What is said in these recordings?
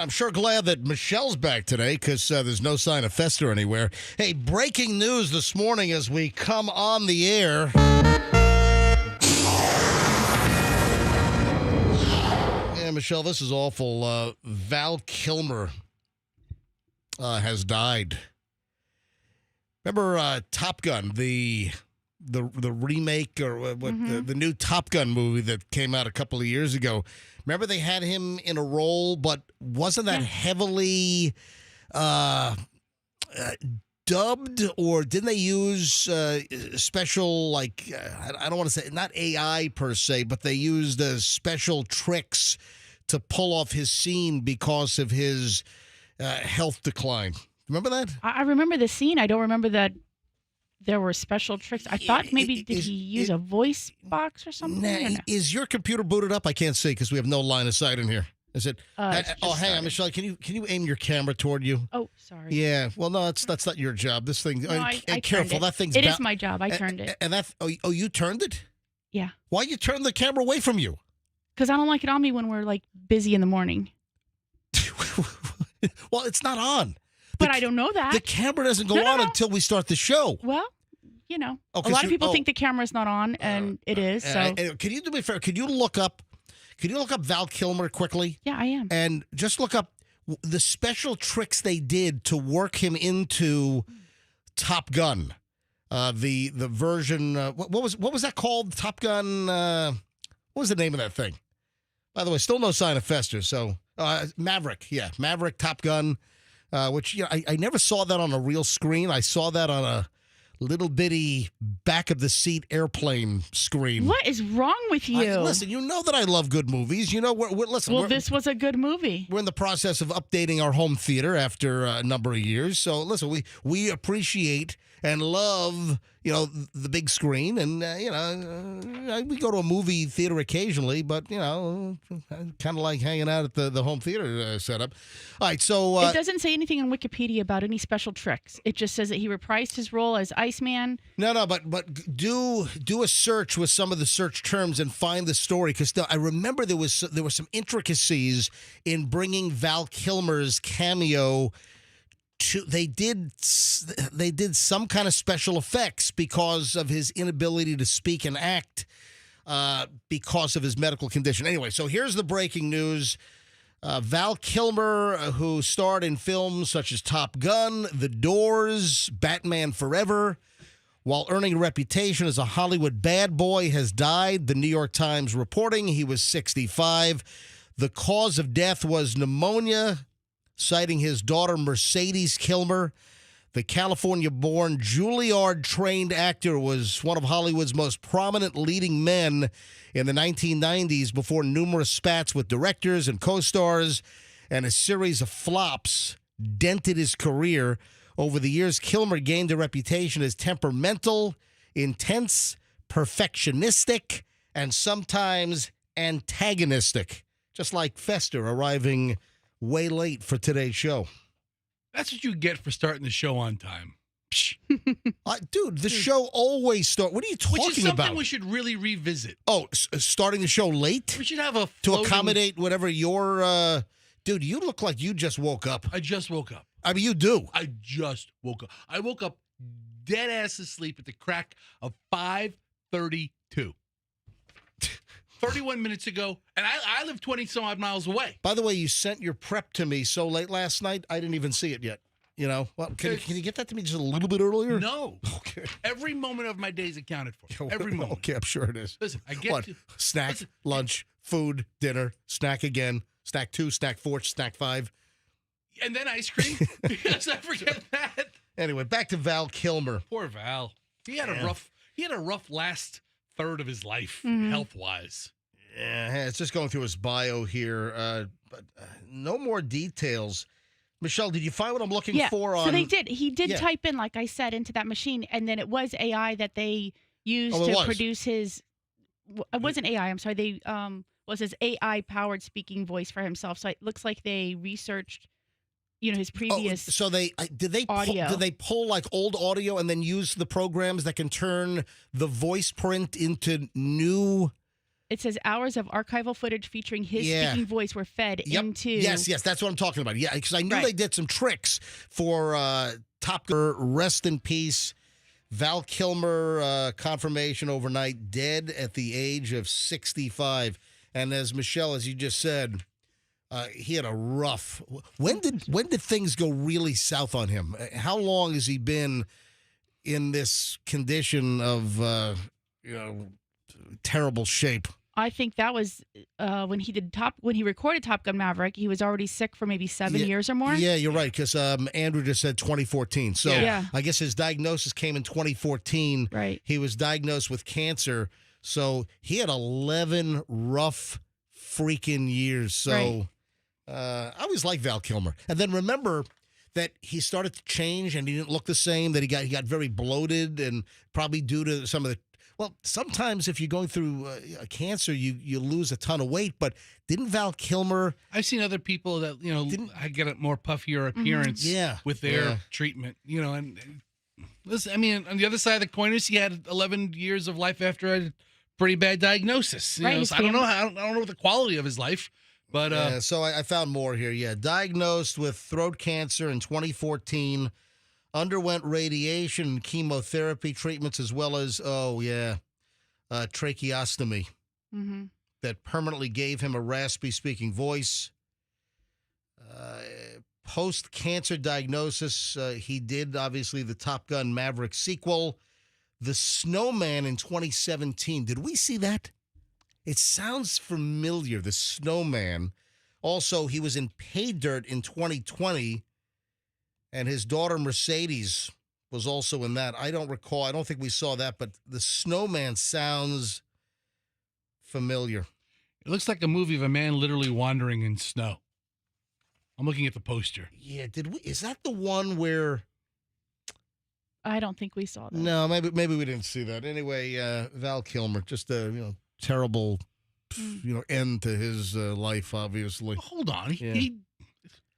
I'm sure glad that Michelle's back today because there's no sign of Fester anywhere. Hey, breaking news this morning as we come on the air. Yeah, Michelle, this is awful. Val Kilmer has died. Remember Top Gun, the remake or the new Top Gun movie that came out a couple of years ago? Remember they had him in a role, but wasn't that heavily dubbed, or didn't they use special, I don't want to say, not AI per se, but they used special tricks to pull off his scene because of his health decline? Remember that? I remember the scene. I don't remember that there were special tricks. I thought maybe did he use a voice box or something? No? Is your computer booted up? I can't see because we have no line of sight in here. Is it? Hang on, Michelle. Can you aim your camera toward you? Oh, sorry. Yeah. Well, no, that's not your job. This thing. No, I careful. turned it. That thing's. It is my job. I turned it. And that. Oh, you turned it? Yeah. Why you turn the camera away from you? Because I don't like it on me when we're busy in the morning. Well, it's not on. But I don't know that. The camera doesn't go on until we start the show. Well, a lot of people think the camera's not on, and it is. So can you do me a favor? Could you look up Val Kilmer quickly? Yeah, I am. And just look up the special tricks they did to work him into Top Gun. The version what was that called? Top Gun. What was the name of that thing? By the way, still no sign of Fester. So Maverick, Maverick, Top Gun. Which I never saw that on a real screen. I saw that on a little bitty back of the seat airplane screen. What is wrong with you? Listen, you know that I love good movies. You know, this was a good movie. We're in the process of updating our home theater after a number of years. So listen, we appreciate and love the big screen, and we go to a movie theater occasionally, but kind of like hanging out at the home theater setup. All right, so it doesn't say anything on Wikipedia about any special tricks. It just says that he reprised his role as Iceman. No, but do a search with some of the search terms and find the story, because I remember there were some intricacies in bringing Val Kilmer's cameo. They did some kind of special effects because of his inability to speak and act because of his medical condition. Anyway, so here's the breaking news. Val Kilmer, who starred in films such as Top Gun, The Doors, Batman Forever, while earning a reputation as a Hollywood bad boy, has died. The New York Times reporting he was 65. The cause of death was pneumonia, citing his daughter Mercedes Kilmer. The California-born Juilliard-trained actor was one of Hollywood's most prominent leading men in the 1990s before numerous spats with directors and co-stars and a series of flops dented his career. Over the years, Kilmer gained a reputation as temperamental, intense, perfectionistic, and sometimes antagonistic, just like Fester arriving way late for today's show. That's what you get for starting the show on time. Dude, the show always starts. What are you talking about? Which is something we should really revisit. Oh, starting the show late? We should have a to accommodate whatever your... dude, you look like you just woke up. I just woke up. I mean, you do. I just woke up. I woke up dead ass asleep at the crack of 5:32. 31 minutes ago, and I live 20-some odd miles away. By the way, you sent your prep to me so late last night, I didn't even see it yet. Well, can you get that to me just a little bit earlier? No. Okay. Every moment of my day is accounted for. Every moment. Okay, I'm sure it is. Listen, I get snack, lunch, food, dinner, snack again, snack 2, snack 4, snack 5. And then ice cream, because I forget that. Anyway, back to Val Kilmer. Poor Val. He had a rough last third of his life, health-wise. Yeah, it's just going through his bio here, but no more details. Michelle, did you find what I'm looking for? So they did. He did type in, like I said, into that machine, and then it was AI that they used to produce his. It wasn't AI. I'm sorry. They was his AI-powered speaking voice for himself. So it looks like they researched, his previous. So did they pull like old audio and then use the programs that can turn the voice print into new? it says hours of archival footage featuring his speaking voice were fed into. Yes, that's what I'm talking about. Yeah, because I knew they did some tricks for Top Gun. Rest in peace. Val Kilmer, confirmation overnight, dead at the age of 65. And as Michelle, as you just said, he had a rough. When did things go really south on him? How long has he been in this condition of terrible shape? I think that was when he recorded Top Gun Maverick. He was already sick for maybe 7 years or more. Yeah, you're right, because Andrew just said 2014. So I guess his diagnosis came in 2014. Right. He was diagnosed with cancer. So he had 11 rough freaking years. So I always liked Val Kilmer. And then remember that he started to change and he didn't look the same, that he got very bloated, and probably due to some of the. Well, sometimes if you're going through cancer, you lose a ton of weight. But didn't Val Kilmer? I've seen other people that I get a more puffier appearance with their treatment. And listen, I mean, on the other side of the coin is he had 11 years of life after a pretty bad diagnosis. So I don't know I don't know the quality of his life, but so I found more here. Yeah, diagnosed with throat cancer in 2014. Underwent radiation and chemotherapy treatments, as well as, tracheostomy that permanently gave him a raspy speaking voice. Post-cancer diagnosis, he did, obviously, the Top Gun Maverick sequel, The Snowman in 2017. Did we see that? It sounds familiar, The Snowman. Also, he was in Pay Dirt in 2020. And his daughter, Mercedes, was also in that. I don't recall. I don't think we saw that, but The Snowman sounds familiar. It looks like a movie of a man literally wandering in snow. I'm looking at the poster. Yeah, is that the one where... I don't think we saw that. No, maybe we didn't see that. Anyway, Val Kilmer, just a terrible end to his life, obviously. Hold on.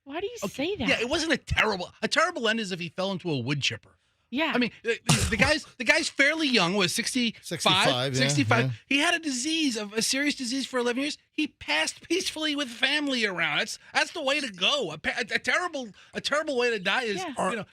Why do you say that? Yeah, it wasn't a terrible end as if he fell into a wood chipper. Yeah. I mean, the guy's fairly young, was 65. Yeah. He had a serious disease for 11 years. He passed peacefully with family around. That's the way to go. A terrible way to die is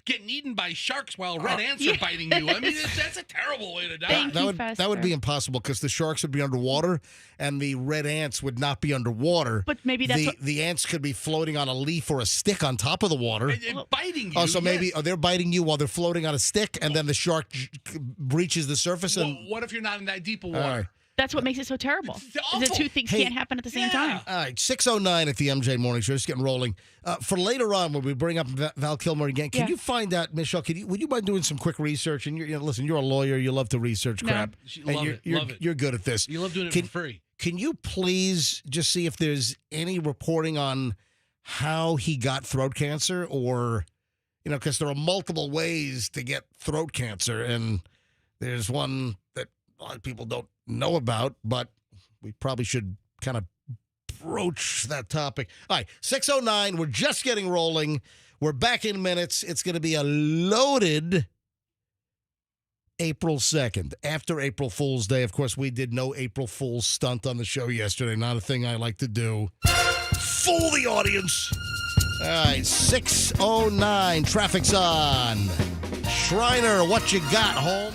getting eaten by sharks while red ants are biting you. I mean, that's a terrible way to die. That would be impossible because the sharks would be underwater and the red ants would not be underwater. But maybe that's the ants could be floating on a leaf or a stick on top of the water and biting you. Oh, so maybe they're biting you while they're floating on a stick, and then the shark breaches the surface. And what if you're not in that deep of water? That's what makes it so terrible. The two things can't happen at the same time. All right, 6:09 at the MJ Morning Show. Just getting rolling. For later on, when we bring up Val Kilmer again, can you find out, Michelle? Would you mind doing some quick research? And listen, you're a lawyer. You love to research crap. Love it. You're good at this. You love doing it for free. Can you please just see if there's any reporting on how he got throat cancer, or because there are multiple ways to get throat cancer, and there's one that a lot of people don't know about, but we probably should kind of broach that topic. All right, 6:09. We're just getting rolling. We're back in minutes. It's going to be a loaded April 2nd, after April Fool's Day. Of course, we did no April Fool's stunt on the show yesterday. Not a thing I like to do. Fool the audience. All right, 6:09. Traffic's on. Shriner, what you got, home?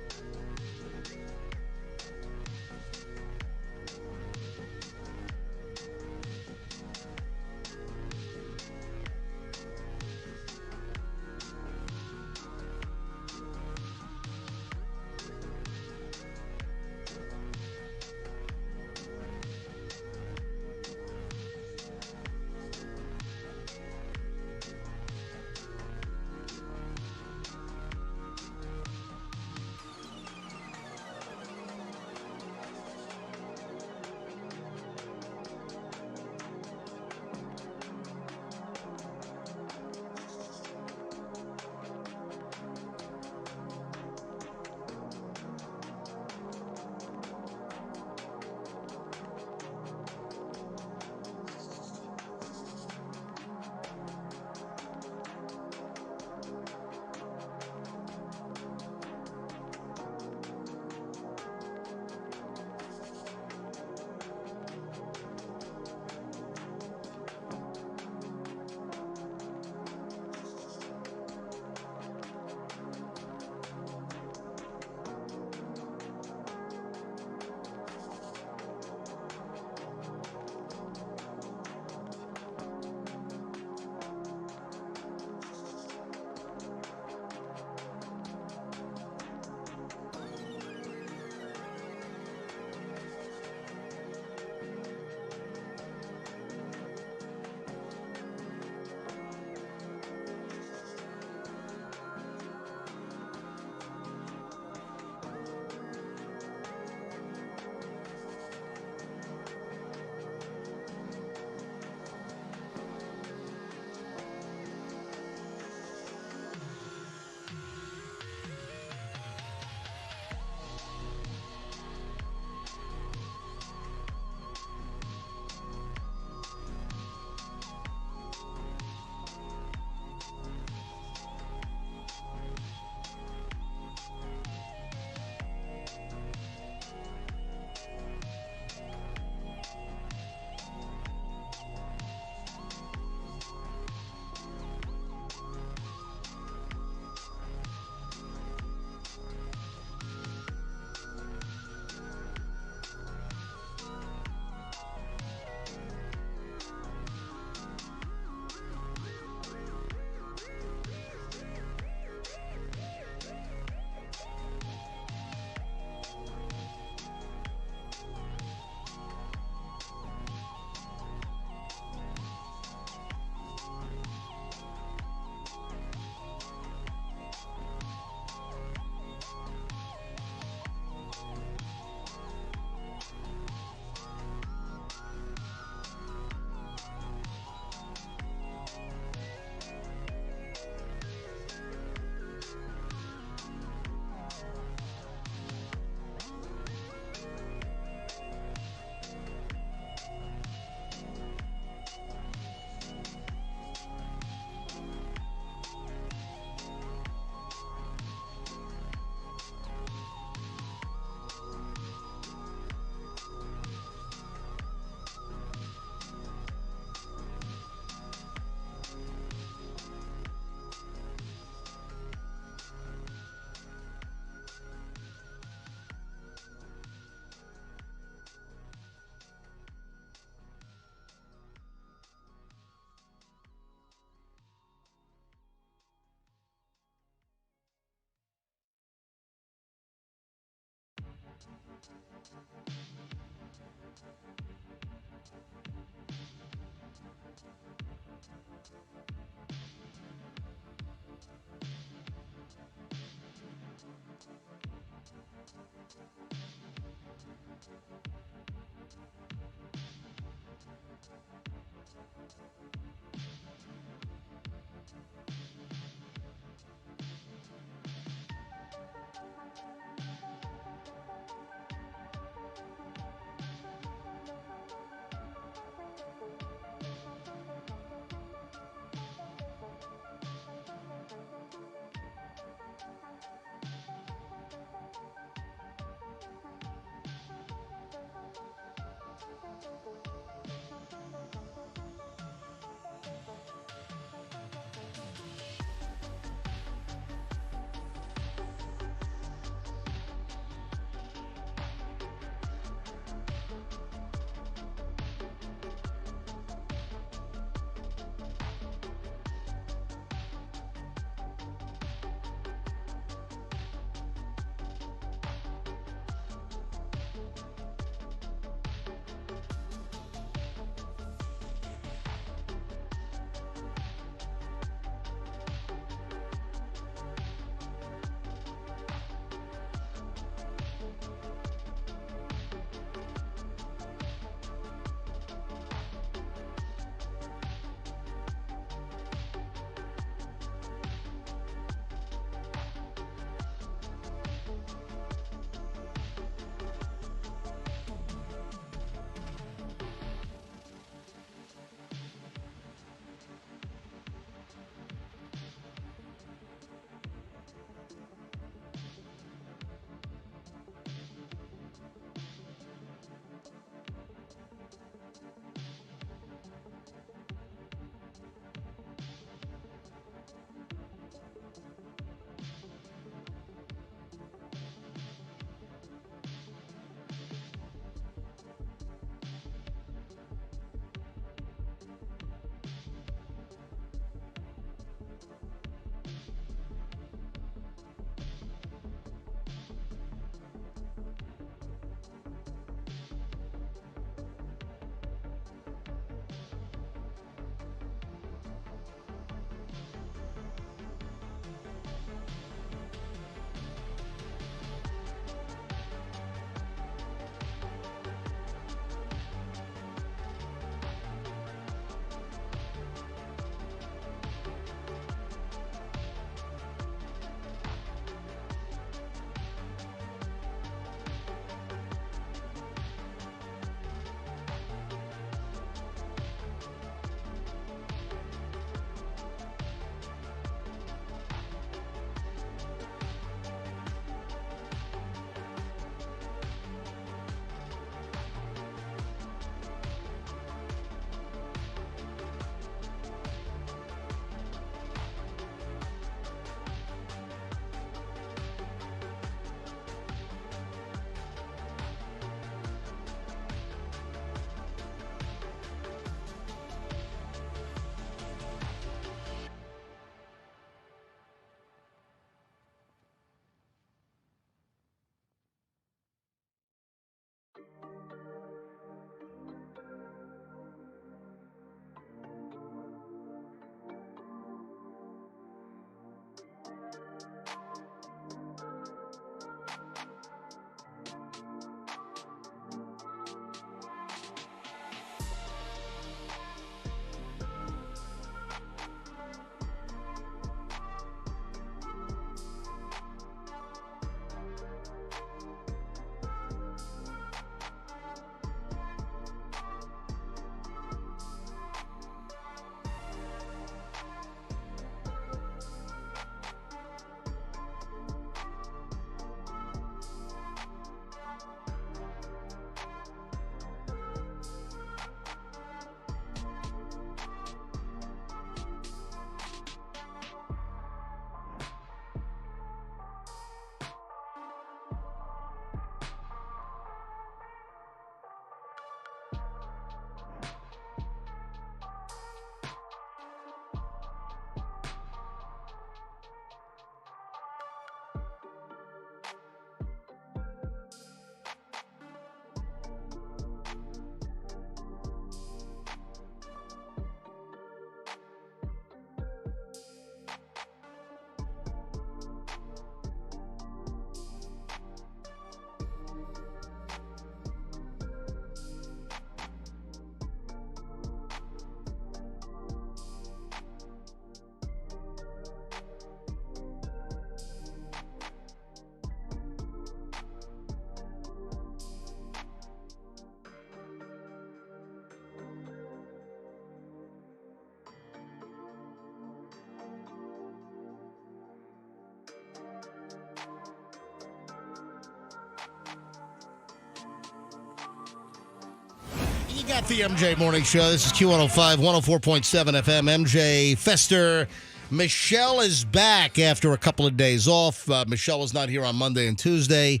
got the MJ Morning Show. This is Q105, 104.7 FM. MJ Fester. Michelle is back after a couple of days off. Michelle was not here on Monday and Tuesday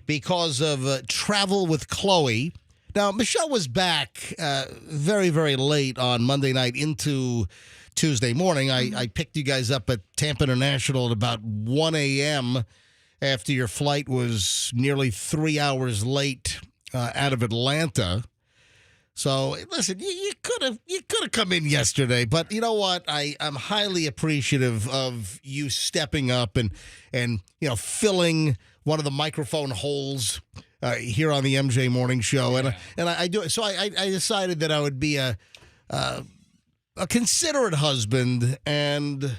because of travel with Chloe. Now, Michelle was back very, very late on Monday night into Tuesday morning. I picked you guys up at Tampa International at about 1 a.m. after your flight was nearly 3 hours late out of Atlanta. So listen, you could have come in yesterday, but you know what? I'm highly appreciative of you stepping up and filling one of the microphone holes here on the MJ Morning Show, and I do it. So I decided that I would be a considerate husband and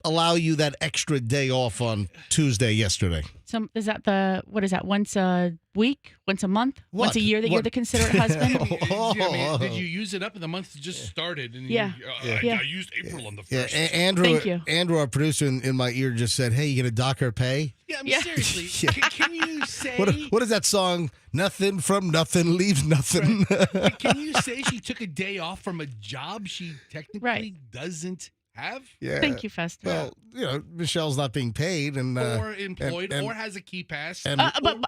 allow you that extra day off on Tuesday yesterday. So is that once a week, once a month, once a year that you're the considerate husband? Did you use it up in the month that just started? And I used April on the first. Thank you. Andrew, our producer in my ear, just said, "Hey, you gonna dock her pay?" Yeah, seriously. Can you say what is that song? Nothing from nothing leaves nothing. Right. Can you say she took a day off from a job she technically doesn't have? Yeah. Thank you, Fester. Well, Michelle's not being paid and or employed or has a key pass. But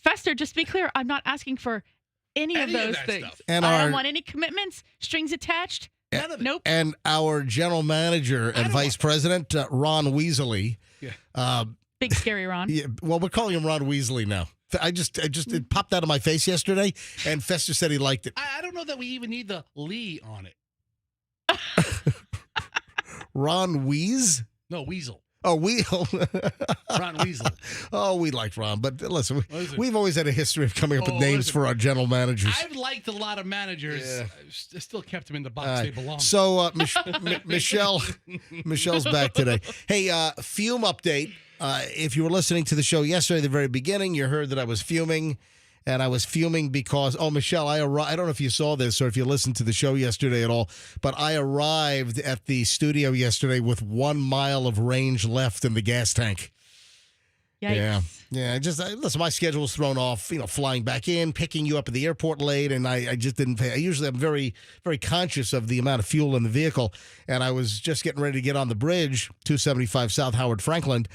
Fester, just be clear, I'm not asking for any of those things. And I don't want any commitments, strings attached. None of it. Nope. And our general manager and vice president, Ron Weasley. Yeah. Big scary Ron. Yeah, well, we're calling him Ron Weasley now. It popped out of my face yesterday, and Fester said he liked it. I don't know that we even need the Lee on it. Ron Wease? No, Weasel. Oh, Weasel. Ron Weasel. Oh, we like Ron, but listen, we've always had a history of coming up with names for our general managers. I've liked a lot of managers. Yeah. I still kept them in the box they belong. So, Michelle's back today. Hey, fume update. If you were listening to the show yesterday at the very beginning, you heard that I was fuming. And I was fuming because, Michelle, I don't know if you saw this or if you listened to the show yesterday at all, but I arrived at the studio yesterday with 1 mile of range left in the gas tank. Yikes. Yeah. Listen, my schedule was thrown off, flying back in, picking you up at the airport late, and I just didn't pay. I'm very, very conscious of the amount of fuel in the vehicle, and I was just getting ready to get on the bridge, 275 South Howard Franklin,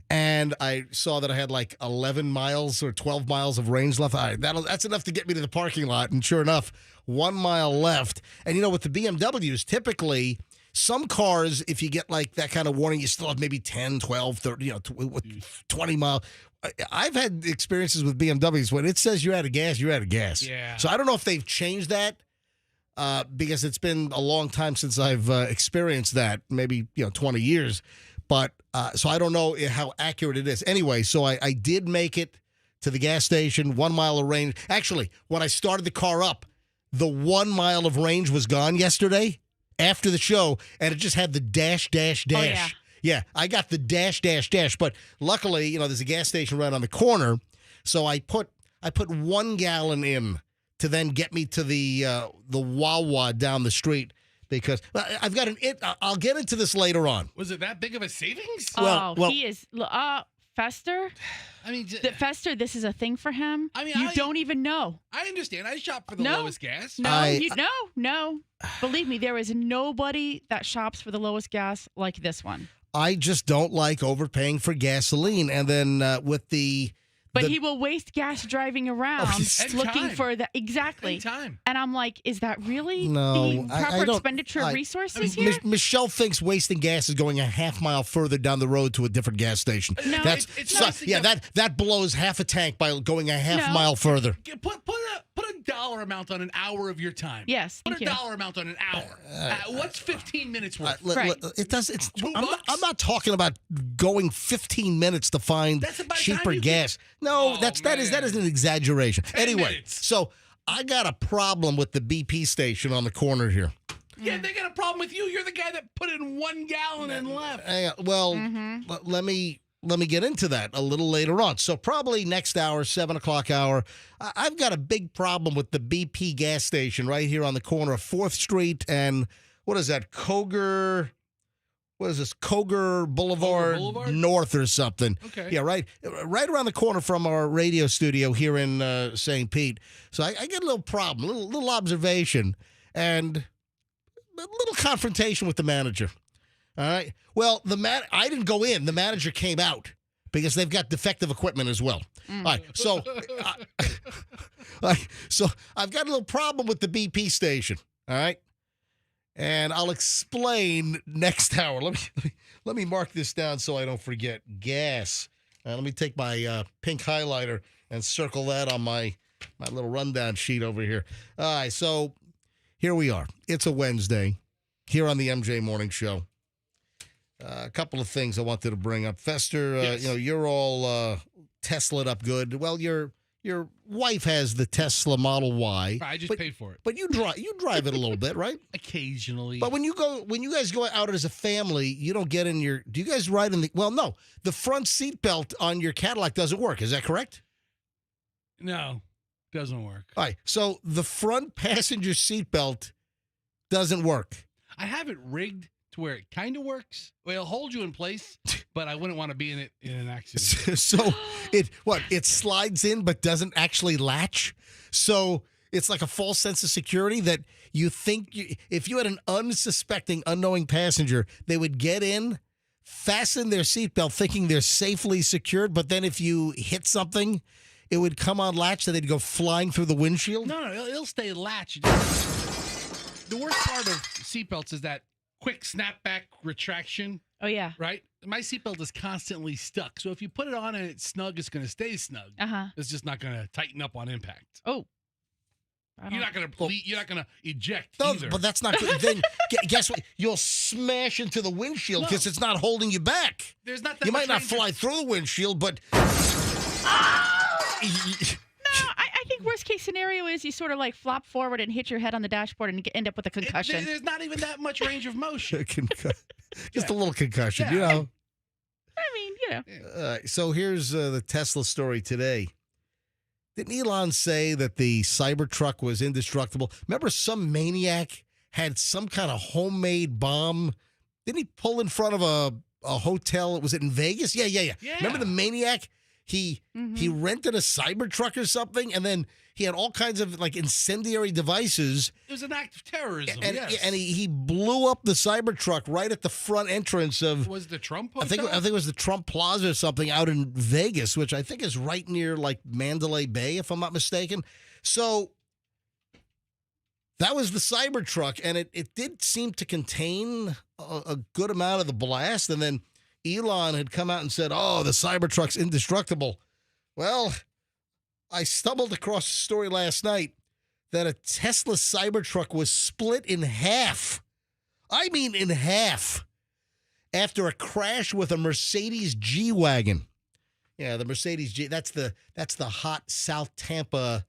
and I saw that I had like 11 miles or 12 miles of range left. All right, that's enough to get me to the parking lot, and sure enough, 1 mile left. And with the BMWs, typically some cars, if you get like that kind of warning, you still have maybe 10, 12, 30, 20 miles. I've had experiences with BMWs when it says you're out of gas, you're out of gas. Yeah. So I don't know if they've changed that because it's been a long time since I've experienced that, maybe 20 years. But so I don't know how accurate it is. Anyway, so I did make it to the gas station, 1 mile of range. Actually, when I started the car up, the 1 mile of range was gone yesterday after the show, and it just had the dash. Oh, yeah, I got the dash. But luckily, there's a gas station right on the corner, so I put 1 gallon in to then get me to the Wawa down the street. Because I've got I'll get into this later on. Was it that big of a savings? Well, he is. Fester? I mean, Fester, this is a thing for him. I mean, you don't even know. I understand. I shop for the lowest gas. No. Believe me, there is nobody that shops for the lowest gas like this one. I just don't like overpaying for gasoline. And then with the... But he will waste gas driving around looking for that. Exactly. Time. And I'm like, is that really the proper expenditure of resources here? Michelle thinks wasting gas is going a half mile further down the road to a different gas station. No, that blows half a tank by going a half mile further. Put a dollar amount on an hour of your time. Yes. Put a dollar amount on an hour. What's 15 minutes worth? It does. I'm not talking about going 15 minutes to find cheaper gas. No, that is an exaggeration. Anyway, so I got a problem with the BP station on the corner here. Yeah, they got a problem with you. You're the guy that put in 1 gallon and left. Let me get into that a little later on. So probably next hour, 7 o'clock hour, I've got a big problem with the BP gas station right here on the corner of 4th Street and what is that, Koger what is this, Koger Boulevard North or something. Okay. Yeah, right around the corner from our radio studio here in St. Pete. So I get a little problem, a little observation, and a little confrontation with the manager. All right. Well, I didn't go in. The manager came out because they've got defective equipment as well. All right. So, so I've got a little problem with the BP station. All right. And I'll explain next hour. Let me mark this down so I don't forget. Gas. Let me take my pink highlighter and circle that on my little rundown sheet over here. All right. So here we are. It's a Wednesday here on the MJ Morning Show. A couple of things I wanted to bring up. Fester, yes. You're all Tesla'd up good. Well, your wife has the Tesla Model Y. I just paid for it. But you drive it a little bit, right? Occasionally. But when you guys go out as a family, you don't get in do you guys ride in no, the front seat belt on your Cadillac doesn't work. Is that correct? No, doesn't work. All right. So the front passenger seat belt doesn't work. I have it rigged to where it kind of works. Well, it'll hold you in place, but I wouldn't want to be in it in an accident. So it slides in but doesn't actually latch. So it's like a false sense of security that you think if you had an unsuspecting, unknowing passenger, they would get in, fasten their seatbelt thinking they're safely secured, but then if you hit something, it would come on latch so they'd go flying through the windshield? No, it'll stay latched. The worst part of seatbelts is that quick snapback retraction. Oh, yeah. Right? My seatbelt is constantly stuck. So if you put it on and it's snug, it's going to stay snug. Uh-huh. It's just not going to tighten up on impact. Oh. You're not going to eject No, either. but that's not good. Then guess what? You'll smash into the windshield because it's not holding you back. There's not that you much might not range fly through the windshield, but... I think worst case scenario is you sort of like flop forward and hit your head on the dashboard and end up with a concussion. There's not even that much range of motion. Just a little concussion, Yeah. I mean, So here's the Tesla story today. Didn't Elon say that the Cybertruck was indestructible? Remember some maniac had some kind of homemade bomb? Didn't he pull in front of a hotel? Was it in Vegas? Yeah. Remember the maniac? He rented a Cybertruck or something, and then he had all kinds of like incendiary devices. It was an act of terrorism, and he blew up the Cybertruck right at the front entrance of. Was the Trump hotel? I think it was the Trump Plaza or something out in Vegas, which I think is right near like Mandalay Bay, if I'm not mistaken. So that was the Cybertruck, and it did seem to contain a good amount of the blast, and then Elon had come out and said, the Cybertruck's indestructible. Well, I stumbled across a story last night that a Tesla Cybertruck was split in half. I mean in half. After a crash with a Mercedes G-Wagon. Yeah, the Mercedes G, that's the hot South Tampa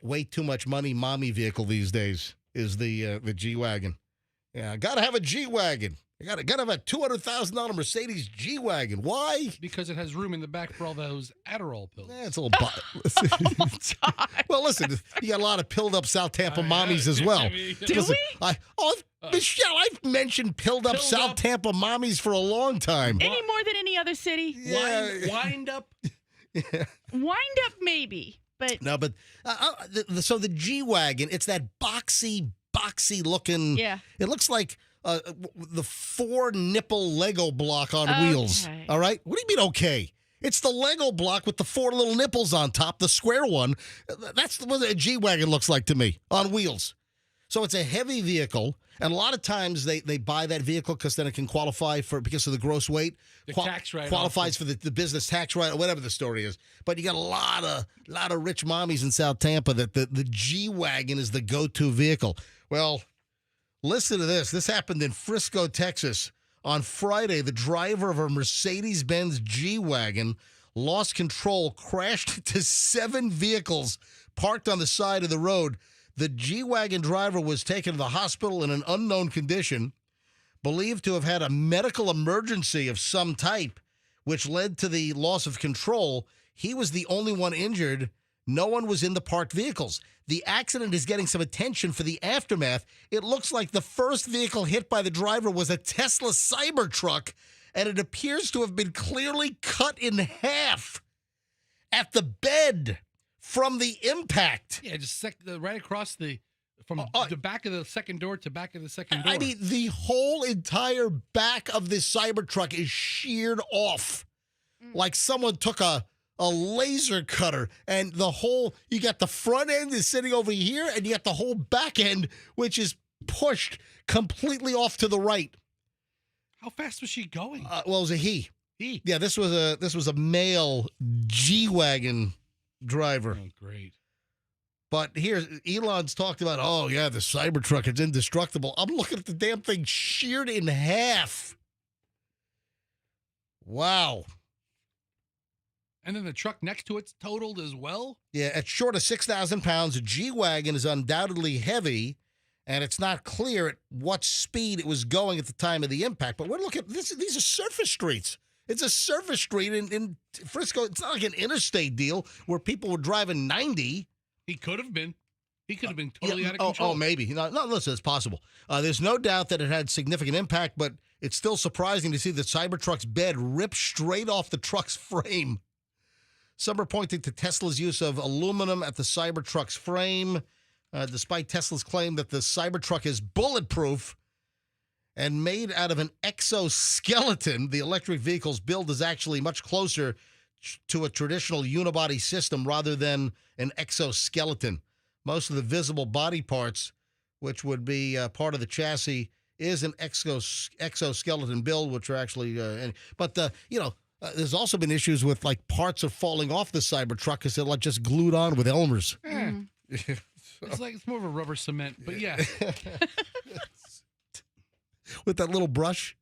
way too much money mommy vehicle these days is the G-Wagon. Yeah, gotta have a G-Wagon. You gotta have a $200,000 Mercedes G-Wagon. Why? Because it has room in the back for all those Adderall pills. It's a little. Well, listen, you got a lot of pilled up South Tampa mommies as well. Do we? Michelle, I've mentioned pilled up South Tampa mommies for a long time. Any more than any other city? Yeah. Wind up. Yeah. Wind up, maybe, but no, but so the G-Wagon, it's that boxy looking. Yeah. It looks like. The 4-nipple Lego block on wheels. All right? What do you mean, okay? It's the Lego block with the 4 little nipples on top, the square one. That's what a G-Wagon looks like to me, on wheels. So it's a heavy vehicle, and a lot of times they buy that vehicle because then it can qualify because of the gross weight. The tax write-off. Qualifies for the business tax write or whatever the story is. But you got a lot of rich mommies in South Tampa that the G-Wagon is the go-to vehicle. Well, listen to this. This happened in Frisco, Texas. On Friday, the driver of a Mercedes-Benz G-Wagon lost control, crashed into 7 vehicles parked on the side of the road. The G-Wagon driver was taken to the hospital in an unknown condition, believed to have had a medical emergency of some type, which led to the loss of control. He was the only one injured, No one was in the parked vehicles. The accident is getting some attention for the aftermath. It looks like the first vehicle hit by the driver was a Tesla Cybertruck, and it appears to have been clearly cut in half at the bed from the impact. Yeah, just right across from the back of the second door to back of the second door. I mean, the whole entire back of this Cybertruck is sheared off. Like someone took a laser cutter, and you got the front end is sitting over here, and you got the whole back end, which is pushed completely off to the right. How fast was she going? Well, it was a he. He? Yeah, this was a male G-Wagon driver. Oh, great. But here, Elon's talked about, oh, yeah, the Cybertruck is indestructible. I'm looking at the damn thing sheared in half. Wow. And then the truck next to it's totaled as well? Yeah, at short of 6,000 pounds, a G-Wagon is undoubtedly heavy, and it's not clear at what speed it was going at the time of the impact. But we're looking at this. These are surface streets. It's a surface street in Frisco. It's not like an interstate deal where people were driving 90. He could have been. He could have been totally out of control. Oh, maybe. No, listen, it's possible. There's no doubt that it had significant impact, but it's still surprising to see the Cybertruck's bed rip straight off the truck's frame. Some are pointing to Tesla's use of aluminum at the Cybertruck's frame, despite Tesla's claim that the Cybertruck is bulletproof and made out of an exoskeleton. The electric vehicle's build is actually much closer to a traditional unibody system rather than an exoskeleton. Most of the visible body parts, which would be part of the chassis, is an exoskeleton build, which are actually, there's also been issues with like parts are falling off the Cybertruck because they're like just glued on with Elmer's. It's more of a rubber cement, but yeah. With that little brush.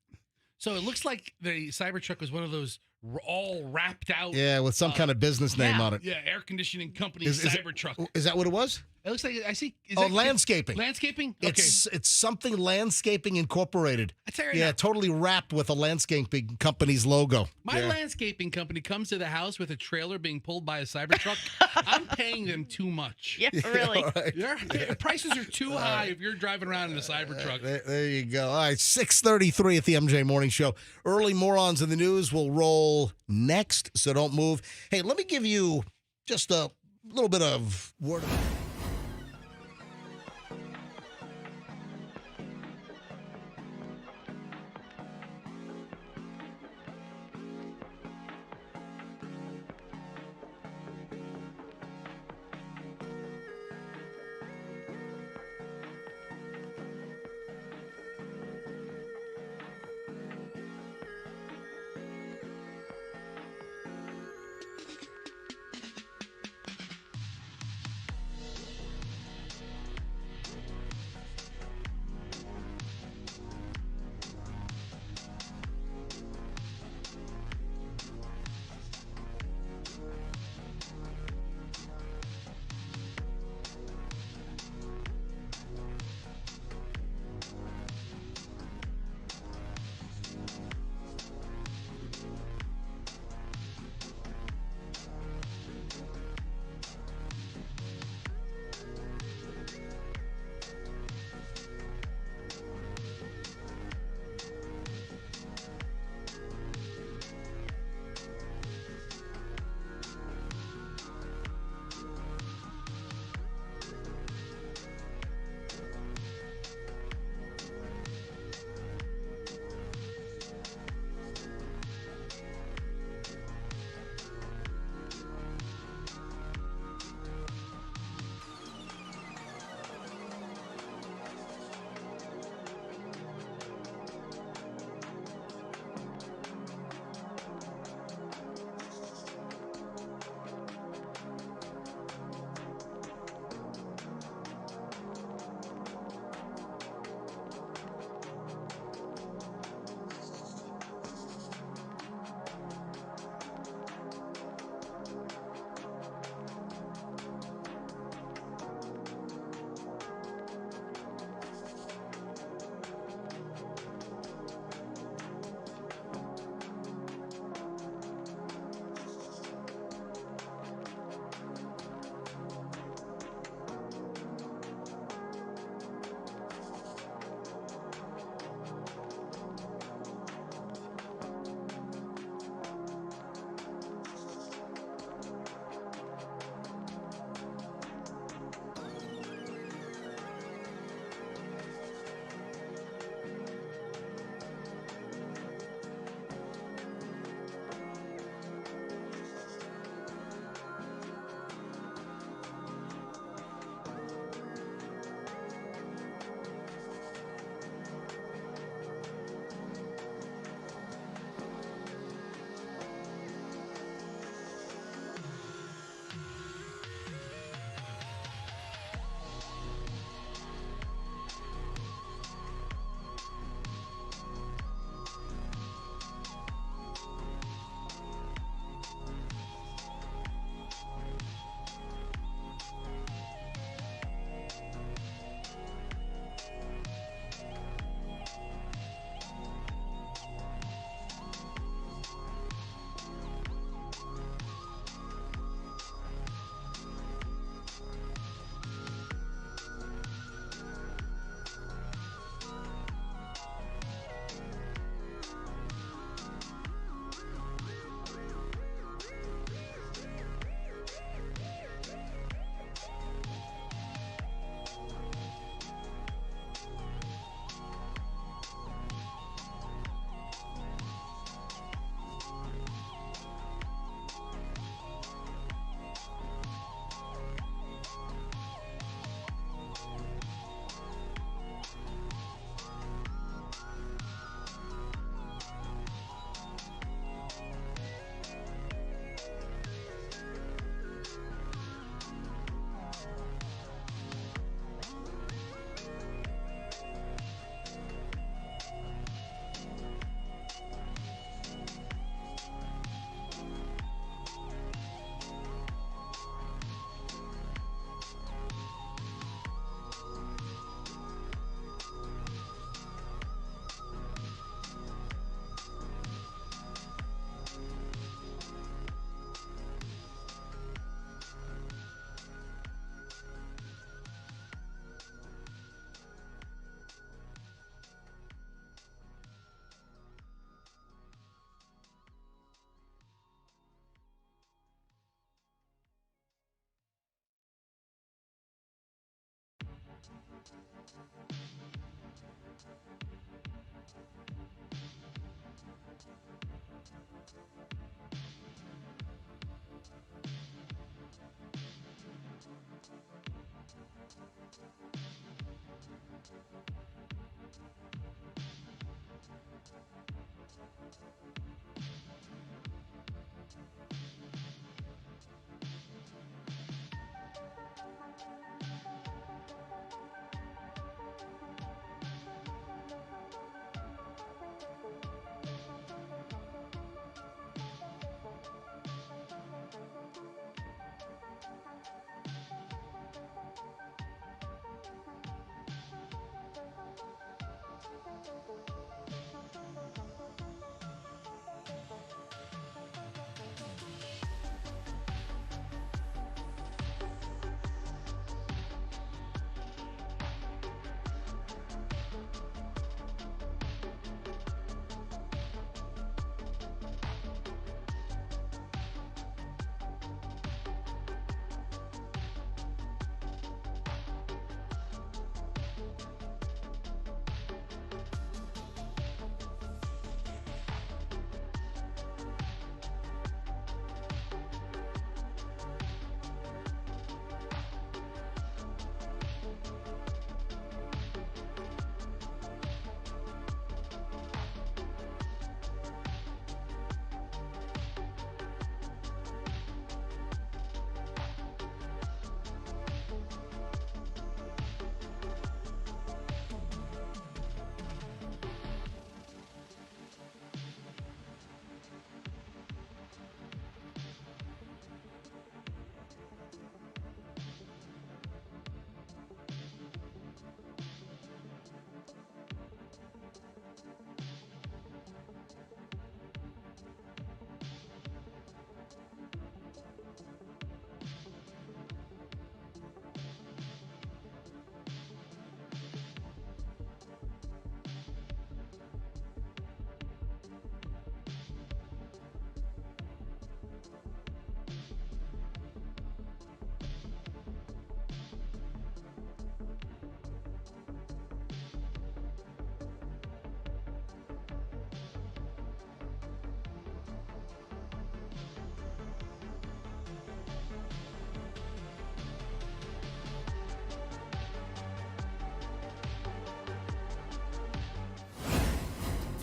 So it looks like the Cybertruck was one of those all wrapped out. Yeah, with some kind of business name on it. Yeah, air conditioning company Cybertruck. Is that what it was? It looks like I see. Landscaping. Landscaping? Okay. It's something Landscaping Incorporated. I tell you yeah, now. Totally wrapped with a landscaping company's logo. My landscaping company comes to the house with a trailer being pulled by a Cybertruck. I'm paying them too much. Yeah, really. Right. Prices are too high if you're driving around in a Cybertruck. There you go. All right, 6:33 at the MJ Morning Show. Early Morons in the News will roll next, so don't move. Hey, let me give you just a little bit of word of mouth.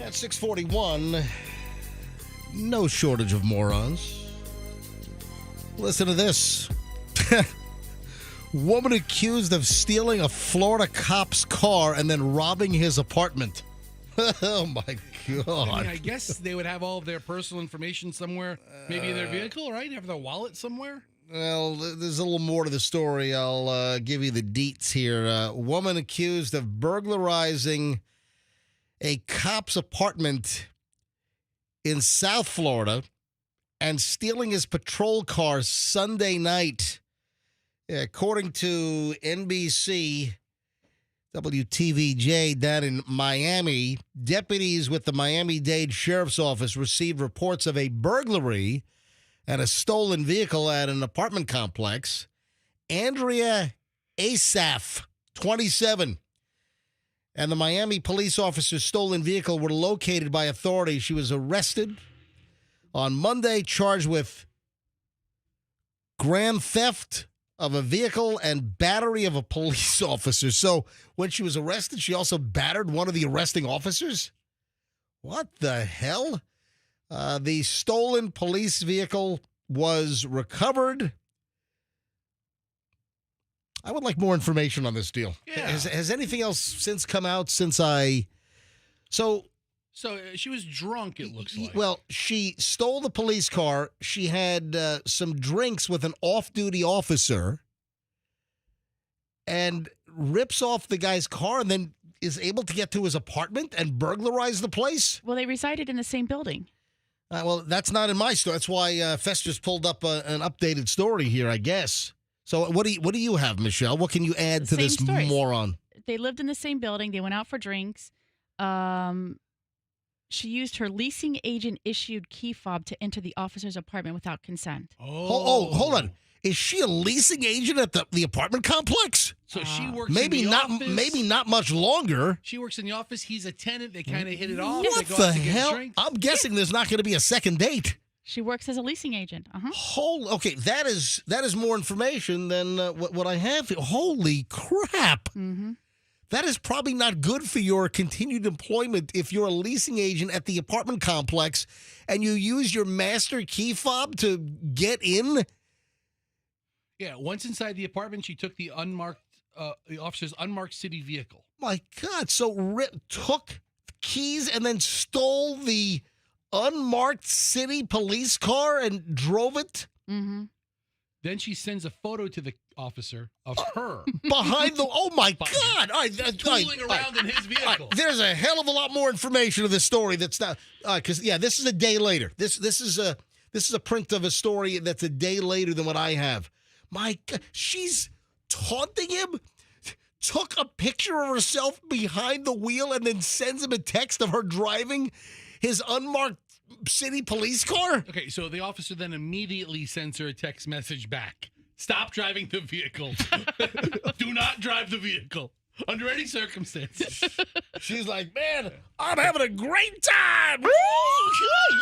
At 6:41, no shortage of morons. Listen to this. Woman accused of stealing a Florida cop's car and then robbing his apartment. Oh, my God. I mean, I guess they would have all of their personal information somewhere, maybe in their vehicle, right? Have their wallet somewhere? Well, there's a little more to the story. I'll give you the deets here. Woman accused of burglarizing a cop's apartment in South Florida and stealing his patrol car Sunday night. According to NBC, WTVJ down in Miami, deputies with the Miami-Dade Sheriff's Office received reports of a burglary and a stolen vehicle at an apartment complex. Andrea Asaf, 27, and the Miami police officer's stolen vehicle were located by authorities. She was arrested on Monday, charged with grand theft of a vehicle and battery of a police officer. So when she was arrested, she also battered one of the arresting officers? What the hell? The stolen police vehicle was recovered. I would like more information on this deal. Yeah. Has anything else since come out since I... So she was drunk, it looks like. Well, she stole the police car. She had some drinks with an off-duty officer and rips off the guy's car and then is able to get to his apartment and burglarize the place? Well, they resided in the same building. Well, that's not in my story. That's why Fester's pulled up an updated story here, I guess. So what do you have, Michelle? What can you add to this moron? They lived in the same building. They went out for drinks. She used her leasing agent issued key fob to enter the officer's apartment without consent. Oh, hold on. Is she a leasing agent at the apartment complex? So she works maybe in the office. Maybe not much longer. She works in the office. He's a tenant. They kind of hit it off. What the hell? I'm guessing there's not going to be a second date. She works as a leasing agent. Okay, that is more information than what I have here. Holy crap. Mm-hmm. that is probably not good for your continued employment if you're a leasing agent at the apartment complex and you use your master key fob to get in. Yeah, once inside the apartment, she took the officer's unmarked city vehicle. My God. So took keys and then stole the unmarked city police car and drove it? Mm-hmm. Then she sends a photo to the officer of her. Behind the... Oh, my God. Tooling around in his vehicle. There's a hell of a lot more information to this story that's not... Because, this is a day later. This is a print of a story that's a day later than what I have. My God. She's taunting him, took a picture of herself behind the wheel, and then sends him a text of her driving his unmarked city police car? Okay, so the officer then immediately sends her a text message back. Stop driving the vehicle. Do not drive the vehicle under any circumstances. She's like, man, I'm having a great time. Woo!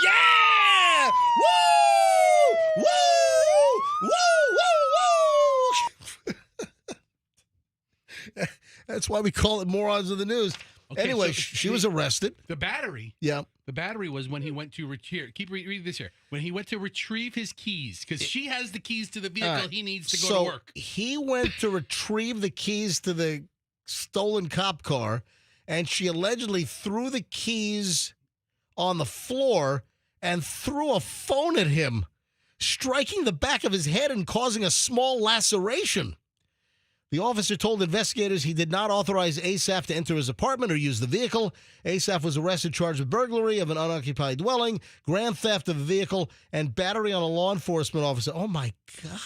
Yeah! Woo! Woo! Woo! Woo! Woo! That's why we call it Morons of the News. Okay, anyway, so she was arrested. The battery. Yeah. The battery was when he went to read this here. When he went to retrieve his keys, because she has the keys to the vehicle he needs to go to work. He went to retrieve the keys to the stolen cop car, and she allegedly threw the keys on the floor and threw a phone at him, striking the back of his head and causing a small laceration. The officer told investigators he did not authorize Asaph to enter his apartment or use the vehicle. Asaph was arrested, charged with burglary of an unoccupied dwelling, grand theft of a vehicle, and battery on a law enforcement officer. Oh, my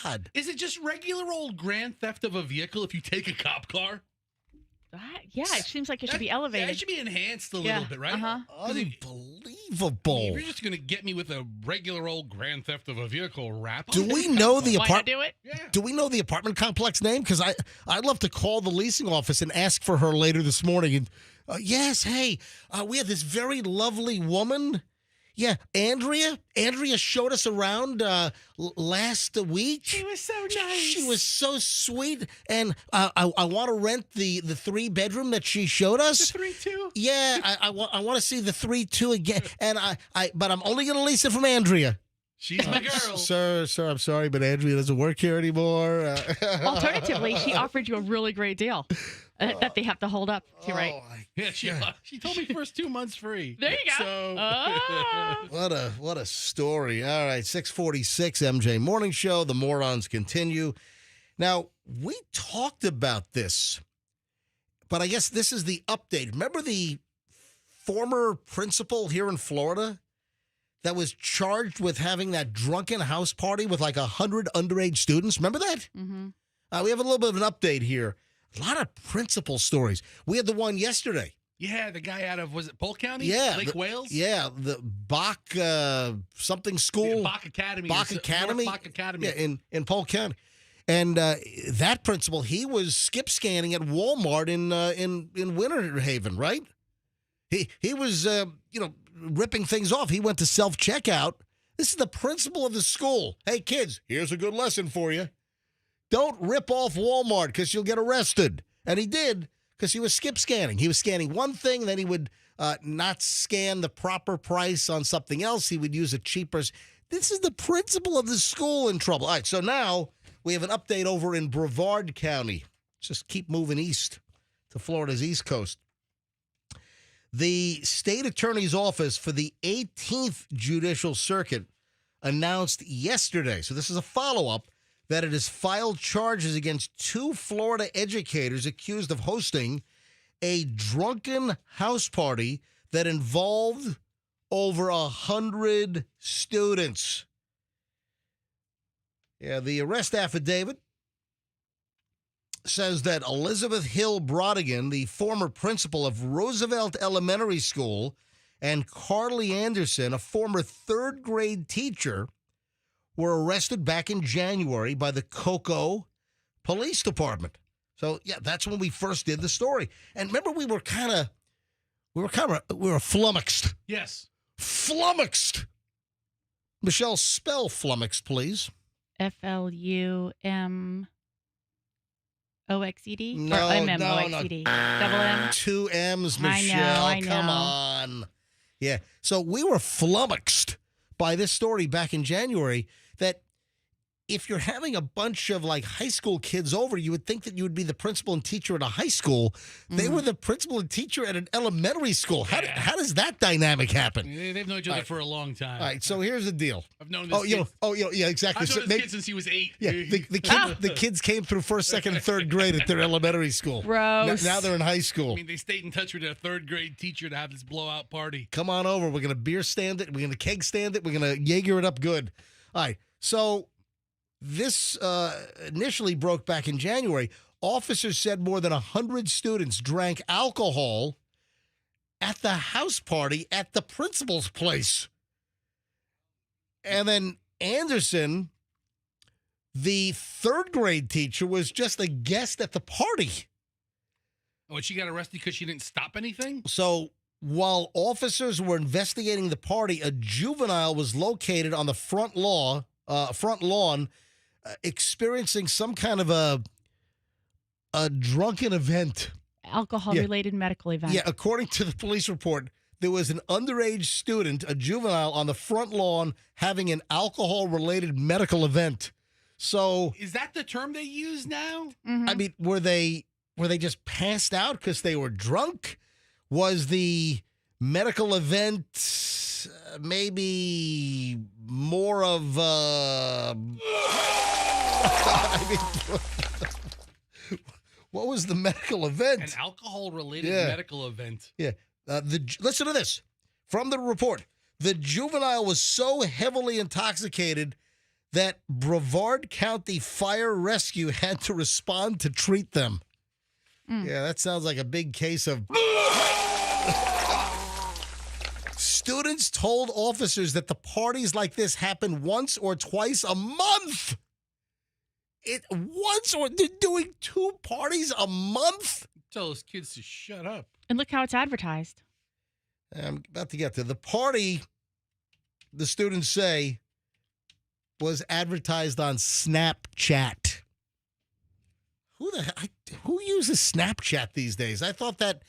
God. Is it just regular old grand theft of a vehicle if you take a cop car? Yeah, it seems like it should be elevated. Yeah, it should be enhanced a little bit, right? Unbelievable. If you're just going to get me with a regular old grand theft of a vehicle rap. Do we know the apartment? Do it? Yeah. Do we know the apartment complex name? Because I'd love to call the leasing office and ask for her later this morning. And yes, hey, we have this very lovely woman. Yeah, Andrea. Andrea showed us around last week. She was so nice. She was so sweet, and I want to rent the 3-bedroom that she showed us. The 3-2. Yeah, I want to see the 3-2 again, and but I'm only going to lease it from Andrea. She's my girl. Sir, I'm sorry, but Andrea doesn't work here anymore. Alternatively, she offered you a really great deal that they have to hold up to, right? Yeah, she told me first 2 months free. There you go. So. What a story. All right, 646 MJ Morning Show. The Morons continue. Now, we talked about this, but I guess this is the update. Remember the former principal here in Florida that was charged with having that drunken house party with like 100 underage students? Remember that? Mm-hmm. We have a little bit of an update here. A lot of principal stories. We had the one yesterday. Yeah, the guguy out of, was it Polk County? Yeah. Lake Wales? Yeah, the Bach something school. Yeah, Bach Academy. Bach Academy? Bach Academy. Yeah, in Polk County. And that principal, he was skip scanning at Walmart in Winter Haven, right? He was, ripping things off. He went to self-checkout. This is the principal of the school. Hey, kids, here's a good lesson for you. Don't rip off Walmart because you'll get arrested. And he did because he was skip scanning. He was scanning one thing, then he would not scan the proper price on something else. He would use a cheaper. This is the principal of the school in trouble. All right, so now we have an update over in Brevard County. Just keep moving east to Florida's East Coast. The state attorney's office for the 18th Judicial Circuit announced yesterday, so this is a follow-up, that it has filed charges against 2 Florida educators accused of hosting a drunken house party that involved over 100 students. Yeah, the arrest affidavit says that Elizabeth Hill Brodigan, the former principal of Roosevelt Elementary School, and Carly Anderson, a former 3rd grade teacher, were arrested back in January by the Cocoa Police Department. So, yeah, that's when we first did the story. And remember, we were flummoxed. Yes. Flummoxed. Michelle, spell flummoxed, please. FLUMOXED. OXED? No, or no. MMOXED? Double M? 2 M's, Michelle. I know. Come on. Yeah. So we were flummoxed by this story back in January that if you're having a bunch of like high school kids over, you would think that you would be the principal and teacher at a high school. Mm-hmm. They were the principal and teacher at an elementary school. How does that dynamic happen? They've known each other for a long time. All right, so here's the deal. I've known this kid. Yeah, exactly. I've known this kid since he was 8. Yeah, the kids came through first, second, and third grade at their elementary school. Gross. Now they're in high school. I mean, they stayed in touch with their third grade teacher to have this blowout party. Come on over. We're going to beer stand it. We're going to keg stand it. We're going to Jaeger it up good. All right, so this initially broke back in January. Officers said more than 100 students drank alcohol at the house party at the principal's place. And then Anderson, the third grade teacher, was just a guest at the party. Oh, and she got arrested because she didn't stop anything? So while officers were investigating the party, a juvenile was located on the front lawn experiencing some kind of a drunken event. Alcohol-related medical event. Yeah, according to the police report, there was an underage student, a juvenile, on the front lawn having an alcohol-related medical event. So is that the term they use now? Mm-hmm. I mean, were they just passed out because they were drunk? Was the medical event maybe more of I mean, what was the medical event? An alcohol-related medical event. Yeah. Listen to this. From the report, the juvenile was so heavily intoxicated that Brevard County Fire Rescue had to respond to treat them. Yeah, that sounds like a big case of... Students told officers that the parties like this happen once or twice a month. They're doing 2 parties a month? Tell those kids to shut up. And look how it's advertised. I'm about to get to the party. The students say was advertised on Snapchat. Who uses Snapchat these days? I thought that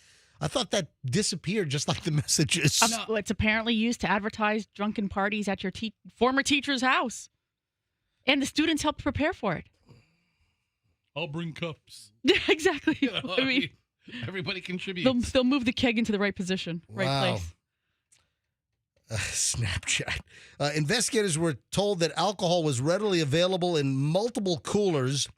disappeared just like the messages. It's apparently used to advertise drunken parties at your former teacher's house. And the students helped prepare for it. I'll bring cups. Yeah, exactly. You know, I mean, everybody contributes. They'll move the keg into the right position, right place. Snapchat. Investigators were told that alcohol was readily available in multiple coolers.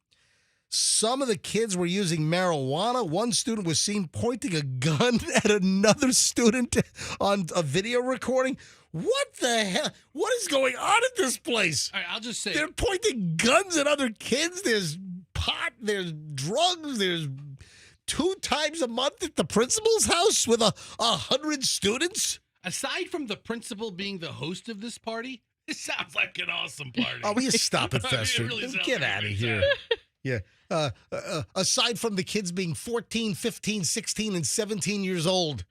Some of the kids were using marijuana. One student was seen pointing a gun at another student on a video recording. What the hell? What is going on at this place? All right, I'll just say. They're pointing guns at other kids. There's pot. There's drugs. There's 2 times a month at the principal's house with 100 students. Aside from the principal being the host of this party, it sounds like an awesome party. Oh, will you stop it, Fester? I mean, it really Get out of here. Yeah. Aside from the kids being 14, 15, 16, and 17 years old.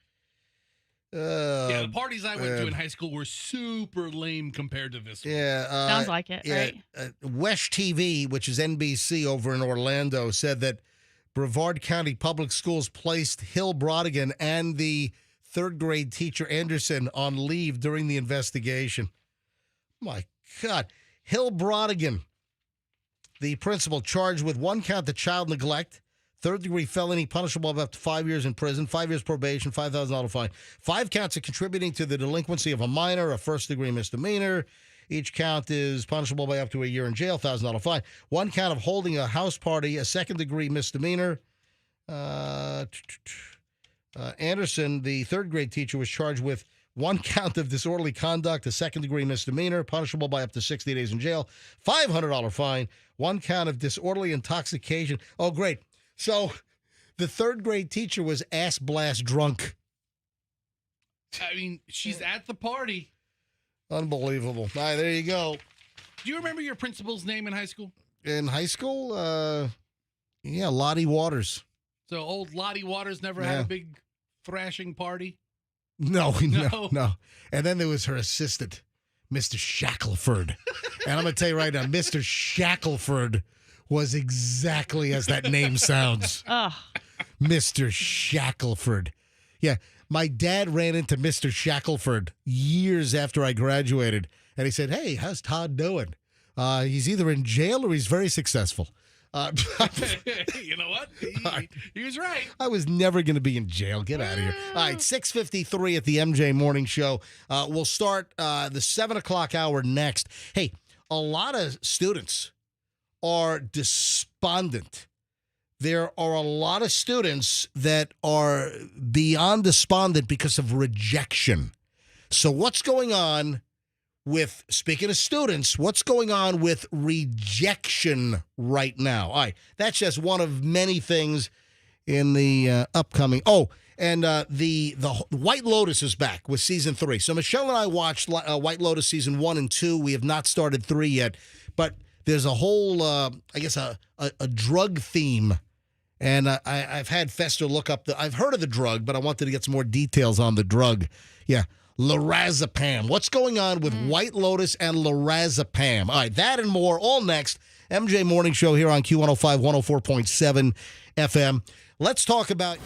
The parties I went to in high school were super lame compared to this one. Yeah. Sounds like it, right? Wesh TV, which is NBC over in Orlando, said that Brevard County Public Schools placed Hill Brodigan and the third grade teacher Anderson on leave during the investigation. My God. Hill Brodigan, the principal, charged with 1 count of child neglect, third-degree felony punishable by up to 5 years in prison, 5 years probation, $5,000 fine. 5 counts of contributing to the delinquency of a minor, a first-degree misdemeanor. Each count is punishable by up to a year in jail, $1,000 fine. 1 count of holding a house party, a second-degree misdemeanor. Anderson, the third-grade teacher, was charged with 1 count of disorderly conduct, a second-degree misdemeanor, punishable by up to 60 days in jail, $500 fine. 1 count of disorderly intoxication. Oh, great. So the third-grade teacher was ass-blast drunk. I mean, she's at the party. Unbelievable. All right, there you go. Do you remember your principal's name in high school? In high school? Yeah, Lottie Waters. So old Lottie Waters never had a big thrashing party? No. And then there was her assistant, Mr. Shackelford. And I'm going to tell you right now, Mr. Shackelford was exactly as that name sounds. Mr. Shackelford. Yeah, my dad ran into Mr. Shackelford years after I graduated, and he said, "Hey, how's Todd doing? He's either in jail or he's very successful." You know what? He was right. I was never going to be in jail. Get out of here. All right, 6:53 at the MJ Morning Show. We'll start the 7 o'clock hour next. Hey, a lot of students are despondent. There are a lot of students that are beyond despondent because of rejection. So what's going on with, speaking of students, what's going on with rejection right now? All right, that's just one of many things in the upcoming. Oh, and the White Lotus is back with season 3. So Michelle and I watched White Lotus season 1 and 2. We have not started 3 yet, but there's a whole, I guess, a drug theme. And I've had Fester look up I've heard of the drug, but I wanted to get some more details on the drug. Yeah. Lorazepam. What's going on with White Lotus and Lorazepam? All right, that and more, all next. MJ Morning Show here on Q105, 104.7 FM. Let's talk about...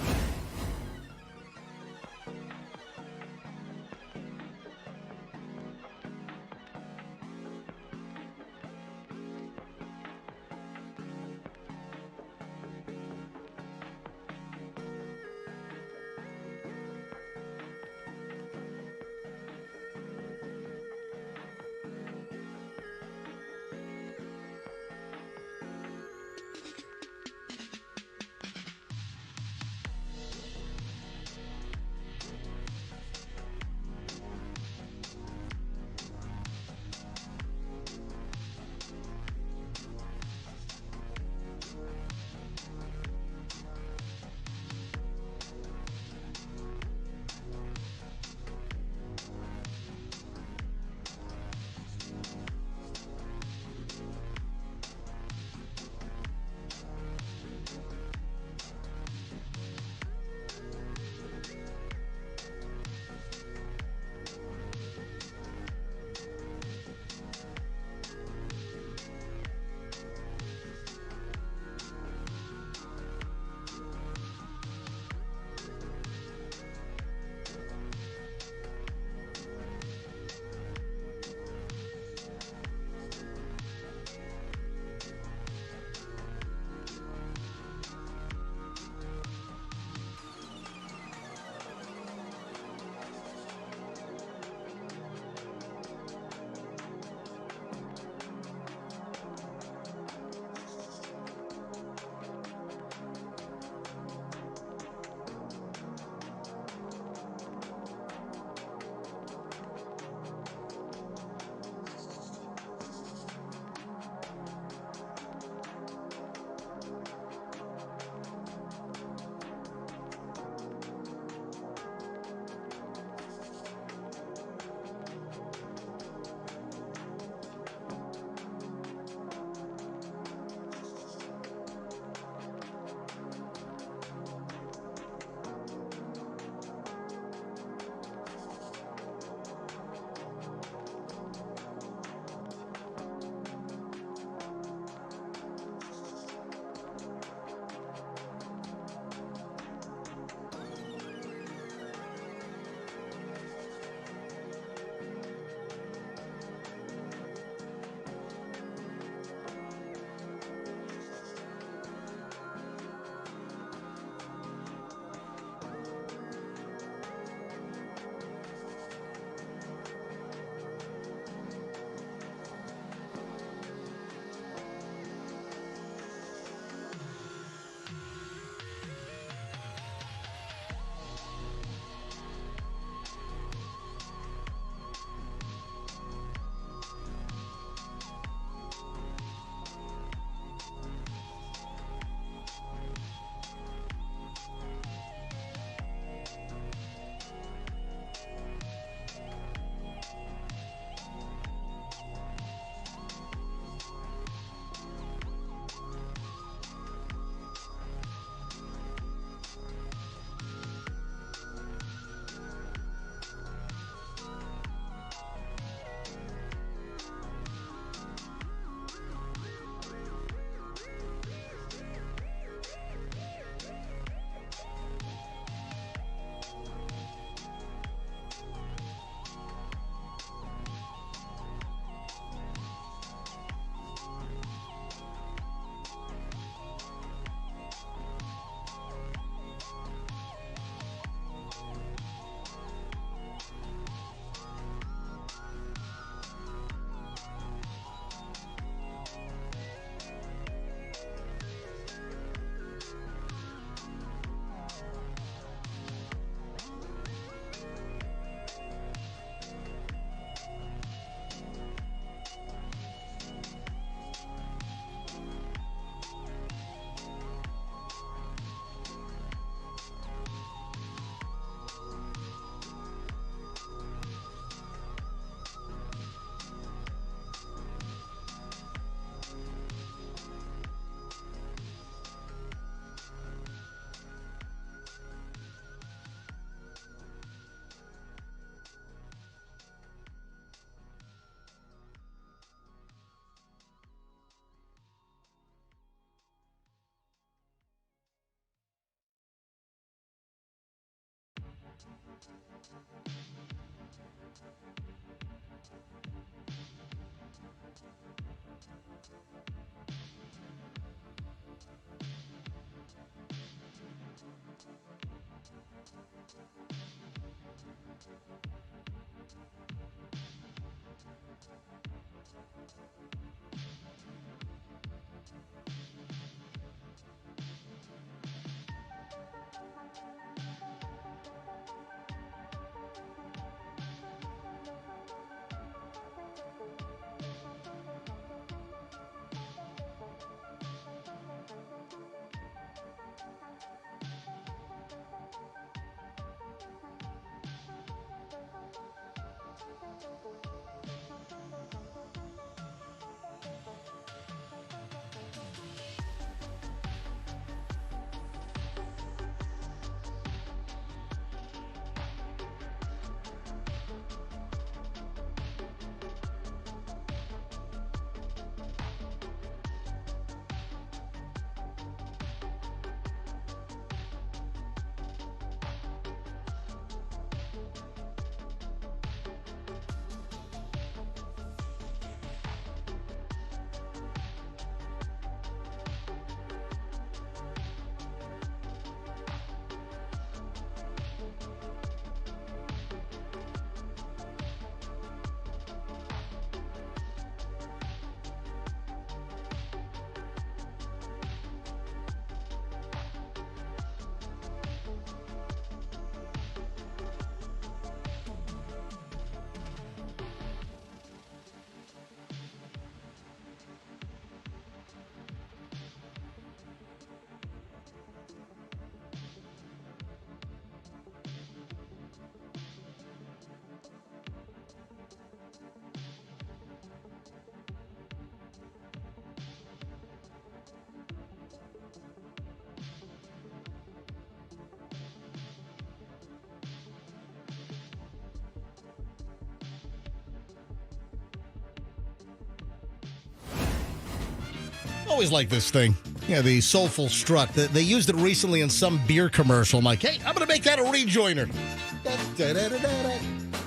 Always like this thing. Yeah, the Soulful Strut. They used it recently in some beer commercial. I'm like, hey, I'm going to make that a rejoiner.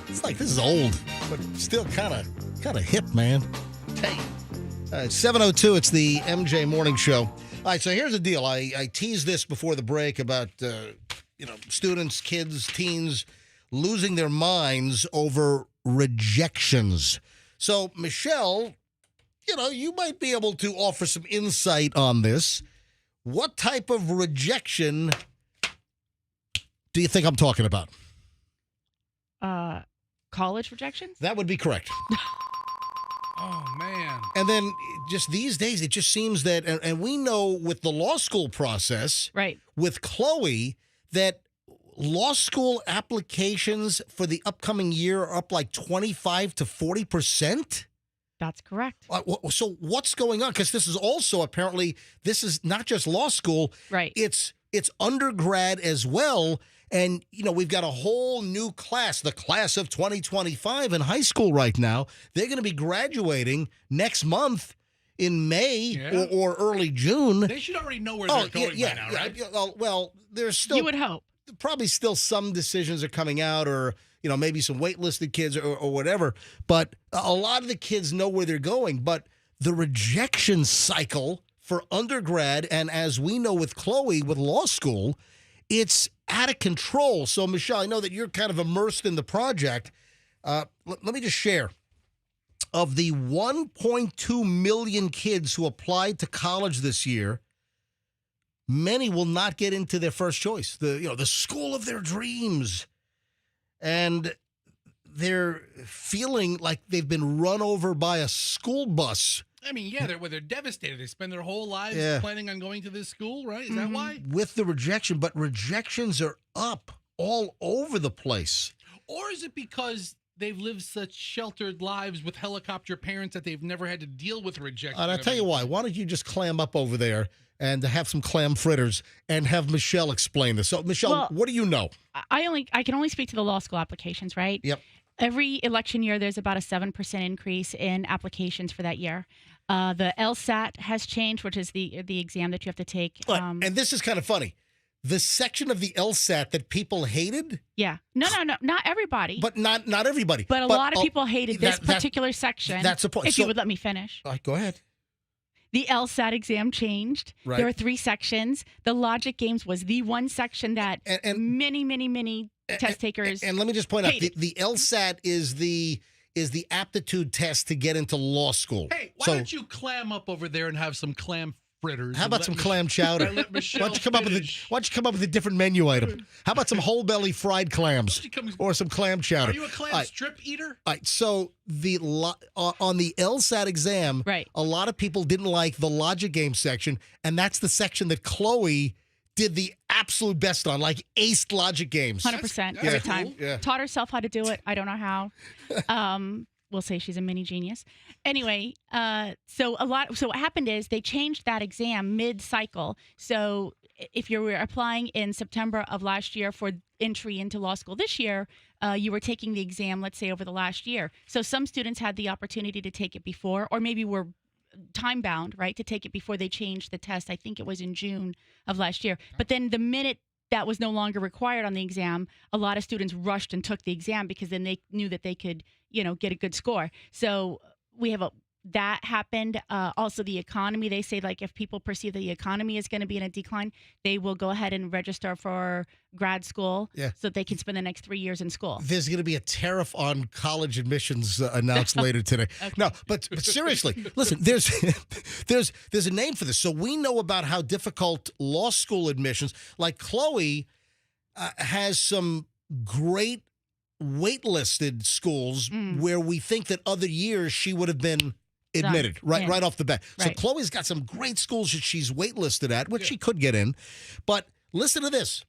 It's like, this is old, but still kind of hip, man. Hey. 7:02, it's the MJ Morning Show. All right, so here's the deal. I teased this before the break about, students, kids, teens losing their minds over rejections. So, Michelle, you might be able to offer some insight on this. What type of rejection do you think I'm talking about? College rejections? That would be correct. Oh, man. And then just these days, it just seems that, and we know with the law school process, right, with Chloe, that law school applications for the upcoming year are up like 25 to 40%. That's correct. So what's going on? Because this is also apparently, this is not just law school. Right. It's undergrad as well. And, we've got a whole new class, the class of 2025 in high school right now. They're going to be graduating next month in May or early June. They should already know where they're going by now, right? Well, there's still... You would hope. Probably still some decisions are coming out or... maybe some waitlisted kids or whatever. But a lot of the kids know where they're going. But the rejection cycle for undergrad, and as we know with Chloe, with law school, it's out of control. So, Michelle, I know that you're kind of immersed in the project. Let me just share. Of the 1.2 million kids who applied to college this year, many will not get into their first choice, the school of their dreams. And they're feeling like they've been run over by a school bus. I mean, they're devastated. They spend their whole lives planning on going to this school, right? Is that why? With the rejection, but rejections are up all over the place. Or is it because they've lived such sheltered lives with helicopter parents that they've never had to deal with rejection? And I'll tell you why. Why don't you just clam up over there and have some clam fritters and have Michelle explain this. So, Michelle, what do you know? I can only speak to the law school applications, right? Yep. Every election year, there's about a 7% increase in applications for that year. The LSAT has changed, which is the exam that you have to take. And this is kind of funny. The section of the LSAT that people hated? Yeah. No, not everybody. But not everybody. But a lot of people hated this particular section. That's the point. If you would let me finish. All right, go ahead. The LSAT exam changed. Right. There were 3 sections. The logic games was the one section that many test takers And let me just point out, hated. the LSAT is the aptitude test to get into law school. Hey, why don't you clam up over there and have some clam fritters? How about some clam chowder? Why don't you come up with a different menu item? How about some whole belly fried clams or some clam chowder? Are you a clam strip eater? All right. So on the LSAT exam, right, a lot of people didn't like the logic game section, and that's the section that Chloe did the absolute best on, like aced logic games. 100% every time. Yeah. Taught herself how to do it. I don't know how. We'll say she's a mini genius. Anyway, so what happened is they changed that exam mid-cycle. So if you were applying in September of last year for entry into law school this year, you were taking the exam, let's say, over the last year. So some students had the opportunity to take it before, or maybe were time-bound, right, to take it before they changed the test. I think it was in June of last year. But then the minute that was no longer required on the exam, a lot of students rushed and took the exam because then they knew that they could, get a good score. So we have that happened. Also, the economy, they say, like, if people perceive that the economy is going to be in a decline, they will go ahead and register for grad school so they can spend the next 3 years in school. There's going to be a tariff on college admissions announced later today. Okay. No, but seriously, listen, there's a name for this. So we know about how difficult law school admissions, like Chloe has some great waitlisted schools where we think that other years she would have been admitted right off the bat. Right. So Chloe's got some great schools that she's waitlisted at, which she could get in. But listen to this.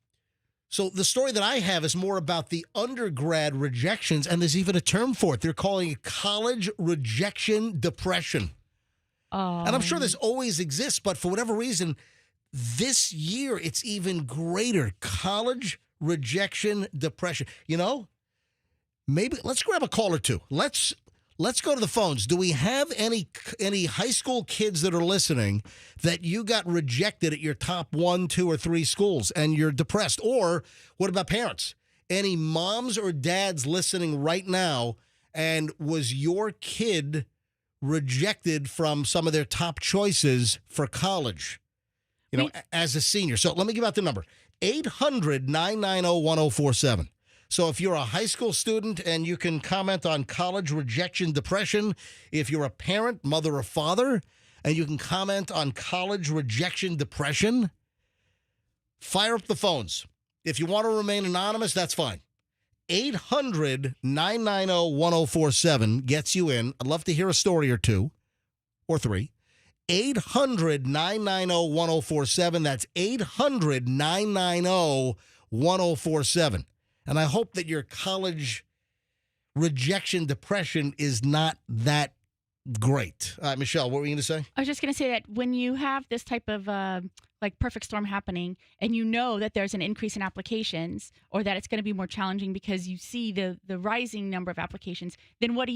So the story that I have is more about the undergrad rejections, and there's even a term for it. They're calling it college rejection depression. And I'm sure this always exists, but for whatever reason, this year it's even greater. College rejection depression. Maybe let's grab a call or two. Let's go to the phones. Do we have any high school kids that are listening that you got rejected at your top 1, 2, or 3 schools and you're depressed? Or what about parents? Any moms or dads listening right now, and was your kid rejected from some of their top choices for college, as a senior? So let me give out the number, 800-990-1047. So if you're a high school student and you can comment on college rejection depression, if you're a parent, mother or father, and you can comment on college rejection depression, fire up the phones. If you want to remain anonymous, that's fine. 800-990-1047 gets you in. I'd love to hear a story or 2 or 3. 800-990-1047. That's 800-990-1047. And I hope that your college rejection depression is not that great. Michelle, what were you going to say? I was just going to say that when you have this type of perfect storm happening, and you know that there's an increase in applications, or that it's going to be more challenging because you see the rising number of applications, then what do?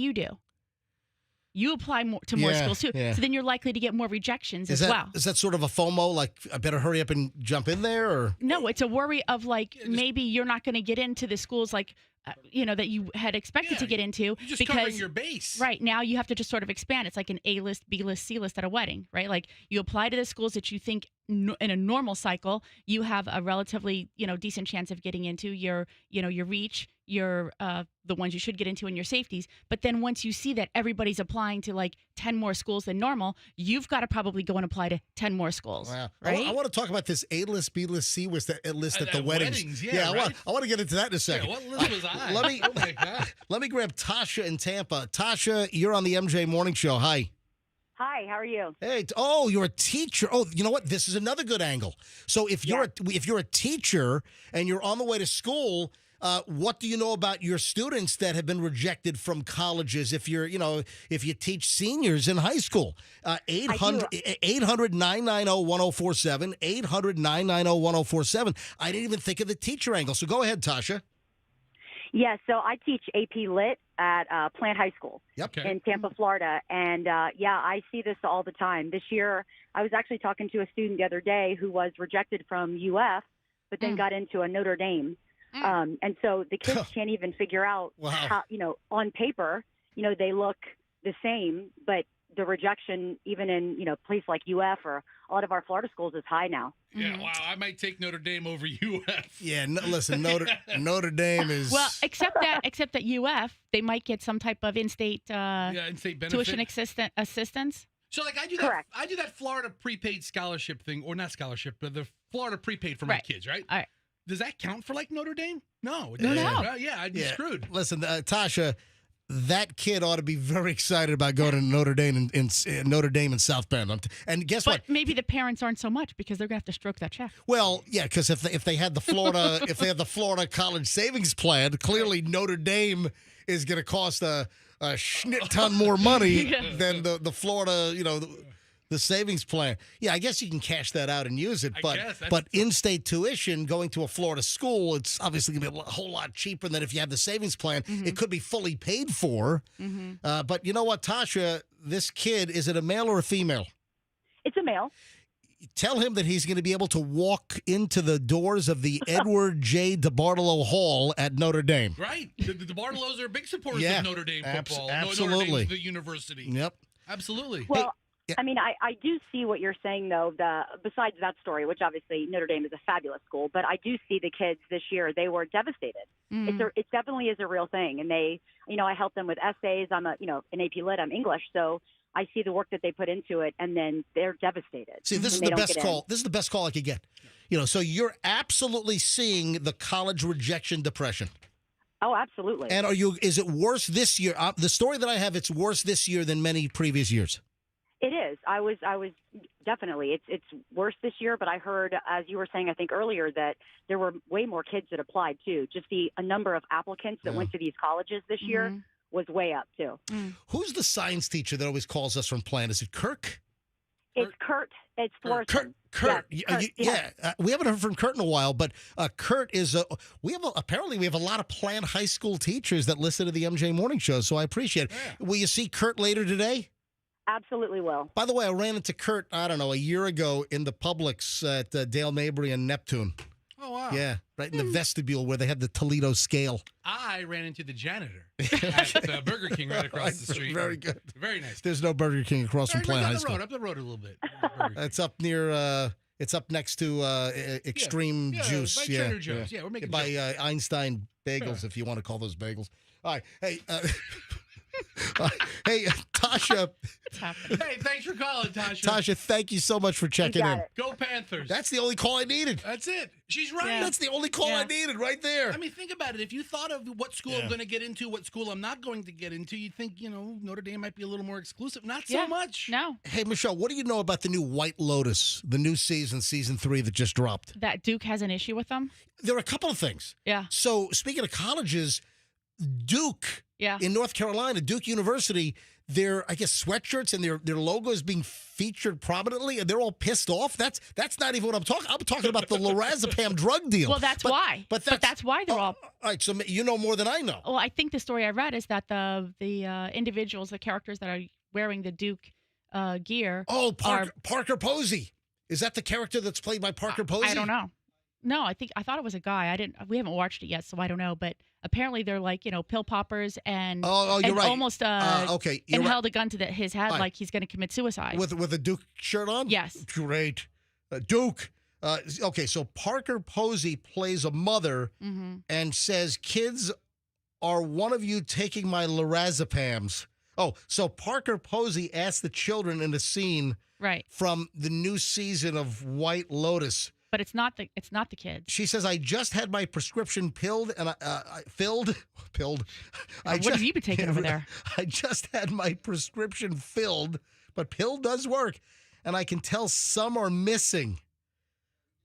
You apply to more schools too. Yeah. So then you're likely to get more rejections as well. Is that sort of a FOMO, like I better hurry up and jump in there? Or no, it's a worry of maybe you're not going to get into the schools that you had expected to get into. You're just covering your base. Right, now you have to just sort of expand. It's like an A list, B list, C list at a wedding, right? Like you apply to the schools that you think in a normal cycle you have a relatively decent chance of getting into your reach, your the ones you should get into, and your safeties. But then once you see that everybody's applying to like 10 more schools than normal, you've got to probably go and apply to 10 more schools. Wow. Right? I want to talk about this A list, B list, C list at the weddings. Right? I want to get into that in a second. Yeah, what list was I? Let me grab Tasha in Tampa. Tasha, you're on the MJ Morning Show. Hi. Hi, how are you? Hey, you're a teacher. Oh, you know what? This is another good angle. So if you're a teacher and you're on the way to school, what do you know about your students that have been rejected from colleges? If if you teach seniors in high school, 800-990-1047, 800-990-1047. I didn't even think of the teacher angle. So go ahead, Tasha. Yeah, so I teach AP Lit at Plant High School in Tampa, Florida. And, I see this all the time. This year, I was actually talking to a student the other day who was rejected from UF, but then got into a Notre Dame. And so the kids can't even figure out how, on paper, they look the same, but the rejection, even in place like UF or a lot of our Florida schools, is high now. Yeah, wow. I might take Notre Dame over UF. Yeah, listen, Notre Dame is except that UF, they might get some type of in-state in-state benefit. tuition assistance. So like I do Correct. that. I do that Florida prepaid scholarship thing, or not scholarship, but the Florida prepaid for my kids, right? All right. Does that count for like Notre Dame? No, it No. doesn't. Yeah, I'd be screwed. Listen, Tasha, that kid ought to be very excited about going to Notre Dame in Notre Dame in South Bend. And guess what? But maybe the parents aren't so much because they're gonna have to stroke that check. Well, yeah, because if they had the Florida college savings plan, clearly Notre Dame is going to cost a schnit ton more money than the Florida, the savings plan. Yeah, I guess you can cash that out and use it. But in-state tuition, going to a Florida school, it's obviously going to be a whole lot cheaper than if you have the savings plan. It could be fully paid for. But you know what, Tasha? This kid, is it a male or a female? It's a male. Tell him that he's going to be able to walk into the doors of the Edward J. DeBartolo Hall at Notre Dame. Right. The DeBartolos are big supporters of Notre Dame football. Absolutely. Notre Dame's the university. Yep. Absolutely. Well, I mean, I do see what you're saying, though, besides that story, which obviously Notre Dame is a fabulous school, but I do see the kids this year, they were devastated. It definitely is a real thing. And they, I help them with essays. I'm an AP Lit, I'm English. So I see the work that they put into it, and then they're devistated. See, this is the best call. This is the best call I could get. So you're absolutely seeing the college rejection depression. Oh, absolutely. And is it worse this year? The story that I have, it's worse this year than many previous years. It is. I was definitely. It's worse this year, but I heard, as you were saying, I think earlier, that there were way more kids that applied too. Just a number of applicants that went to these colleges this year was way up too. Who's the science teacher that always calls us from Plant? Is it Kirk? It's Kurt. It's Florissant. Kurt. Yeah, we haven't heard from Kurt in a while, but Kurt is. Apparently we have a lot of Plant High School teachers that listen to the MJ Morning Show, so I appreciate it. Yeah. Will you see Kurt later today? Absolutely will. By the way, I ran into Kurt, I don't know, a year ago in the Publix at Dale Mabry and Neptune. Oh, wow. Yeah, right in the vestibule where they had the Toledo scale. I ran into the janitor at Burger King right across the street. Very good. Very nice. There's no Burger King across from Plant High School. Up the road a little bit. It's up near, it's up next to Extreme Juice. By Trader Joe's. Yeah, we're making by Einstein Bagels, if you want to call those bagels. All right. Hey, hey, Tasha. Hey, thanks for calling, Tasha. Tasha, thank you so much for checking in. Go Panthers. That's the only call I needed. That's it. She's right. Yeah. That's the only call I needed right there. I mean, think about it. If you thought of what school I'm going to get into, what school I'm not going to get into, you'd think, Notre Dame might be a little more exclusive. Not so much. No. Hey, Michelle, what do you know about the new White Lotus, the new season 3 that just dropped? That Duke has an issue with them? There are a couple of things. Yeah. So, speaking of colleges, Duke in North Carolina, Duke University, their sweatshirts and their logo is being featured prominently, and they're all pissed off. That's not even what I'm talking. I'm talking about the lorazepam drug deal. Well, that's why. But that's why they're all. All right, so you know more than I know. Well, I think the story I read is that the individuals, the characters that are wearing the Duke gear. Oh, Parker Posey. Is that the character that's played by Parker Posey? I don't know. No, I thought it was a guy. We haven't watched it yet, so I don't know. But apparently they're like, pill poppers and you're right. Almost held a gun to his head like he's going to commit suicide. With a Duke shirt on? Yes. Great. Duke. So Parker Posey plays a mother and says, "Kids, are one of you taking my lorazepams?" Oh, so Parker Posey asked the children in the scene from the new season of White Lotus. But it's not the kids. She says, "I just had my prescription pilled and filled. What have you been taking over there? I just had my prescription filled, but pill does work, and I can tell some are missing.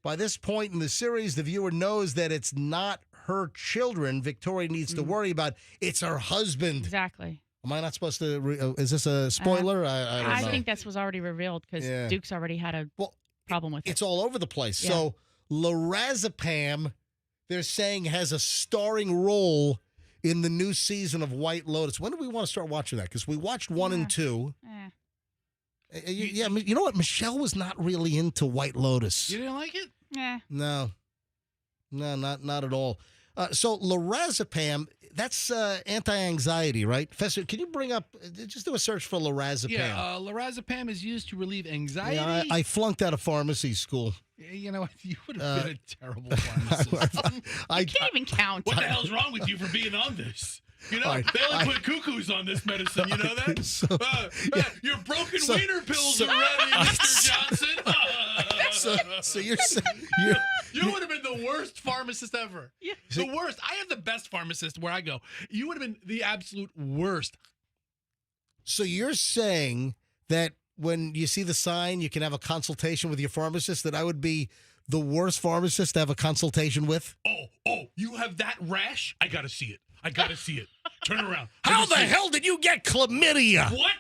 By this point in the series, the viewer knows that it's not her children Victoria needs to worry about. It's her husband." Exactly. Am I not supposed to? Is this a spoiler? I don't know. I think was already revealed because Duke's already had a problem with it. It's all over the place. Yeah. So lorazepam, they're saying, has a starring role in the new season of White Lotus. When do we want to start watching that? Because we watched 1 and 2. You know what? Michelle was not really into White Lotus. You didn't like it? Yeah. No, not at all. So lorazepam, That's anti-anxiety, right? Professor, can you bring up, just do a search for lorazepam. Yeah, lorazepam is used to relieve anxiety. Yeah, I flunked out of pharmacy school. You know, you would have been a terrible pharmacist. I can't even count. What the hell's wrong with you for being on this? You know, they only put cuckoos on this medicine. You know that? Your broken wiener pills are ready, Mr. Johnson. So you're saying you would have been the worst pharmacist ever. Yeah. The worst. I am the best pharmacist where I go. You would have been the absolute worst. So you're saying that when you see the sign, you can have a consultation with your pharmacist, that I would be the worst pharmacist to have a consultation with? Oh, you have that rash? I got to see it. Turn around. How the hell did you get chlamydia? What?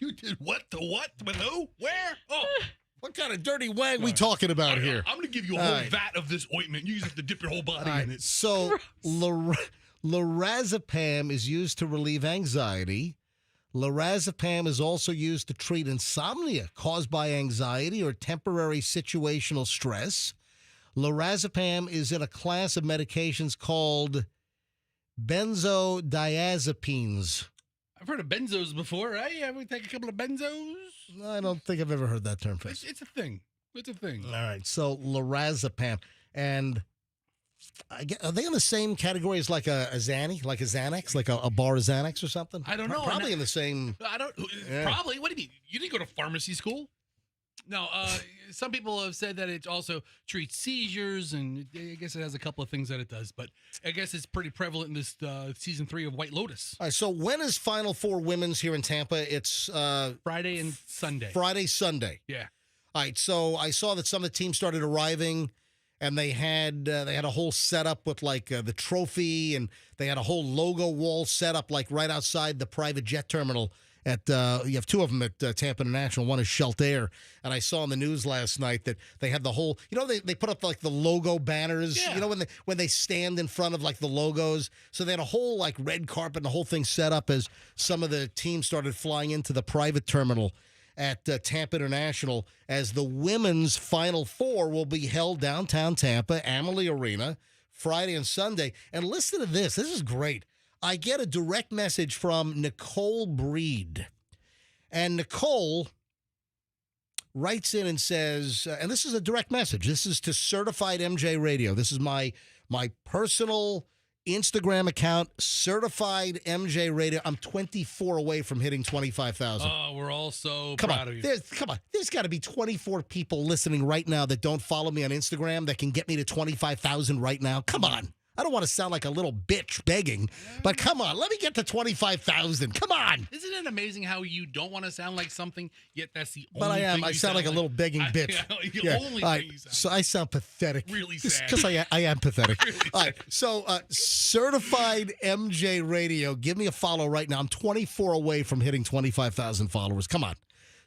You did what? To what? With who? Where? Oh. What kind of dirty wang we talking about here? I'm going to give you a whole vat of this ointment. You just have to dip your whole body in it. So lorazepam is used to relieve anxiety. Lorazepam is also used to treat insomnia caused by anxiety or temporary situational stress. Lorazepam is in a class of medications called benzodiazepines. I've heard of benzos before, right? You ever take a couple of benzos? I don't think I've ever heard that term. It's a thing. It's a thing. All right. So lorazepam. And are they in the same category as like a Xanny, like a Xanax, like a bar of Xanax or something? I don't know. Probably in the same. Probably. What do you mean? You didn't go to pharmacy school? No, some people have said that it also treats seizures, and I guess it has a couple of things that it does, but I guess it's pretty prevalent in this season 3 of White Lotus. All right, so when is Final Four Women's here in Tampa? It's Friday and Sunday. Friday, Sunday. Yeah. All right, so I saw that some of the teams started arriving, and they had a whole setup with like the trophy, and they had a whole logo wall set up like right outside the private jet terminal. You have two of them at Tampa International. One is Shelter, and I saw on the news last night that they had the whole. You know, they put up like the logo banners. Yeah. You know when they stand in front of like the logos. So they had a whole like red carpet and the whole thing set up as some of the teams started flying into the private terminal at Tampa International, as the women's Final Four will be held downtown Tampa, Amalie Arena, Friday and Sunday. And listen to this. This is great. I get a direct message from Nicole Breed. And Nicole writes in and says, and this is a direct message. This is to Certified MJ Radio. This is my personal Instagram account, Certified MJ Radio. I'm 24 away from hitting 25,000. Oh, we're all so proud of you. There's got to be 24 people listening right now that don't follow me on Instagram that can get me to 25,000 right now. Come on. I don't want to sound like a little bitch begging, but come on, let me get to 25,000. Come on. Isn't it amazing how you don't want to sound like something, yet that's the only But I am. thing I sound like a little begging bitch. Only thing you sound so I sound pathetic. Really sad. Because I am pathetic. Really all right. So Certified MJ Radio, give me a follow right now. I'm 24 away from hitting 25,000 followers. Come on.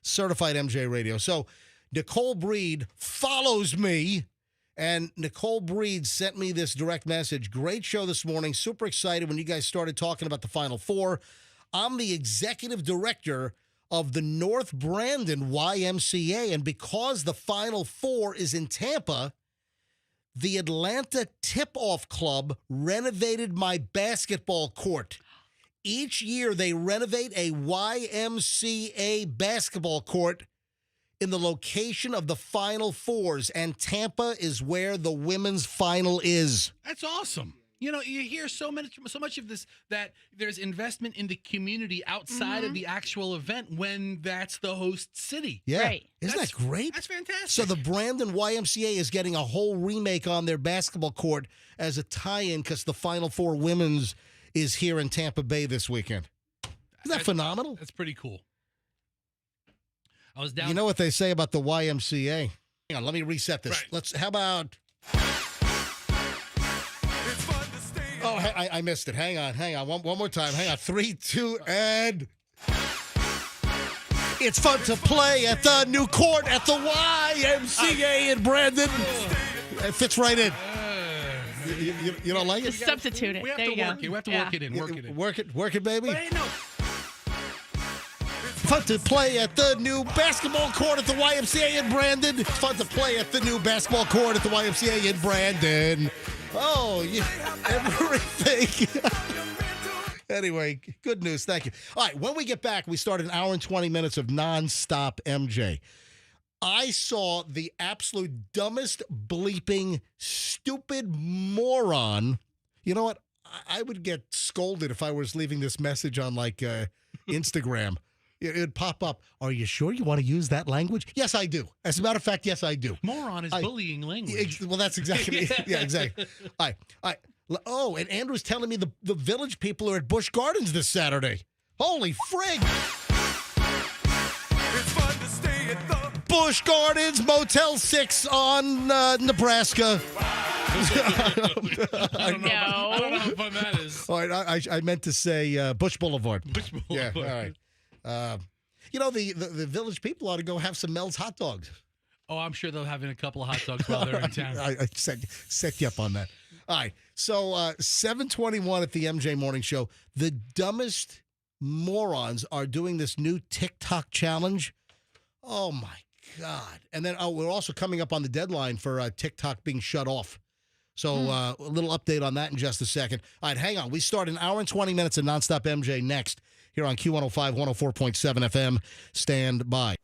Certified MJ Radio. So Nicole Breed follows me. And Nicole Breed sent me this direct message. Great show this morning. Super excited when you guys started talking about the Final Four. I'm the executive director of the North Brandon YMCA. And because the Final Four is in Tampa, the Atlanta Tip-Off Club renovated my basketball court. Each year they renovate a YMCA basketball court in the location of the Final Fours, and Tampa is where the women's final is. That's awesome. You know, you hear so much of this, that there's investment in the community outside of the actual event when that's the host city. Yeah. Right. Isn't that great? That's fantastic. So the Brandon YMCA is getting a whole remake on their basketball court as a tie-in because the Final Four women's is here in Tampa Bay this weekend. Isn't that phenomenal? That's pretty cool. I was down. You know what they say about the YMCA? Hang on, let me reset this. Right. How about... Oh, I missed it. Hang on. One more time. Hang on. 3, 2, and... It's fun to play at the new court at the YMCA in Brandon. It fits right in. You don't like it? Just substitute it. We have there to you work go. it. We have to work it in. Work it, baby. But hey, no. Fun to play at the new basketball court at the YMCA in Brandon. It's fun to play at the new basketball court at the YMCA in Brandon. Oh, everything. Anyway, good news. Thank you. All right, when we get back, we start an hour and 20 minutes of nonstop MJ. I saw the absolute dumbest, bleeping, stupid moron. You know what? I would get scolded if I was leaving this message on, like, Instagram. It'd pop up. Are you sure you want to use that language? Yes, I do. As a matter of fact, yes, I do. Moron is bullying language. Well, that's exactly it. Yeah, exactly. All right. Oh, and Andrew's telling me the Village people are at Busch Gardens this Saturday. Holy frig! It's fun to stay at the Busch Gardens, Motel 6 on Nebraska. I don't know how fun that is. All right, I meant to say Busch Boulevard. Busch Boulevard. Yeah, all right. The Village people ought to go have some Mel's hot dogs. Oh, I'm sure they'll have in a couple of hot dogs while they're in town. I set you up on that. All right, so 7:21 at the MJ Morning Show. The dumbest morons are doing this new TikTok challenge. Oh, my God. And then we're also coming up on the deadline for TikTok being shut off. So a little update on that in just a second. All right, hang on. We start an hour and 20 minutes of Nonstop MJ next here on Q105, 104.7 FM. Stand by.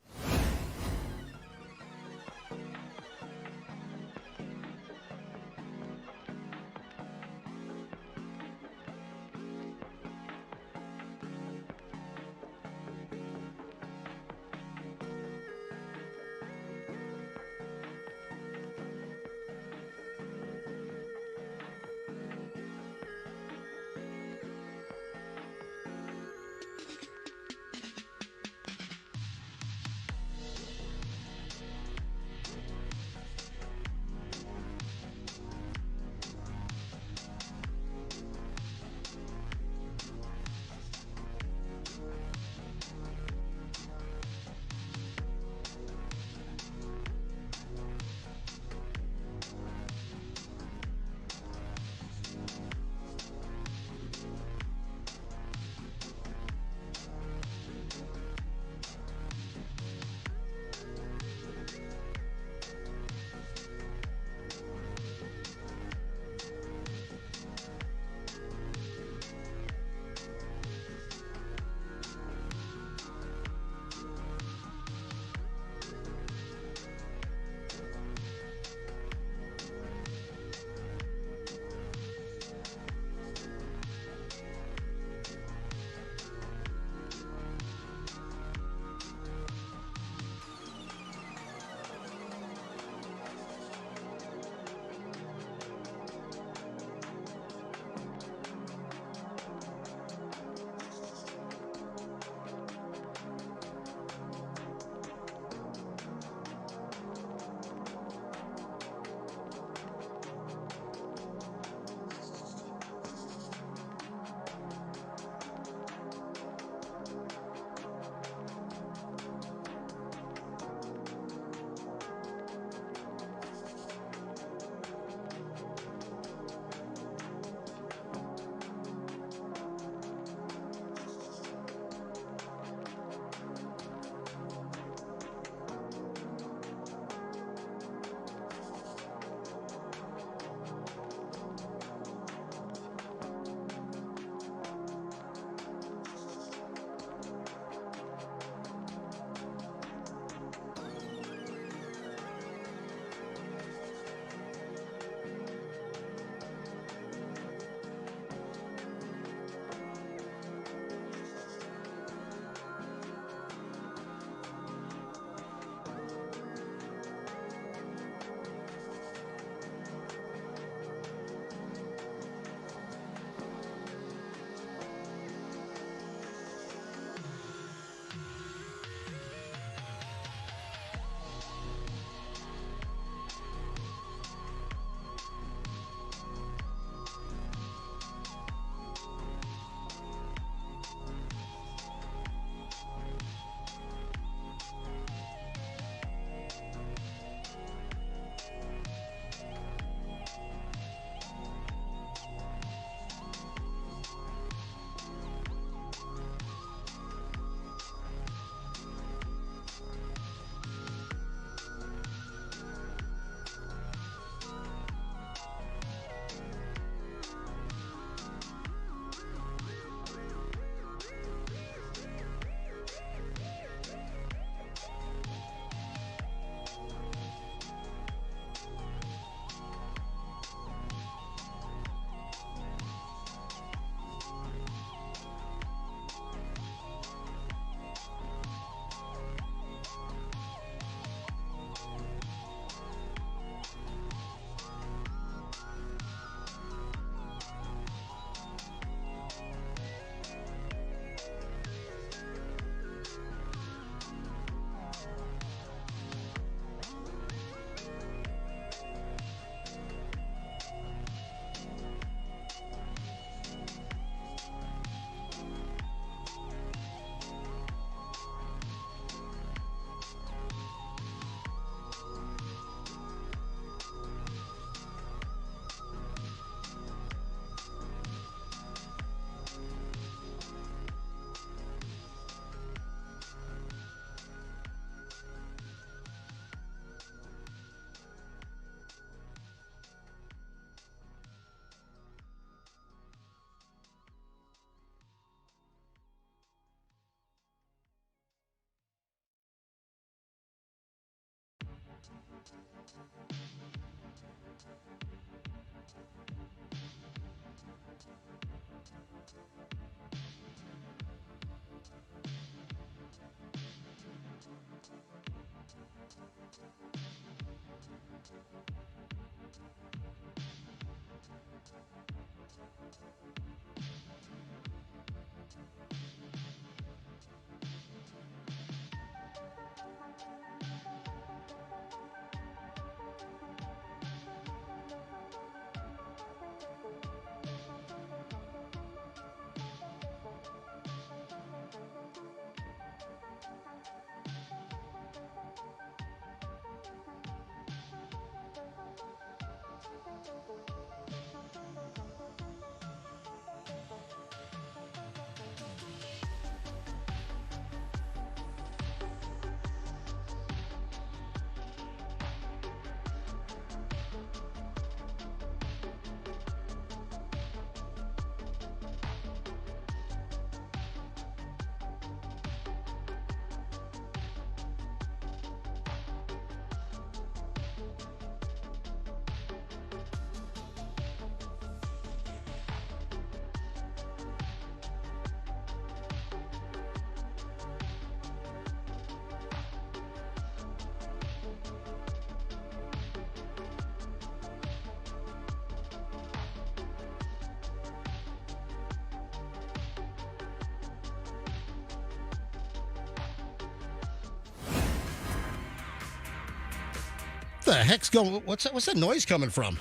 The heck's going? What's that noise coming from?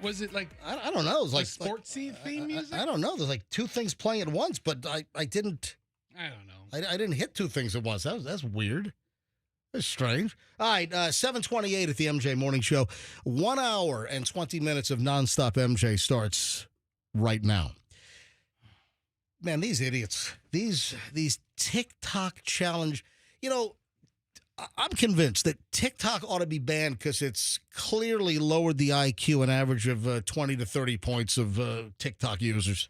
Was it like I don't know? It was like sportsy theme music. I don't know. There's like two things playing at once, but I didn't. I don't know. I didn't hit two things at once. That's weird. That's strange. All right, 7:28 at the MJ Morning Show. 1 hour and 20 minutes of nonstop MJ starts right now. Man, these idiots. These TikTok challenge. You know, I'm convinced that TikTok ought to be banned because it's clearly lowered the IQ an average of 20 to 30 points of TikTok users.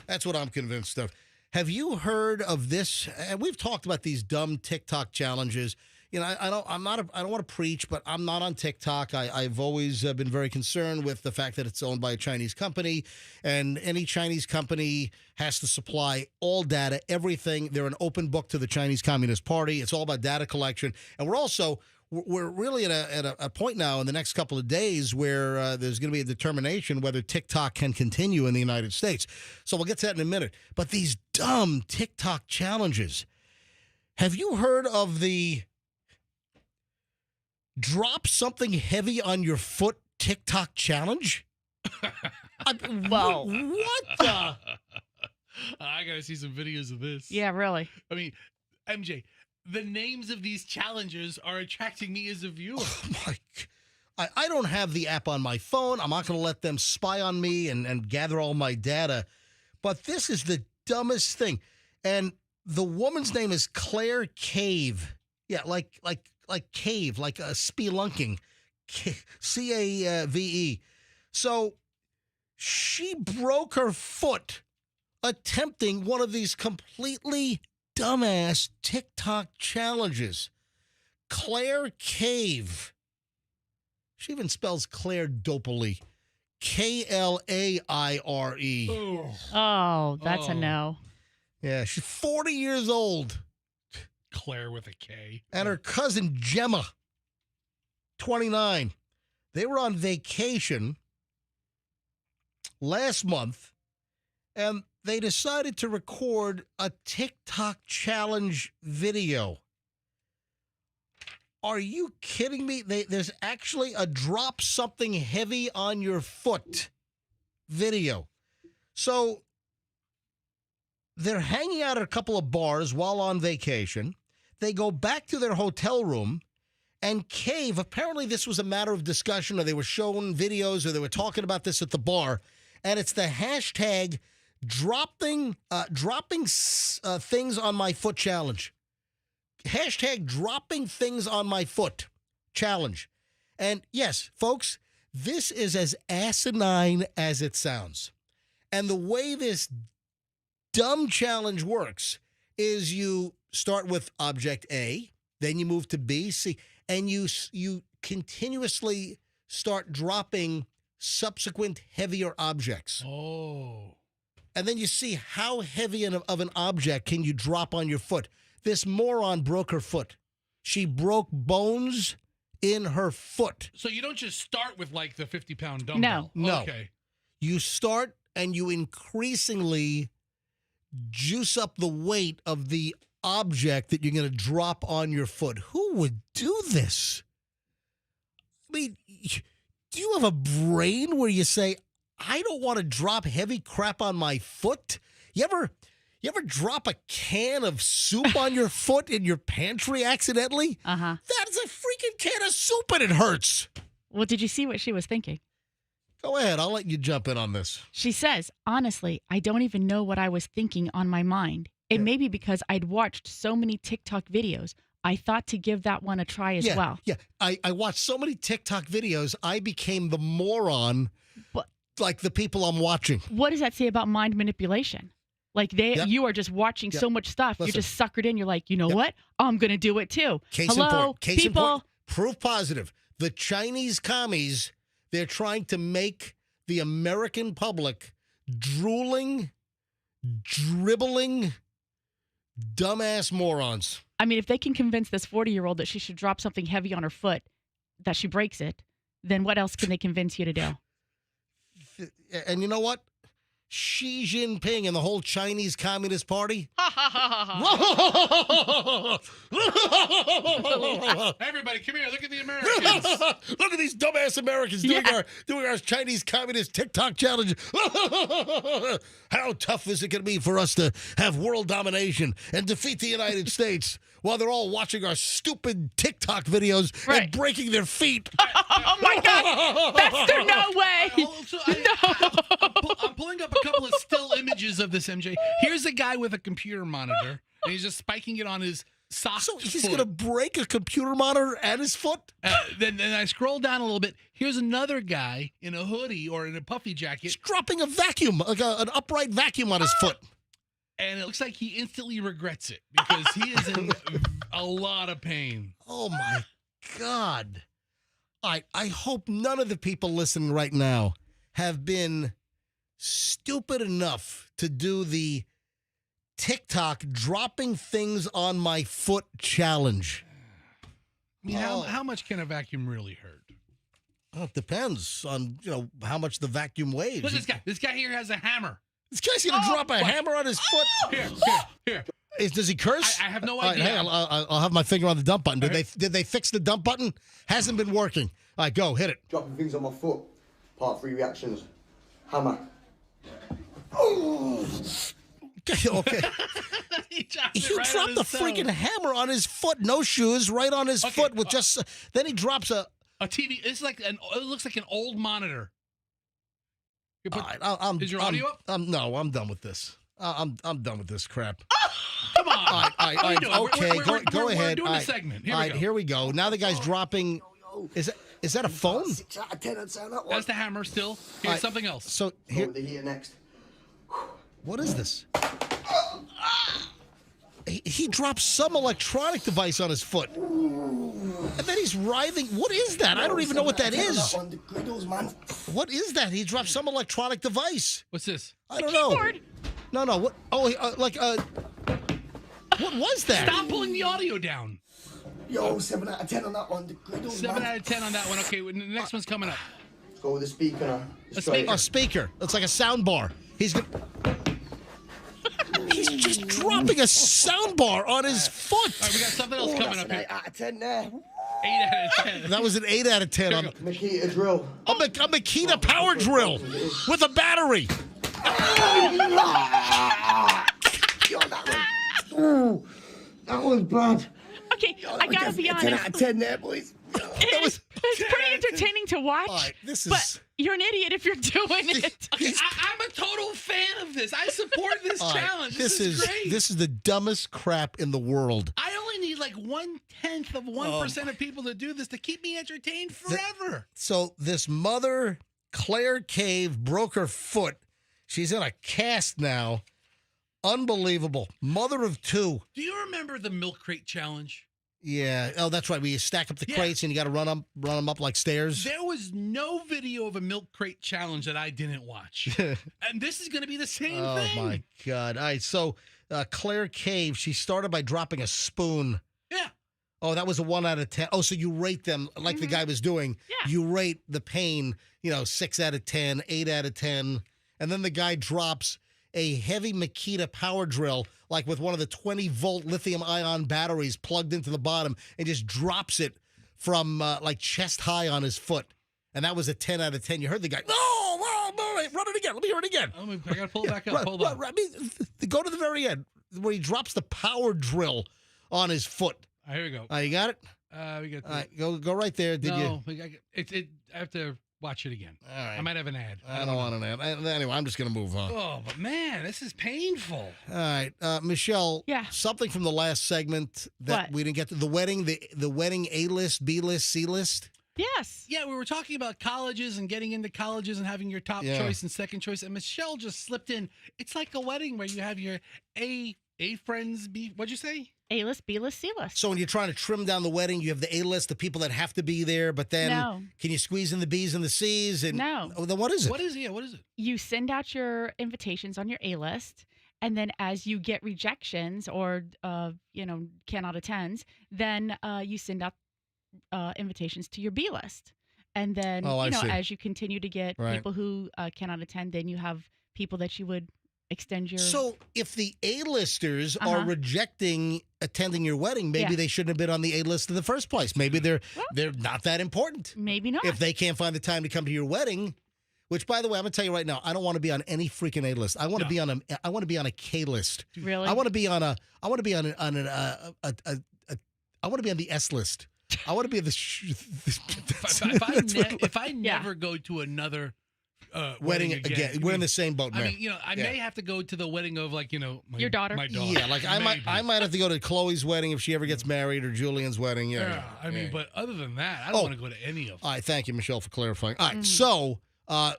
That's what I'm convinced of. Have you heard of this? And we've talked about these dumb TikTok challenges. You know, I don't want to preach, but I'm not on TikTok. I've always been very concerned with the fact that it's owned by a Chinese company, and any Chinese company has to supply all data, everything. They're an open book to the Chinese Communist Party. It's all about data collection, and we're really at a point now in the next couple of days where there's going to be a determination whether TikTok can continue in the United States. So we'll get to that in a minute. But these dumb TikTok challenges. Have you heard of the drop something heavy on your foot TikTok challenge? Whoa. What the? I got to see some videos of this. Yeah, really. I mean, MJ, the names of these challenges are attracting me as a viewer. Oh my! I don't have the app on my phone. I'm not going to let them spy on me and gather all my data. But this is the dumbest thing. And the woman's name is Claire Cave. Yeah, like cave, like a spelunking, Cave. So she broke her foot attempting one of these completely dumbass TikTok challenges. Claire Cave. She even spells Claire dopily. Klaire. Oh, that's a no. Yeah, she's 40 years old. Claire with a K. And her cousin Gemma, 29. They were on vacation last month, and they decided to record a TikTok challenge video. Are you kidding me? There's actually a drop something heavy on your foot video. So they're hanging out at a couple of bars while on vacation. They go back to their hotel room, and Cave, apparently this was a matter of discussion, or they were showing videos, or they were talking about this at the bar, and it's the hashtag dropping things on my foot challenge. Hashtag dropping things on my foot challenge. And yes, folks, this is as asinine as it sounds. And the way this dumb challenge works is you start with object A, then you move to B, C, and you continuously start dropping subsequent heavier objects. Oh. And then you see how heavy of an object can you drop on your foot. This moron broke her foot. She broke bones in her foot. So you don't just start with like the 50-pound dumbbell. No. Okay. You start and you increasingly juice up the weight of the object that you're going to drop on your foot. Who would do this? I mean, do you have a brain where you say, I don't want to drop heavy crap on my foot? You ever drop a can of soup on your foot in your pantry accidentally? Uh-huh. That is a freaking can of soup and it hurts. Well, did you see what she was thinking? Go ahead. I'll let you jump in on this. She says, honestly, I don't even know what I was thinking on my mind. It may be because I'd watched so many TikTok videos. I thought to give that one a try as well. Yeah, I watched so many TikTok videos, I became the moron like the people I'm watching. What does that say about mind manipulation? Like you are just watching so much stuff. You're just suckered in. You're like, you know what? I'm going to do it too. Case in point. Proof positive. The Chinese commies, they're trying to make the American public drooling, dribbling, dumbass morons. I mean, if they can convince this 40-year-old that she should drop something heavy on her foot, that she breaks it, then what else can they convince you to do? And you know what? Xi Jinping and the whole Chinese Communist Party. Everybody, come here. Look at the Americans. Look at these dumbass Americans doing our Chinese Communist TikTok challenge. How tough is it going to be for us to have world domination and defeat the United States while they're all watching our stupid TikTok videos and breaking their feet? Oh, my God. Bester, no way. I'm pulling up a couple of still images of this, MJ. Here's a guy with a computer monitor, and he's just spiking it on his sock. So he's going to break a computer monitor at his foot? Then I scroll down a little bit. Here's another guy in a hoodie or in a puffy jacket. He's dropping a vacuum, like an upright vacuum on his foot. And it looks like he instantly regrets it because he is in a lot of pain. Oh, my God. I hope none of the people listening right now have been stupid enough to do the TikTok dropping things on my foot challenge. I mean, how much can a vacuum really hurt? Well, it depends on how much the vacuum weighs. Look at this guy. This guy here has a hammer. This guy's going to drop a hammer on his foot. Here. Does he curse? I have no idea. Hang on, I'll have my finger on the dump button. Did they fix the dump button? Hasn't been working. All right, go hit it. Dropping things on my foot. Part 3 reactions. Hammer. Oh. Okay. He dropped the freaking hammer on his foot. No shoes, right on his foot with just. Then he drops a TV. It's like it looks like an old monitor. Is your audio up? No, I'm done with this. I'm done with this crap. Come on. All right. Okay, go ahead. We're doing a segment. Here we go. Now the guy's dropping. Is that a phone? 6 out of 10 I'd say on that one. That's the hammer still. Here's something else. So here next. What is this? He drops some electronic device on his foot. And then he's writhing. What is that? I don't even know what that is. What is that? He dropped some electronic device. What's this? I don't know. No. What? Oh, what was that? Stop pulling the audio down. Yo, 7 out of 10 on that one. 7 out of 10 on that one. Okay, the next one's coming up. Let's go with a speaker now. A speaker. It's like a sound bar. He's just dropping a sound bar on his foot. All right, we got something else coming up here. 8 out of 10 there. 8 out of 10. That was an 8 out of 10. On Makita drill. A Makita power drill with a battery. Yo, that was bad. Okay, I gotta be honest. 10 out of 10 there, boys. It's pretty entertaining to watch. Right, but you're an idiot if you're doing it. I'm a total fan of this. I support this challenge. This is great. This is the dumbest crap in the world. I only need like 1/10 of 1% of people to do this to keep me entertained forever. So this mother, Claire Cave, broke her foot. She's in a cast now. Unbelievable. Mother of 2. Do you remember the milk crate challenge? Yeah. Oh, that's right. We stack up the crates and you got to run them up like stairs. There was no video of a milk crate challenge that I didn't watch. And this is going to be the same thing. Oh, my God. All right. So Claire Cave, she started by dropping a spoon. Yeah. Oh, that was a 1 out of 10. Oh, so you rate them like the guy was doing. Yeah. You rate the pain, 6 out of 10, 8 out of 10. And then the guy drops a heavy Makita power drill, like with one of the 20-volt lithium-ion batteries plugged into the bottom, and just drops it from like chest high on his foot. And that was a 10 out of 10. You heard the guy, run it again. Let me hear it again. I got to pull it back up. Hold on. Go to the very end where he drops the power drill on his foot. Here we go. You got it? We got. All right, go right there. I have to watch it again. All right. I might have an ad. I don't want an ad. Anyway, I'm just going to move on. Oh, but man, this is painful. All right, Michelle. Yeah. Something from the last segment that we didn't get to. The wedding, the wedding A-list, B-list, C-list. Yes. Yeah, we were talking about colleges and getting into colleges and having your top choice and second choice. And Michelle just slipped in. It's like a wedding where you have your A friends, B. What'd you say? A-list, B-list, C-list. So when you're trying to trim down the wedding, you have the A-list, the people that have to be there, but then can you squeeze in the B's and the C's? And, no. Oh, then what is it? What is it? Yeah, what is it? You send out your invitations on your A-list, and then as you get rejections or, cannot attend, then you send out invitations to your B-list. And then, as you continue to get people who cannot attend, then you have people that you would extend your... So if the A-listers are rejecting attending your wedding, maybe they shouldn't have been on the A-list in the first place. Maybe they're not that important. Maybe not. If they can't find the time to come to your wedding, which, by the way, I'm going to tell you right now, I don't want to be on any freaking A-list. I want to be on a K-list. Really? I want to be on the S list. I want to be on the... If I never go to another wedding again, we're in the same boat, man. I mean, I may have to go to the wedding of your daughter. My daughter. Yeah, like I might have to go to Chloe's wedding if she ever gets married, or Julian's wedding. Yeah. I mean, but other than that, I don't want to go to any of them. All right, thank you, Michelle, for clarifying. All right, so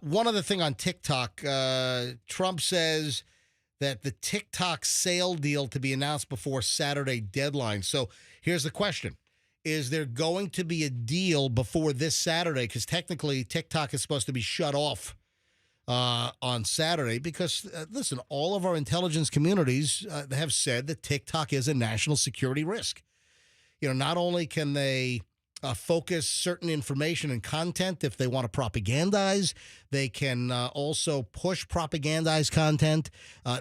one other thing on TikTok, Trump says that the TikTok sale deal to be announced before Saturday deadline. So here's the question. Is there going to be a deal before this Saturday? Because technically TikTok is supposed to be shut off on Saturday because, listen, all of our intelligence communities have said that TikTok is a national security risk. Not only can they focus certain information and content if they want to propagandize, they can also push propagandized content.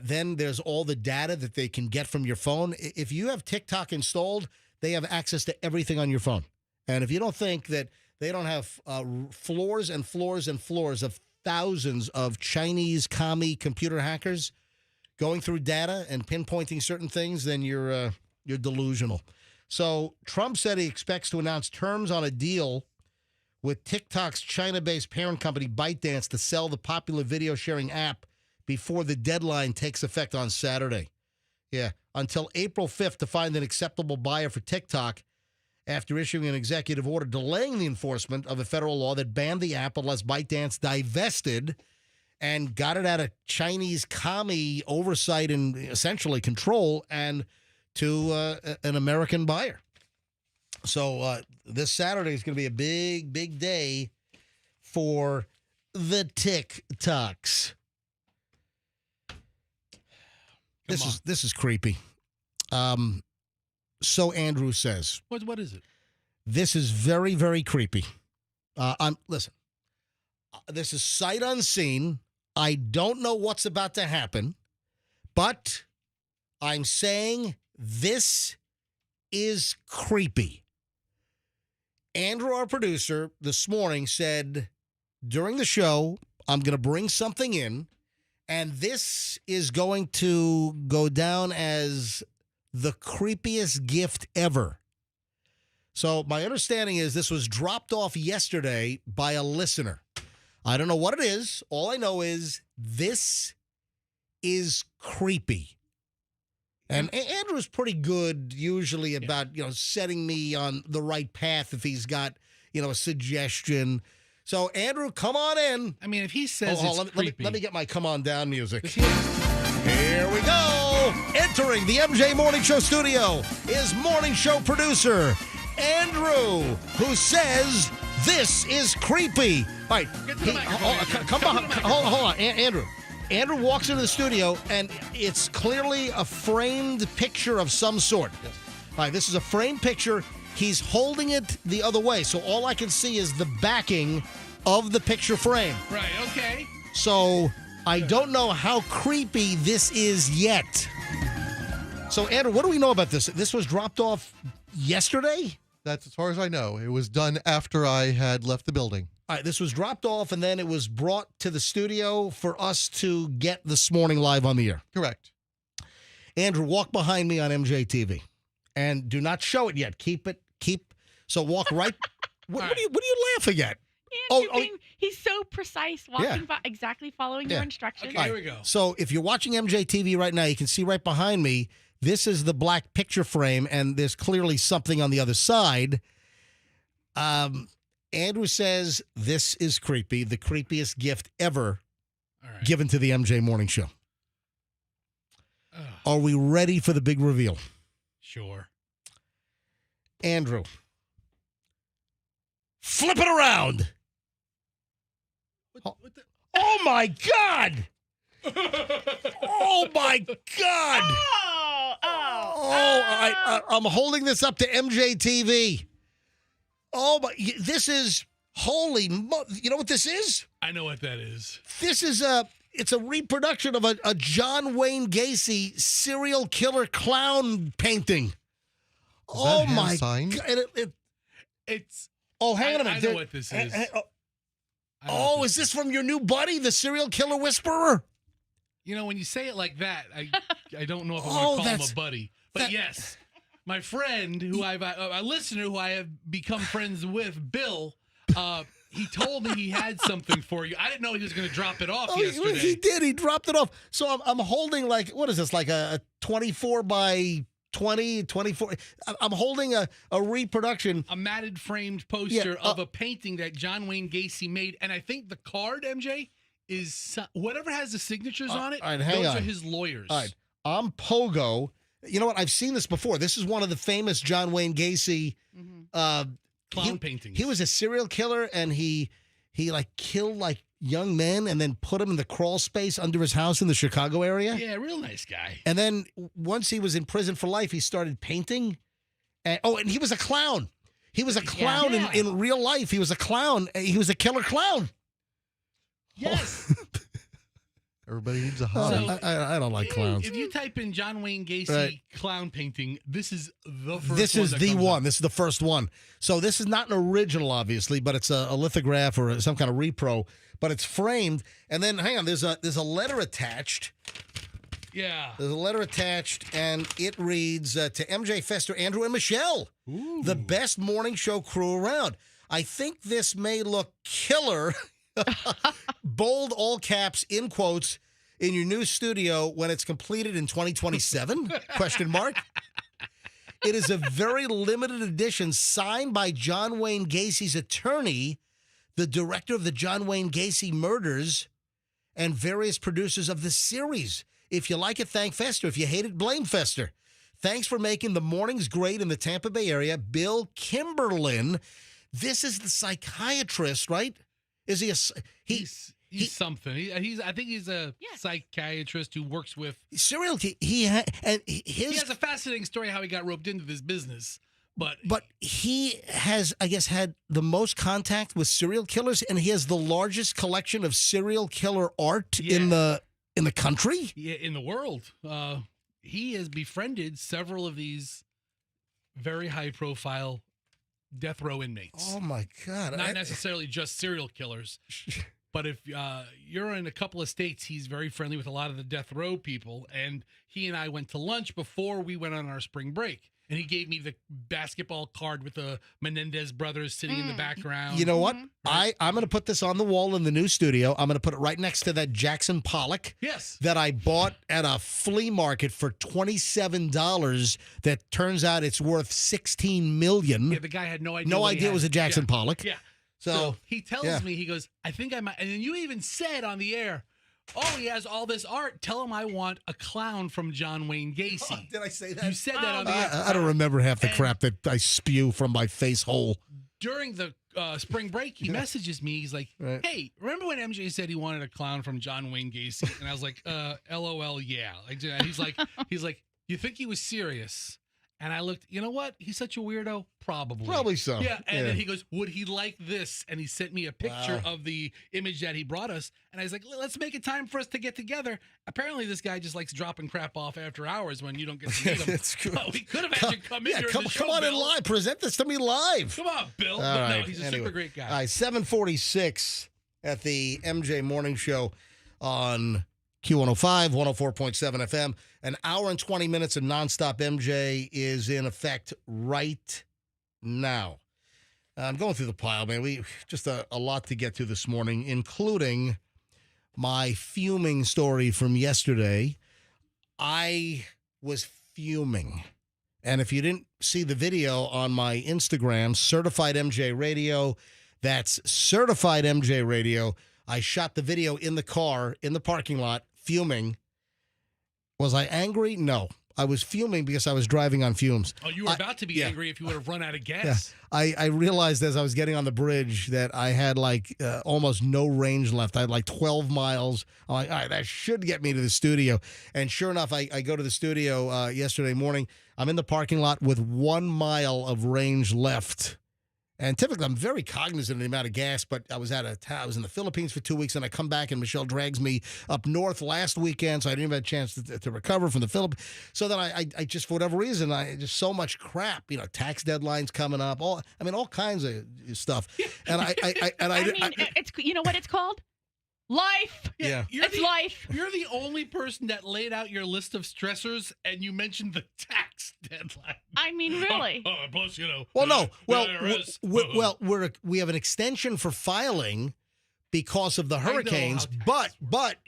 Then there's all the data that they can get from your phone. If you have TikTok installed, they have access to everything on your phone. And if you don't think that they don't have floors and floors and floors of thousands of Chinese commie computer hackers going through data and pinpointing certain things, then you're delusional. So Trump said he expects to announce terms on a deal with TikTok's China-based parent company ByteDance to sell the popular video sharing app before the deadline takes effect on Saturday. Yeah, until April 5th to find an acceptable buyer for TikTok after issuing an executive order delaying the enforcement of a federal law that banned the app unless ByteDance divested and got it out of Chinese commie oversight and essentially control and to an American buyer. So this Saturday is going to be a big, big day for the TikToks. This is creepy. So Andrew says. What is it? This is very, very creepy. Listen. This is sight unseen. I don't know what's about to happen, but I'm saying this is creepy. Andrew, our producer, this morning said during the show, I'm going to bring something in. And this is going to go down as the creepiest gift ever. So my understanding is this was dropped off yesterday by a listener. I don't know what it is. All I know is this is creepy. And Andrew's pretty good usually about, setting me on the right path if he's got, a suggestion. So, Andrew, come on in. I mean, if he says it's creepy. Let me get my come on down music. Here we go. Entering the MJ Morning Show studio is morning show producer Andrew, who says this is creepy. All right, come on, hold on, Andrew. Andrew walks into the studio, and it's clearly a framed picture of some sort. Yes. All right, this is a framed picture. He's holding it the other way, so all I can see is the backing of the picture frame. Right, okay. So I don't know how creepy this is yet. So, Andrew, what do we know about this? This was dropped off yesterday? That's as far as I know. It was done after I had left the building. All right, this was dropped off, and then it was brought to the studio for us to get this morning live on the air. Correct. Andrew, walk behind me on MJTV. And do not show it yet. So walk right. What are you laughing at? He's so precise, walking by, exactly following your instructions. Okay, here we go. So if you're watching MJTV right now, you can see right behind me, this is the black picture frame, and there's clearly something on the other side. Andrew says this is creepy, the creepiest gift ever given to the MJ Morning Show. Are we ready for the big reveal? Sure. Andrew, flip it around. Oh, my God. Oh, my God. I'm holding this up to MJTV. Oh, my. This is holy. You know what this is? I know what that is. This is it's a reproduction of a John Wayne Gacy serial killer clown painting. Oh, my God. It's. Oh, hang on a minute. I know what this is. Is this from your new buddy, the serial killer whisperer? You know, when you say it like that, I don't know if I want to call him a buddy. But yes, my friend, a listener who I have become friends with, Bill, he told me he had something for you. I didn't know he was going to drop it off yesterday. He did. He dropped it off. So I'm holding what is this, like a 24 by 20, 24. I'm holding a reproduction. A matted framed poster of a painting that John Wayne Gacy made. And I think the card, MJ, is whatever has the signatures on it, those are his lawyers. All right. I'm Pogo. You know what? I've seen this before. This is one of the famous John Wayne Gacy clown paintings. He was a serial killer, and he killed young men and then put them in the crawl space under his house in the Chicago area. Yeah, real nice guy. And then once he was in prison for life, he started painting. And he was a clown. He was a clown in real life. He was a clown. He was a killer clown. Yes. Everybody needs a hobby. I don't like clowns. If you type in John Wayne Gacy clown painting, this is the first one. This is the one. This is the first one. So this is not an original, obviously, but it's a lithograph or some kind of repro. But it's framed. And then, hang on, there's a letter attached. Yeah. There's a letter attached, and it reads, to MJ Fester, Andrew, and Michelle, the best morning show crew around. I think this may look killer, bold all caps, in quotes, in your new studio when it's completed in 2027, question mark. It is a very limited edition signed by John Wayne Gacy's attorney, the director of the John Wayne Gacy murders, and various producers of the series. If you like it, thank Fester. If you hate it, blame Fester. Thanks for making the mornings great in the Tampa Bay area. Bill Kimberlin. This is the psychiatrist, right? Is he He's something. I think he's a psychiatrist who works with serial. He has a fascinating story how he got roped into this business. But he has, I guess, had the most contact with serial killers, and he has the largest collection of serial killer art in the country. Yeah, in the world. He has befriended several of these very high-profile death row inmates. Oh my God! Not necessarily just serial killers, but if you're in a couple of states, he's very friendly with a lot of the death row people. And he and I went to lunch before we went on our spring break. And he gave me the basketball card with the Menendez brothers sitting in the background. You know what? Right? I'm going to put this on the wall in the new studio. I'm going to put it right next to that Jackson Pollock that I bought at a flea market for $27 that turns out it's worth $16 million. Yeah, the guy had no idea. No idea it was a Jackson Pollock. Yeah. So he tells me, he goes, I think I might. And then you even said on the air, oh, he has all this art. Tell him I want a clown from John Wayne Gacy. Oh, did I say that? You said that on the air. I don't remember half the crap that I spew from my face hole. During the spring break, he messages me. He's like, hey, remember when MJ said he wanted a clown from John Wayne Gacy? And I was like, LOL, yeah. He's like, you think he was serious? And I looked, you know what? He's such a weirdo. Probably so. Yeah. And then he goes, would he like this? And he sent me a picture of the image that he brought us. And I was like, let's make a time for us to get together. Apparently, this guy just likes dropping crap off after hours when you don't get to meet him. It's good. We could have had you come in here. Come on in live. Present this to me live. Come on, Bill. No, he's a super great guy. All right, 7:46 at the MJ Morning Show on Q105, 104.7 FM. An hour and 20 minutes of nonstop MJ is in effect right now. I'm going through the pile, man. We just a lot to get to this morning, including my fuming story from yesterday. I was fuming. And if you didn't see the video on my Instagram, Certified MJ Radio, that's Certified MJ Radio. I shot the video in the car, in the parking lot, fuming. Was I angry? No. I was fuming because I was driving on fumes. Oh, you were about to be angry if you would have run out of gas. Yeah. I realized as I was getting on the bridge that I had almost no range left. I had 12 miles. I'm like, all right, that should get me to the studio. And sure enough, I go to the studio yesterday morning. I'm in the parking lot with 1 mile of range left. And typically, I'm very cognizant of the amount of gas, but I was I was in the Philippines for 2 weeks, and I come back, and Michelle drags me up north last weekend, so I didn't even have a chance to recover from the Philippines. So then I just, for whatever reason, just so much crap, tax deadlines coming up, all kinds of stuff. And it's, you know what it's called? Life. Yeah. It's life. You're the only person that laid out your list of stressors, and you mentioned the tax deadline. I mean, really. Plus, Well, no. Well, IRS. we have an extension for filing because of the hurricanes, but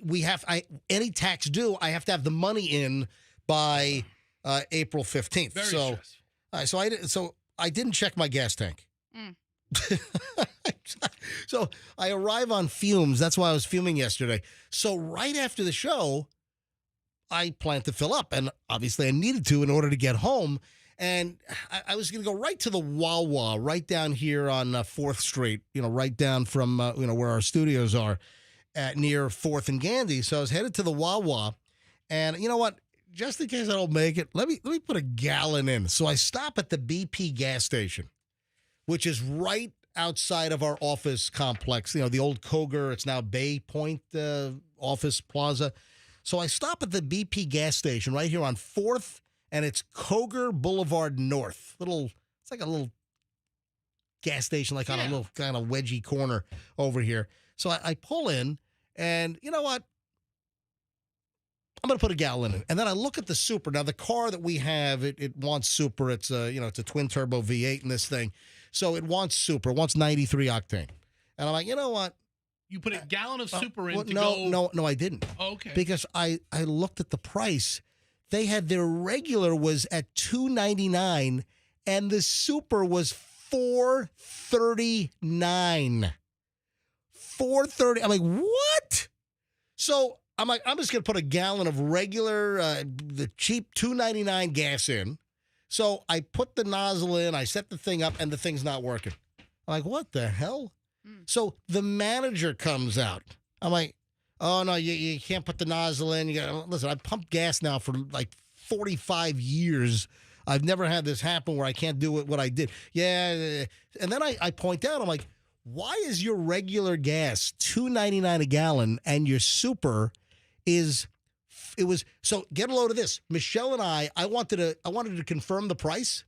we have any tax due, I have to have the money in by April 15th. Very stressful. So I didn't check my gas tank. So I arrive on fumes. That's why I was fuming yesterday. So right after the show, I planned to fill up. And obviously I needed to in order to get home. And I was going to go right to the Wawa, right down here on 4th Street, right down from, where our studios are near 4th and Gandy. So I was headed to the Wawa. And you know what? Just in case I don't make it, let me put a gallon in. So I stop at the BP gas station, which is right outside of our office complex, the old Koger, it's now Bay Point office plaza. So I stop at the BP gas station right here on 4th, and it's Koger Boulevard North. It's like a little gas station, on a little kind of wedgy corner over here. So I pull in, and you know what? I'm going to put a gallon in. And then I look at the super. Now, the car that we have, it wants super. It's it's a twin turbo V8 in this thing. So it wants super. It wants 93 octane. And I'm like, you know what? You put a gallon of super in to go. No, I didn't. Oh, okay. Because I looked at the price. They had their regular was at $2.99, and the super was $4.39. $4.30. I'm like, what? So I'm like, I'm just going to put a gallon of regular, the cheap $2.99 gas in. So I put the nozzle in, I set the thing up, and the thing's not working. I'm like, what the hell? So the manager comes out. I'm like, oh, no, you can't put the nozzle in. Listen, I pumped gas now for 45 years. I've never had this happen where I can't do what I did. Yeah. And then I point out, I'm like, why is your regular gas $2.99 a gallon and your super so get a load of this. Michelle and I wanted to confirm the price.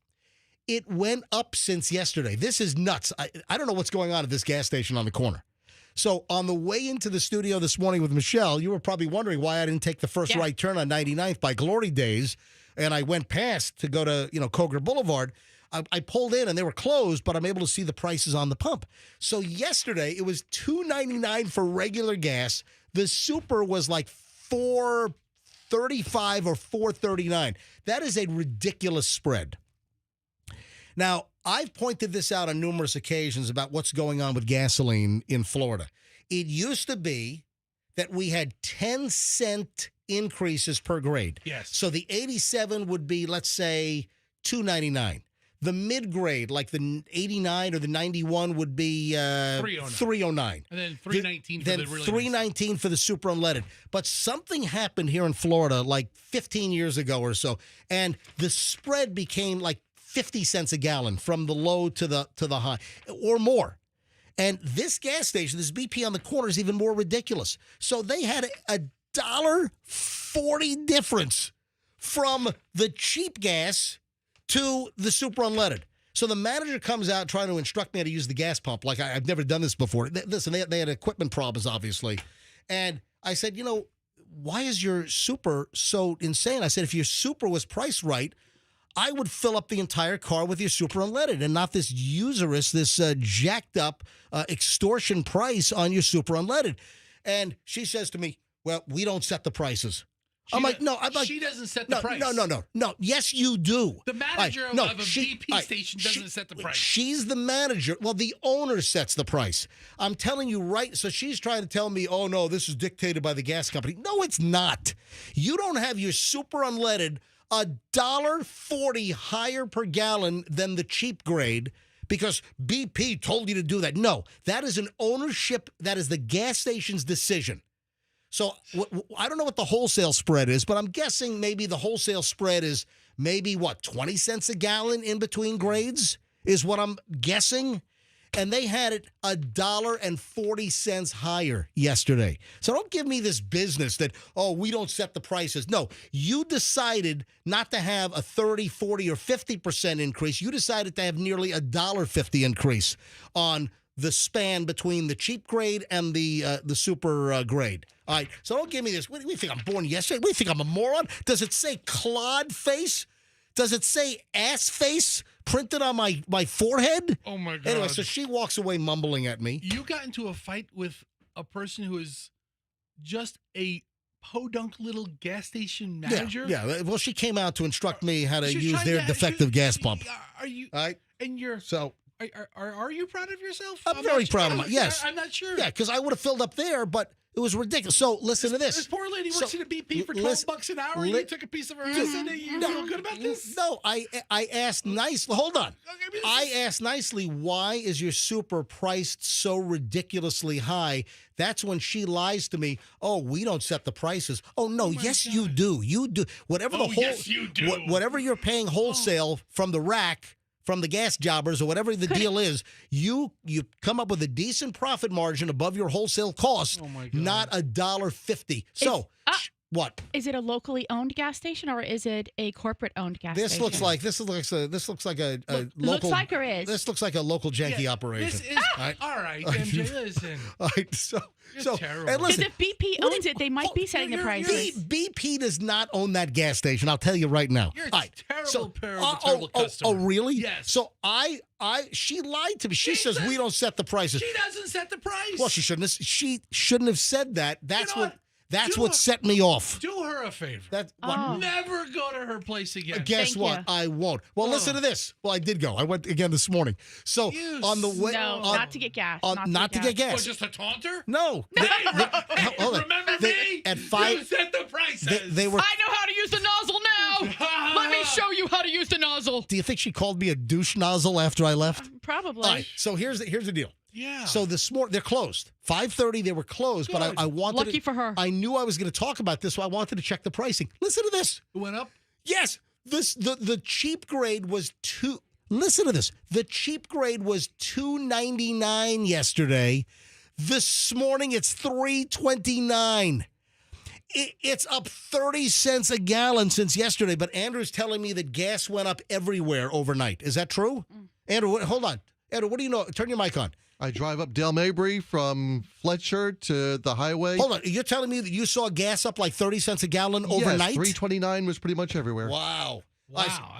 It went up since yesterday. This is nuts. I don't know what's going on at this gas station on the corner. So on the way into the studio this morning with Michelle, you were probably wondering why I didn't take the first right turn on 99th by Glory Days, and I went past to go to Koger Boulevard. I pulled in and they were closed, but I'm able to see the prices on the pump. So yesterday it was $2.99 for regular gas. The super was like $4.35 or $4.39. That is a ridiculous spread. Now, I've pointed this out on numerous occasions about what's going on with gasoline in Florida. It used to be that we had 10-cent increases per grade. Yes. So the 87 would be, let's say, $2.99. The mid-grade, like the 89 or the 91, would be $3.09. And then $3.19 for the really $3.19 for the super unleaded. But something happened here in Florida like 15 years ago or so, and the spread became like 50 cents a gallon from the low to the high or more. And this gas station, this BP on the corner, is even more ridiculous. So they had a $1.40 difference from the cheap gas to the super unleaded. So the manager comes out trying to instruct me how to use the gas pump. Like, I've never done this before. Listen, they had equipment problems, obviously. And I said, why is your super so insane? I said, if your super was priced right, I would fill up the entire car with your super unleaded and not this usurious, this jacked up extortion price on your super unleaded. And she says to me, well, we don't set the prices. I'm like, no. I'm like, she doesn't set the price. No. Yes, you do. The manager of a BP station doesn't set the price. She's the manager. Well, the owner sets the price. I'm telling you right. So she's trying to tell me, oh, no, this is dictated by the gas company. No, it's not. You don't have your super unleaded $1.40 higher per gallon than the cheap grade because BP told you to do that. No, that is an ownership. That is the gas station's decision. So I don't know what the wholesale spread is, but I'm guessing maybe the wholesale spread is maybe, 20 cents a gallon in between grades is what I'm guessing. And they had it $1.40 higher yesterday. So don't give me this business that, oh, we don't set the prices. No, you decided not to have a 30, 40, or 50% increase. You decided to have nearly $1.50 increase on the span between the cheap grade and the super grade. All right, so don't give me this. What do you think I'm born yesterday? What do you think I'm a moron? Does it say clod face? Does it say ass face printed on my forehead? Oh, my God. Anyway, so she walks away mumbling at me. You got into a fight with a person who is just a podunk little gas station manager? Yeah. Well, she came out to instruct me how to use their defective gas pump. Are you? All right. And you're... So... Are you proud of yourself? I'm very proud of myself. Yes. I'm not sure. Yeah, because I would have filled up there, but it was ridiculous. So listen to this. This poor lady works at a BP for $12 an hour. You took a piece of her ass and you feel good about this? No, I asked nicely. Hold on. I asked nicely, why is your super priced so ridiculously high? That's when she lies to me. Oh, we don't set the prices. Oh no, yes, you do. You do. Whatever yes, you do. Whatever you're paying wholesale from the rack, from the gas jobbers or whatever the deal is, you come up with a decent profit margin above your wholesale cost, not $1.50. So, what? Is it a locally owned gas station or is it a corporate owned gas station? This looks like a local. Looks like or is. This looks like a local janky operation. This is all right, MJ. Listen. All right, so terrible. And listen, because if BP owns it, they might be setting the prices. BP does not own that gas station. I'll tell you right now. You're a terrible customer. Oh, really? Yes. So she lied to me. She says we don't set the prices. She doesn't set the price. Well, she shouldn't have said that. That's what set me off. Do her a favor. Never go to her place again. Guess what? I won't. Well, listen to this. Well, I did go. I went again this morning. So on the way, not to get gas. Not to get gas. Well, just to taunt her? No. Remember me? At 5, you set the prices. They were. I know how to use the nozzle now. Let me show you how to use the nozzle. Do you think she called me a douche nozzle after I left? Probably. All right. So here's the deal. Yeah. So this morning they're closed. 5:30 they were closed, Good. but I wanted. Lucky for her. I knew I was going to talk about this, so I wanted to check the pricing. Listen to this. It went up. Yes. The cheap grade was two. Listen to this. The cheap grade was $2.99 yesterday. This morning it's $3.29. It's up 30 cents a gallon since yesterday. But Andrew's telling me that gas went up everywhere overnight. Is that true? Andrew, hold on. Andrew, what do you know? Turn your mic on. I drive up Dale Mabry from Fletcher to the highway. Hold on. You're telling me that you saw gas up like 30 cents a gallon overnight? Yes, $3.29 was pretty much everywhere. Wow.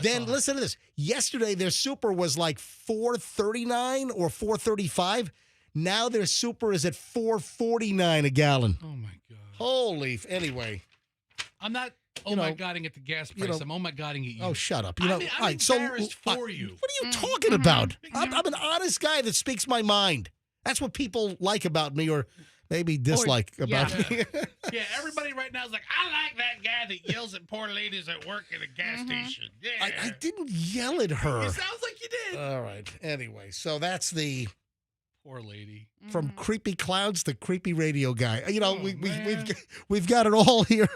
Then listen to this. Yesterday, their super was like $4.39 or $4.35. Now their super is at $4.49 a gallon. Oh, my God. Holy. Anyway. I'm not oh-my-godding at the gas price. I'm oh-my-godding at you. Oh, shut up. I'm embarrassed for you. What are you talking about? I'm an honest guy that speaks my mind. That's what people like about me, or maybe dislike about me. Yeah, everybody right now is like, I like that guy that yells at poor ladies at work at a gas station. Yeah. I didn't yell at her. It sounds like you did. All right. Anyway, so that's the poor lady. From creepy clowns to creepy radio guy. You know, we've got it all here.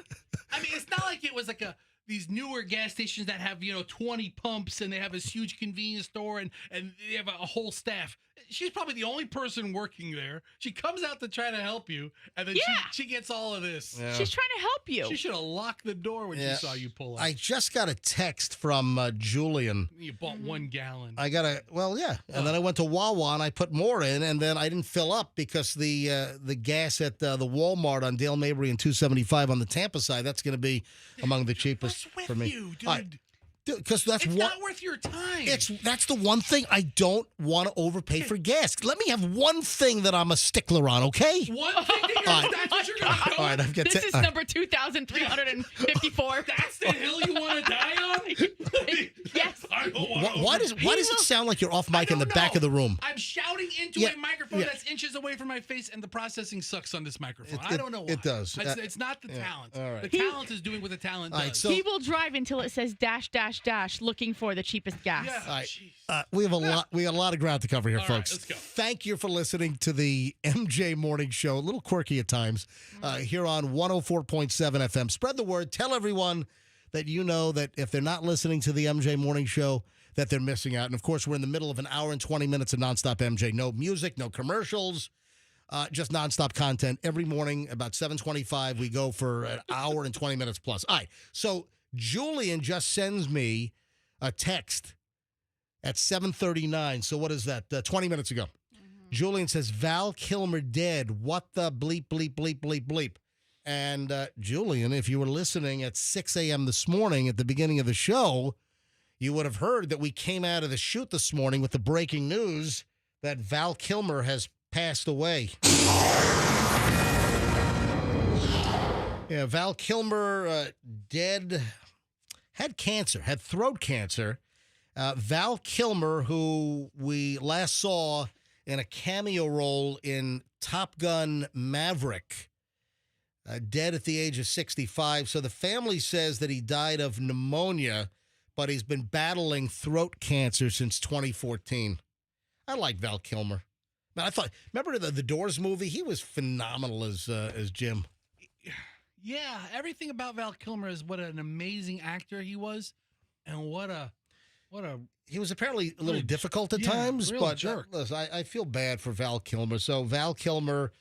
I mean, it's not like it was like these newer gas stations that have, 20 pumps and they have this huge convenience store and they have a whole staff. She's probably the only person working there. She comes out to try to help you, and then she gets all of this. Yeah. She's trying to help you. She should have locked the door when she saw you pull up. I just got a text from Julian. You bought 1 gallon. I got and then I went to Wawa and I put more in, and then I didn't fill up because the gas at the Walmart on Dale Mabry and 275 on the Tampa side, that's going to be among the cheapest for me. You, dude. Because that's not worth your time. That's the one thing I don't want to overpay for gas. Let me have one thing that I'm a stickler on, okay? One thing that's what you're going to All right, I've got this is number 2,354. That's the hill you want to die on? Yes. Why does it sound like you're off mic in the back of the room? I'm shouting into a microphone that's inches away from my face, and the processing sucks on this microphone. I don't know why. It does. It's not the talent. All right. The talent is doing what the talent does. Right, so, he will drive until it says dash looking for the cheapest gas. Yeah. We have a lot. We got a lot of ground to cover here, All folks. Right, let's go. Thank you for listening to the MJ Morning Show. A little quirky at times here on 104.7 FM. Spread the word. Tell everyone that you know that if they're not listening to the MJ Morning Show, that they're missing out. And of course, we're in the middle of an hour and 20 minutes of nonstop MJ. No music, no commercials. Just nonstop content every morning about 7:25. We go for an hour and 20 minutes plus. All right. So Julian just sends me a text at 7:39. So what is that? 20 minutes ago. Julian says, Val Kilmer dead. What the bleep, bleep, bleep, bleep, bleep. And Julian, if you were listening at 6 a.m. this morning at the beginning of the show, you would have heard that we came out of the shoot this morning with the breaking news that Val Kilmer has passed away. Yeah, Val Kilmer dead, had cancer, had throat cancer. Val Kilmer, who we last saw in a cameo role in Top Gun Maverick, dead at the age of 65. So the family says that he died of pneumonia, but he's been battling throat cancer since 2014. I like Val Kilmer. Man, remember the Doors movie? He was phenomenal as Jim. Yeah, everything about Val Kilmer is what an amazing actor he was, and what a. He was apparently a little difficult at times, but jerk. Listen, I feel bad for Val Kilmer. So Val Kilmer,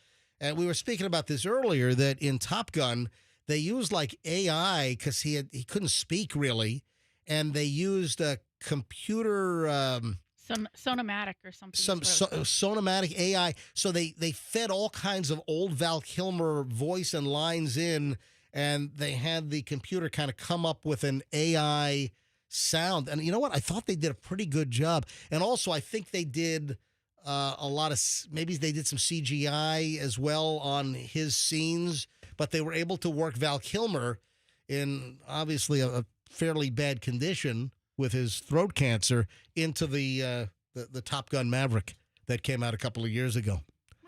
and we were speaking about this earlier, that in Top Gun they used like AI because he couldn't speak really, and they used a computer. Some Sonomatic or something. Sonomatic AI. So they fed all kinds of old Val Kilmer voice and lines in, and they had the computer kind of come up with an AI sound. And you know what? I thought they did a pretty good job. And also, I think they did a lot of, maybe they did some CGI as well on his scenes, but they were able to work Val Kilmer in obviously a fairly bad condition with his throat cancer into the Top Gun Maverick that came out a couple of years ago.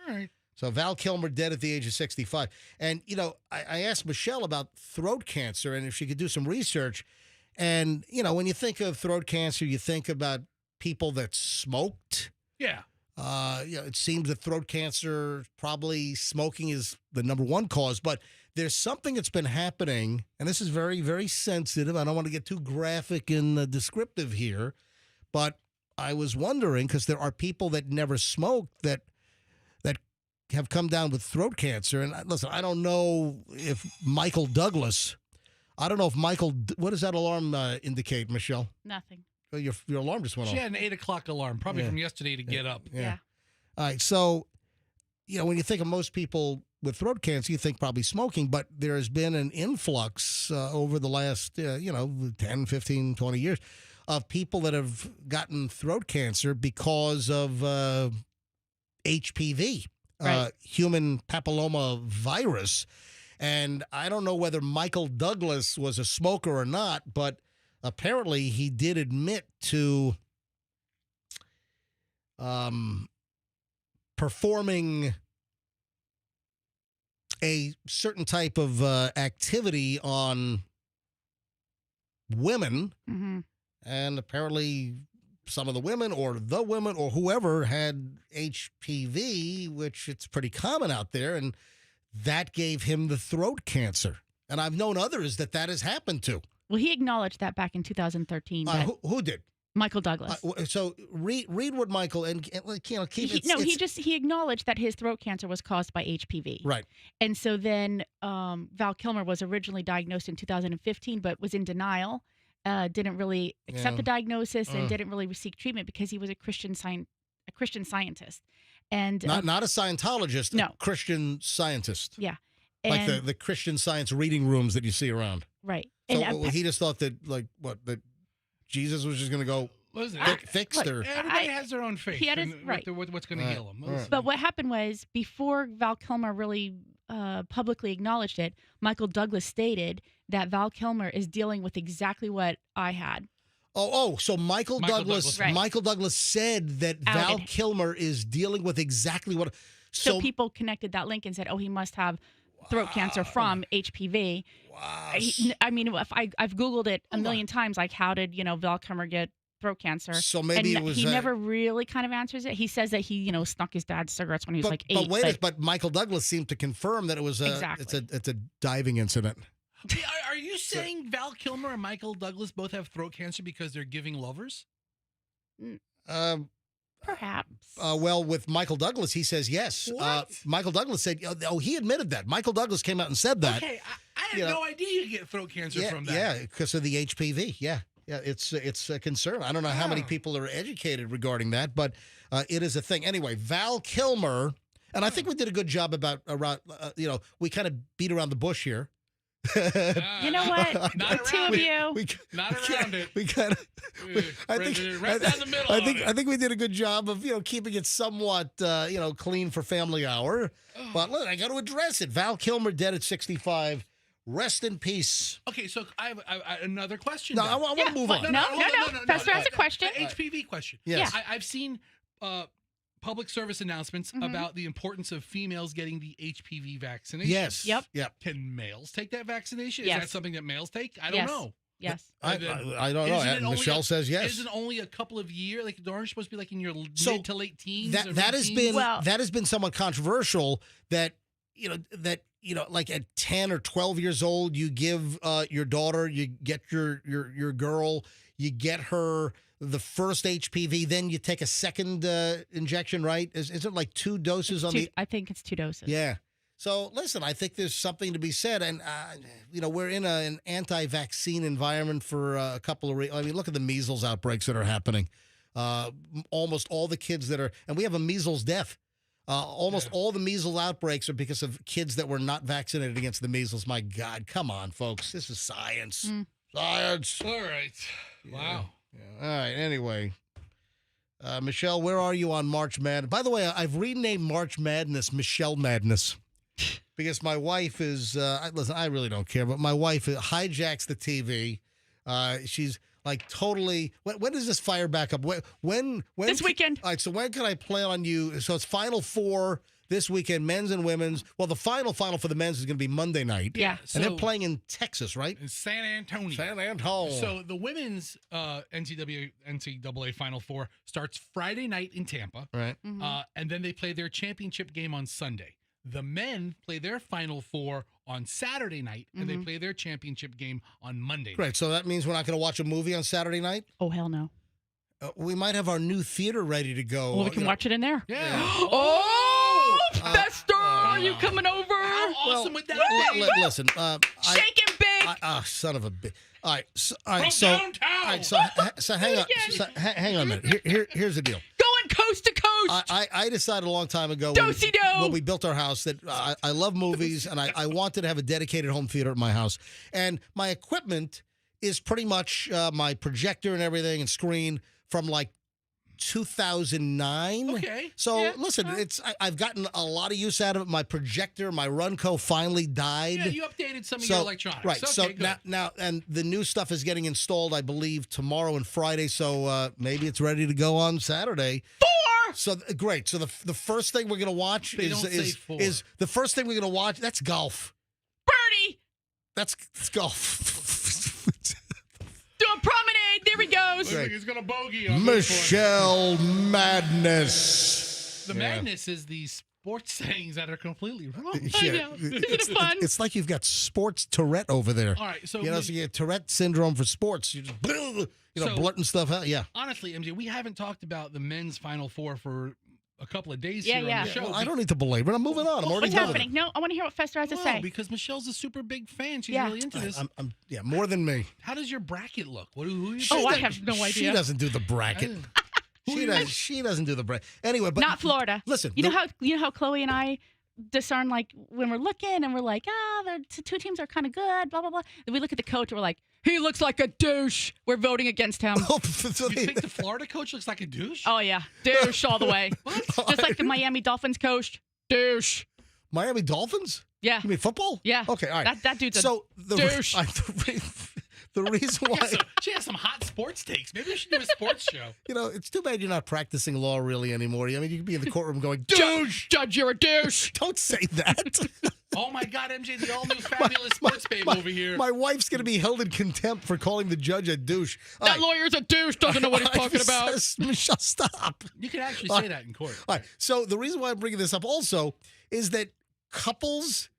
All right. So Val Kilmer dead at the age of 65. And, I asked Michelle about throat cancer and if she could do some research. And, when you think of throat cancer, you think about people that smoked. Yeah. It seems that throat cancer, probably smoking is the number one cause. But there's something that's been happening, and this is very, very sensitive. I don't want to get too graphic and descriptive here, but I was wondering, because there are people that never smoked that have come down with throat cancer. And listen, I don't know if Michael Douglas, what does that alarm indicate, Michelle? Nothing. Well, your alarm just went off. She had an 8 o'clock alarm, probably from yesterday to get up. Yeah. All right. So, when you think of most people with throat cancer, you think probably smoking, but there has been an influx over the last, 10, 15, 20 years of people that have gotten throat cancer because of HPV, human papilloma virus. And I don't know whether Michael Douglas was a smoker or not, but apparently he did admit to performing a certain type of activity on women, and apparently some of the women or whoever had HPV, which it's pretty common out there, and that gave him the throat cancer. And I've known others that has happened to. Well, he acknowledged that back in 2013. Who did? Michael Douglas. So read what Michael and keep he acknowledged that his throat cancer was caused by HPV. Right. And so then Val Kilmer was originally diagnosed in 2015, but was in denial. Didn't really accept the diagnosis and didn't really seek treatment because he was a Christian scientist, and not a Scientologist, no. A Christian scientist. Yeah, like the Christian Science reading rooms that you see around. Right. So he just thought that that Jesus was just going to go fixed her. Everybody has their own faith. He had what's going to heal them. Right. But what happened was before Val Kilmer really publicly acknowledged it, Michael Douglas stated that Val Kilmer is dealing with exactly what I had. So Michael Douglas. Right. Michael Douglas said that Val Kilmer is dealing with exactly what. So people connected that link and said, "Oh, he must have throat cancer from HPV." Wow. I've Googled it a million times. Like, how did Val Kilmer get throat cancer? So maybe and he never really kind of answers it. He says that he snuck his dad's cigarettes when he was like 8. But Michael Douglas seemed to confirm that it was it's a diving incident. Are you saying Val Kilmer and Michael Douglas both have throat cancer because they're giving lovers? Perhaps. Well, with Michael Douglas, he says yes. Michael Douglas said, he admitted that. Michael Douglas came out and said that. Okay, I had no idea you get throat cancer from that. Yeah, because of the HPV. Yeah, it's a concern. I don't know how many people are educated regarding that, but it is a thing. Anyway, Val Kilmer, and I think we did a good job around. We kind of beat around the bush here. You know what? Not the two of you. Not around it. We kind of. Right down the middle. I think we did a good job of keeping it somewhat clean for family hour. But look, I got to address it. Val Kilmer dead at 65. Rest in peace. Okay, so I have another question. No, I want to move on. No. Pastor has a question. HPV question. Yes. Yeah. I've seen public service announcements about the importance of females getting the HPV vaccination. Yes. Yep. Can males take that vaccination? Yes. Is that something that males take? I don't know. Yes. I don't know. Michelle says yes. Isn't only a couple of years? Like, aren't you supposed to be like in your mid to late teens? That has been somewhat controversial. That like at 10 or 12 years old, you give your daughter, you get your girl, you get her the first HPV, then you take a second injection, right? Is it like 2 doses I think it's 2 doses. Yeah. So listen, I think there's something to be said, and we're in an anti-vaccine environment for a couple of reasons. I mean, look at the measles outbreaks that are happening. Almost all the kids and we have a measles death. Almost all the measles outbreaks are because of kids that were not vaccinated against the measles. My God, come on, folks. This is science. Science. All right. Yeah. Wow. Yeah. All right. Anyway, Michelle, where are you on March Madness? By the way, I've renamed March Madness Michelle Madness because my wife is. Listen, I really don't care, but my wife hijacks the TV. She's like totally. When does this fire back up? When this weekend? All right. So when can I play on you? So it's Final Four this weekend, men's and women's. Well, the final for the men's is going to be Monday night. Yeah. And they're playing in Texas, right? In San Antonio. So the women's NCAA Final Four starts Friday night in Tampa. Right. And then they play their championship game on Sunday. The men play their Final Four on Saturday night, and they play their championship game on Monday night. Right. So that means we're not going to watch a movie on Saturday night? Oh, hell no. We might have our new theater ready to go. Well, we can watch it in there. Yeah. Fester, are you coming over? How awesome would that be? Listen, Shake and bake. Son of a bitch. All right, so downtown. So hang on, hang on a minute. Here's the deal. Going coast to coast. I decided a long time ago when we built our house that I love movies and I wanted to have a dedicated home theater at my house. And my equipment is pretty much my projector and everything and screen from like 2009. Okay. So listen, I've gotten a lot of use out of it. My projector, my Runco finally died. Yeah, you updated some of your electronics. Right. Okay, so now, and the new stuff is getting installed, I believe, tomorrow and Friday. So maybe it's ready to go on Saturday. So great. So the first thing we're gonna watch is the first thing we're gonna watch. That's golf. Birdie. That's golf. Do a promenade. There he goes. Looks like he's gonna bogey. Michelle Madness. The madness is the sports sayings that are completely wrong. I know. Isn't it fun? It's like you've got sports Tourette over there. All right, so so you get Tourette syndrome for sports. You just blurting stuff out. Yeah. Honestly, MJ, we haven't talked about the men's Final Four for a couple of days here on the show. Well, I don't need to belabor it. I'm moving on. I'm already What's done. happening? No, I want to hear what Fester has to say. Because Michelle's a super big fan. She's really into this. I'm more than me. How does your bracket look? Who are you? I have no idea. She doesn't do the bracket. She doesn't do the bracket. Anyway, but not Florida. Listen, you know how Chloe and I discern, like, when we're looking and we're like, the two teams are kind of good, blah blah blah. Then we look at the coach and we're like, he looks like a douche. We're voting against him. You think the Florida coach looks like a douche? Oh yeah, douche all the way. What? Just like the Miami Dolphins coach, douche. Miami Dolphins? Yeah. You mean football? Yeah. Okay, all right. That dude's a douche. The reason why she has some hot sports takes. Maybe we should do a sports show. It's too bad you're not practicing law really anymore. I mean, you could be in the courtroom going, douche! Judge, you're a douche. Don't say that. Oh my God, MJ, the all new fabulous sports babe over here. My wife's going to be held in contempt for calling the judge a douche. That lawyer's a douche, doesn't know what he's talking about. Michelle, stop. You can actually say that in court. All right. So the reason why I'm bringing this up also is that couples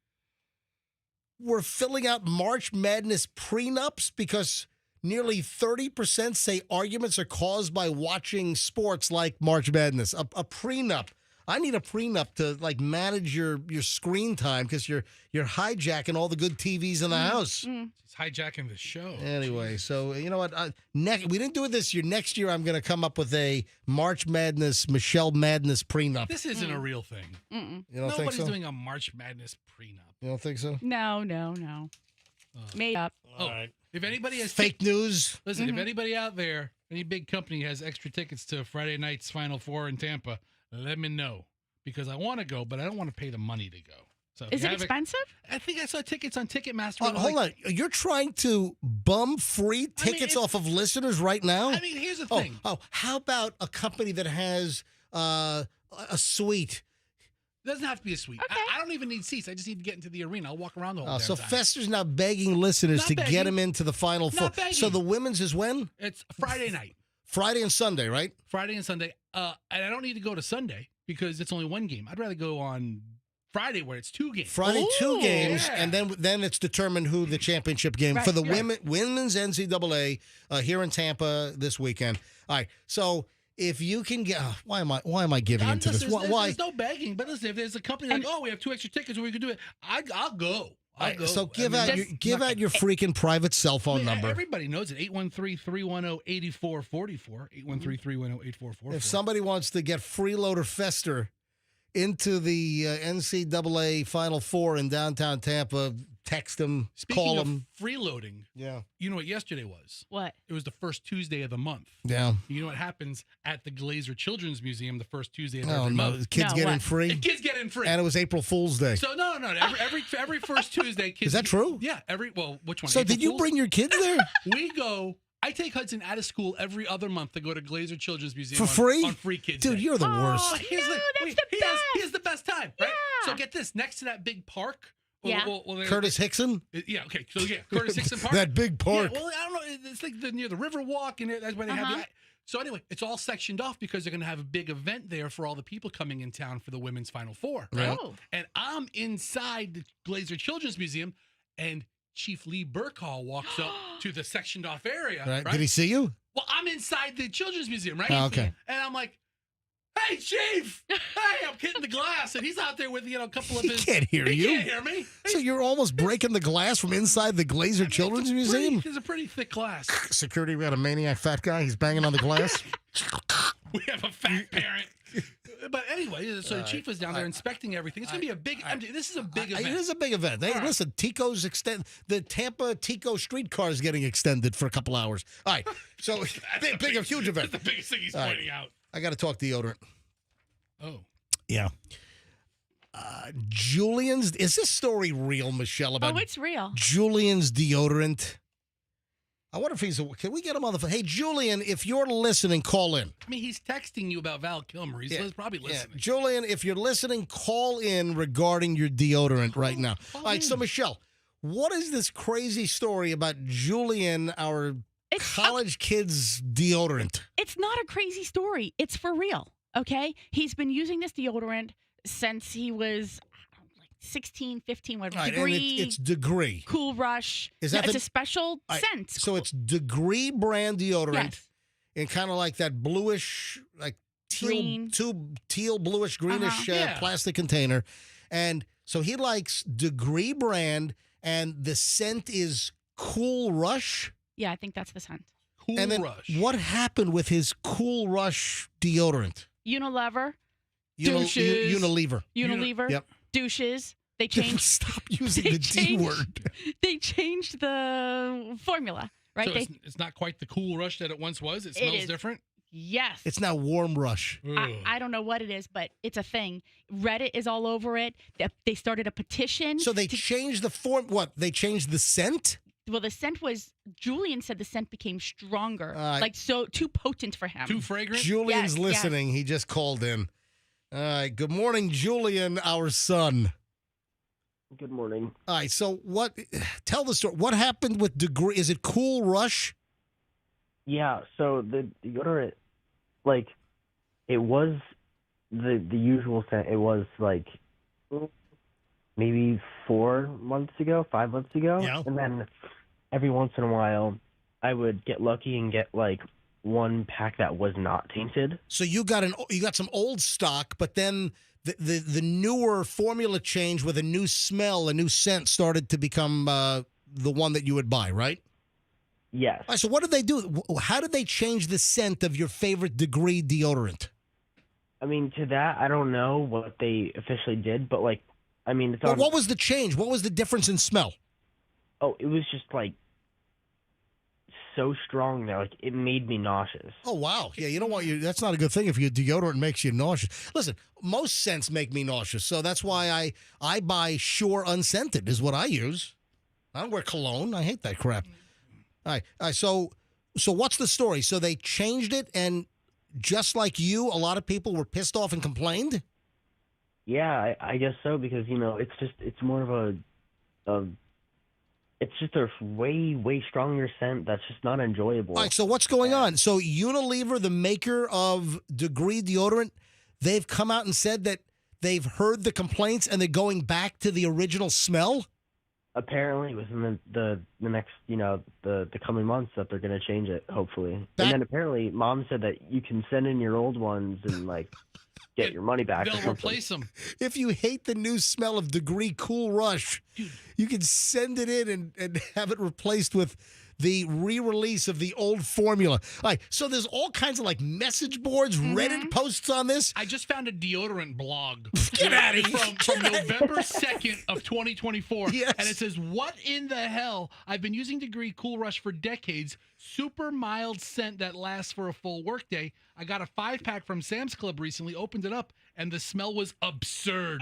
were filling out March Madness prenups because nearly 30% say arguments are caused by watching sports like March Madness. A prenup. I need a prenup to manage your screen time because you're hijacking all the good TVs in the house. It's hijacking the show. Anyway, so you know what? We didn't do it this year. Next year, I'm going to come up with a March Madness, Michelle Madness prenup. This isn't a real thing. You don't think so? Nobody's doing a March Madness prenup. You don't think so? No. Made up. All right. If anybody has fake news, listen. If anybody out there, any big company has extra tickets to Friday night's Final Four in Tampa, let me know because I want to go, but I don't want to pay the money to go. So is it expensive? I think I saw tickets on Ticketmaster. Hold on, you're trying to bum free tickets off of listeners right now? I mean, here's the thing. How about a company that has a suite? It doesn't have to be a suite. Okay. I don't even need seats. I just need to get into the arena. I'll walk around the whole So time. Fester's now begging listeners to get him into the Final Four. So the women's is when? It's Friday night. Friday and Sunday, right? Friday and Sunday. And I don't need to go to Sunday because it's only one game. I'd rather go on Friday where it's two games. Friday, 2 games, and then it's determined who the championship game for the women's NCAA here in Tampa this weekend. All right, so if you can get, why am I giving into this? Why? There's no begging, but listen, if there's a company we have 2 extra tickets where we can do it, I'll go. So give out your freaking private cell phone number. Everybody knows it. 813-310-8444. 813-310-8444. If somebody wants to get freeloader Fester into the NCAA Final Four in downtown Tampa, text them, call them. Freeloading. Yeah. You know what yesterday was? What? It was the first Tuesday of the month. Yeah. You know what happens at the Glazer Children's Museum the first Tuesday of every month? The kids get in free? The kids get in free. And it was April Fool's Day. So no. Every first Tuesday, kids. Is that true? Yeah. Which one? So April did you Fool's? bring your kids there? We go. I take Hudson out of school every other month to go to Glazer Children's Museum for free on Free Kids Dude, Day. you're the worst. That's the best. He has the best time, right? Yeah. So get this, next to that big park. Curtis Hickson? Yeah, okay. So Curtis Hickson Park. That big park. Yeah, well, I don't know. It's like near the Riverwalk, and that's where they have that. So anyway, it's all sectioned off because they're going to have a big event there for all the people coming in town for the women's Final Four. Right? Oh. And I'm inside the Glazer Children's Museum, and Chief Lee Burkhall walks up to the sectioned off area. Right. Did he see you? Well, I'm inside the Children's Museum, right? Oh, okay. And I'm like, hey, Chief! Hey, I'm hitting the glass. And he's out there with, a couple of his... He can't hear you. He can't hear me. So you're almost breaking the glass from inside the Glazer Children's Museum? It's a pretty thick glass. Security, we got a maniac fat guy. He's banging on the glass. We have a fat parent. But anyway, so the chief is down there inspecting everything. It's going to be a big... this is a big event. It is a big event. Hey, listen, Tico's the Tampa Tico streetcar is getting extended for a couple hours. All right, so huge event. That's the biggest thing he's pointing out. I got to talk deodorant. Oh. Yeah. Julian's, is this story real, Michelle? About it's real. Julian's deodorant. I wonder if can we get him on the phone? Hey, Julian, if you're listening, call in. I mean, he's texting you about Val Kilmer. He's probably listening. Yeah. Julian, if you're listening, call in regarding your deodorant right now. All right, so Michelle, what is this crazy story about Julian, our college kid's deodorant? It's not a crazy story. It's for real, okay? He's been using this deodorant since he was 16, 15, whatever. Right, Degree. And it's Degree. Cool Rush. It's a special scent. So it's Degree brand deodorant. Yes. And kind of like that bluish, like teal bluish, greenish plastic container. And so he likes Degree brand, and the scent is Cool Rush. Yeah, I think that's the scent. Cool Rush. What happened with his Cool Rush deodorant? Unilever. Unilever. Yep. Douches. They changed. Stop using the D word. They changed the formula, right? So it's not quite the Cool Rush that it once was. It smells different. Yes. It's now Warm Rush. I don't know what it is, but it's a thing. Reddit is all over it. They started a petition. So they changed the form. What? They changed the scent? Well, the scent Julian said the scent became stronger. Too potent for him. Too fragrant? Julian's listening. Yes. He just called in. All right. Good morning, Julian, our son. Good morning. All right. So tell the story. What happened with Degree? Is it Cool Rush? Yeah. So the deodorant, it was the usual scent. It was maybe 5 months ago. Yeah. And then every once in a while, I would get lucky and get one pack that was not tainted. So you got some old stock, but then the newer formula change with a new smell, a new scent started to become the one that you would buy, right? Yes. All right, so what did they do? How did they change the scent of your favorite Degree deodorant? I mean, to that, I don't know what they officially did, but it's what was the change? What was the difference in smell? Oh, it was just so strong that it made me nauseous. Oh wow. Yeah, you don't want that's not a good thing if your deodorant makes you nauseous. Listen, most scents make me nauseous, so that's why I buy Sure unscented is what I use. I don't wear cologne. I hate that crap. All right. So what's the story? So they changed it, and just like you, a lot of people were pissed off and complained? Yeah, I guess so, because it's more of it's just a way stronger scent that's just not enjoyable. All right, so what's going on? So Unilever, the maker of Degree deodorant, they've come out and said that they've heard the complaints and they're going back to the original smell? Apparently within the next, the coming months that they're going to change it, hopefully. And then apparently Mom said that you can send in your old ones and get your money back. They'll replace them. If you hate the new smell of Degree Cool Rush, you can send it in and have it replaced with the re-release of the old formula. All right, so there's all kinds of message boards, Reddit posts on this. I just found a deodorant blog. Get out of here. From November 2nd of 2024. Yes. And it says, what in the hell? I've been using Degree Cool Rush for decades. Super mild scent that lasts for a full workday. I got a 5-pack from Sam's Club recently, opened it up, and the smell was absurd.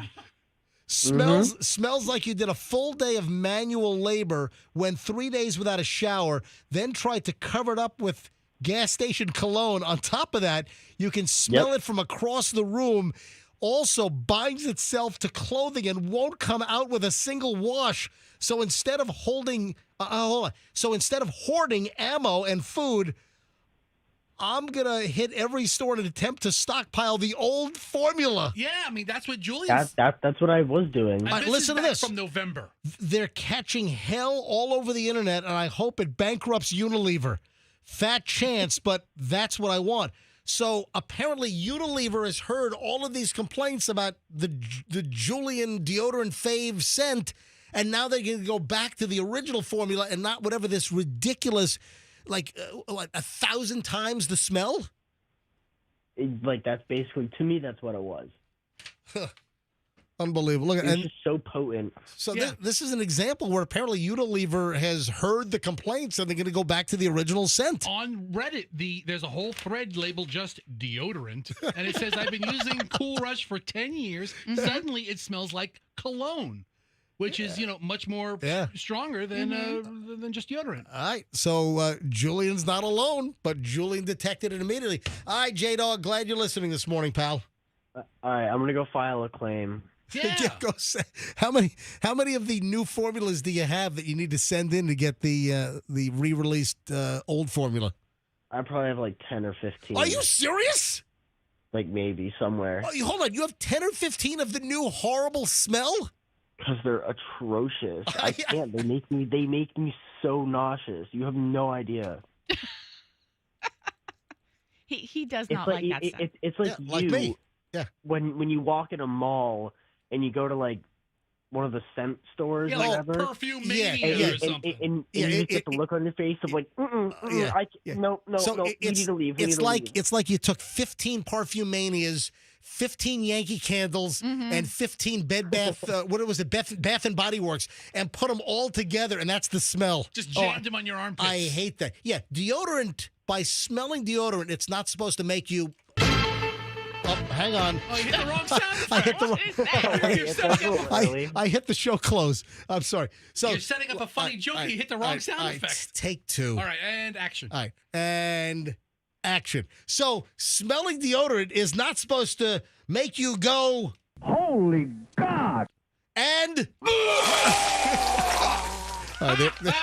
Smells like you did a full day of manual labor, went 3 days without a shower, then tried to cover it up with gas station cologne. On top of that, you can smell it from across the room. Also binds itself to clothing and won't come out with a single wash. So instead of hoarding ammo and food, I'm going to hit every store in an attempt to stockpile the old formula. Yeah, I mean, that's what Julian's... That's what I was doing. Right, listen to this. From November. They're catching hell all over the internet, and I hope it bankrupts Unilever. Fat chance, but that's what I want. So apparently Unilever has heard all of these complaints about the Julian deodorant fave scent, and now they're going to go back to the original formula and not whatever this ridiculous... 1,000 times the smell? That's basically, to me, that's what it was. Unbelievable. Look, it's just so potent. So this is an example where apparently Unilever has heard the complaints and they're going to go back to the original scent. On Reddit, there's a whole thread labeled just deodorant, and it says, I've been using Cool Rush for 10 years. Suddenly it smells like cologne. which is, much more stronger than just deodorant. All right. So Julian's not alone, but Julian detected it immediately. All right, J-Dog, glad you're listening this morning, pal. All right, I'm going to go file a claim. Yeah. How many of the new formulas do you have that you need to send in to get the re-released old formula? I probably have like 10 or 15. Are you serious? Like maybe somewhere. Oh, hold on. You have 10 or 15 of the new horrible smell? Because they're atrocious. I can't. They make me so nauseous. You have no idea. He does not like that stuff. It's like you. Like me. Yeah. When you walk in a mall and you go to like one of the scent stores, or like whatever. Perfume Mania or something. And you get the look on your face of like, no, we need to leave. It's like you took 15 Perfume Manias, 15 Yankee Candles, and 15 Bed Bath, Bath and Body Works, and put them all together, and that's the smell. Just jammed them on your armpits. I hate that. Yeah, deodorant, by smelling deodorant, it's not supposed to make you... Oh, hang on. Oh, you hit the wrong sound effect. I hit the show close. I'm sorry. So you're setting up a funny joke. You hit the wrong sound effect. Take two. All right, and action. All right, and action. So smelling deodorant is not supposed to make you go, holy God. And look at that.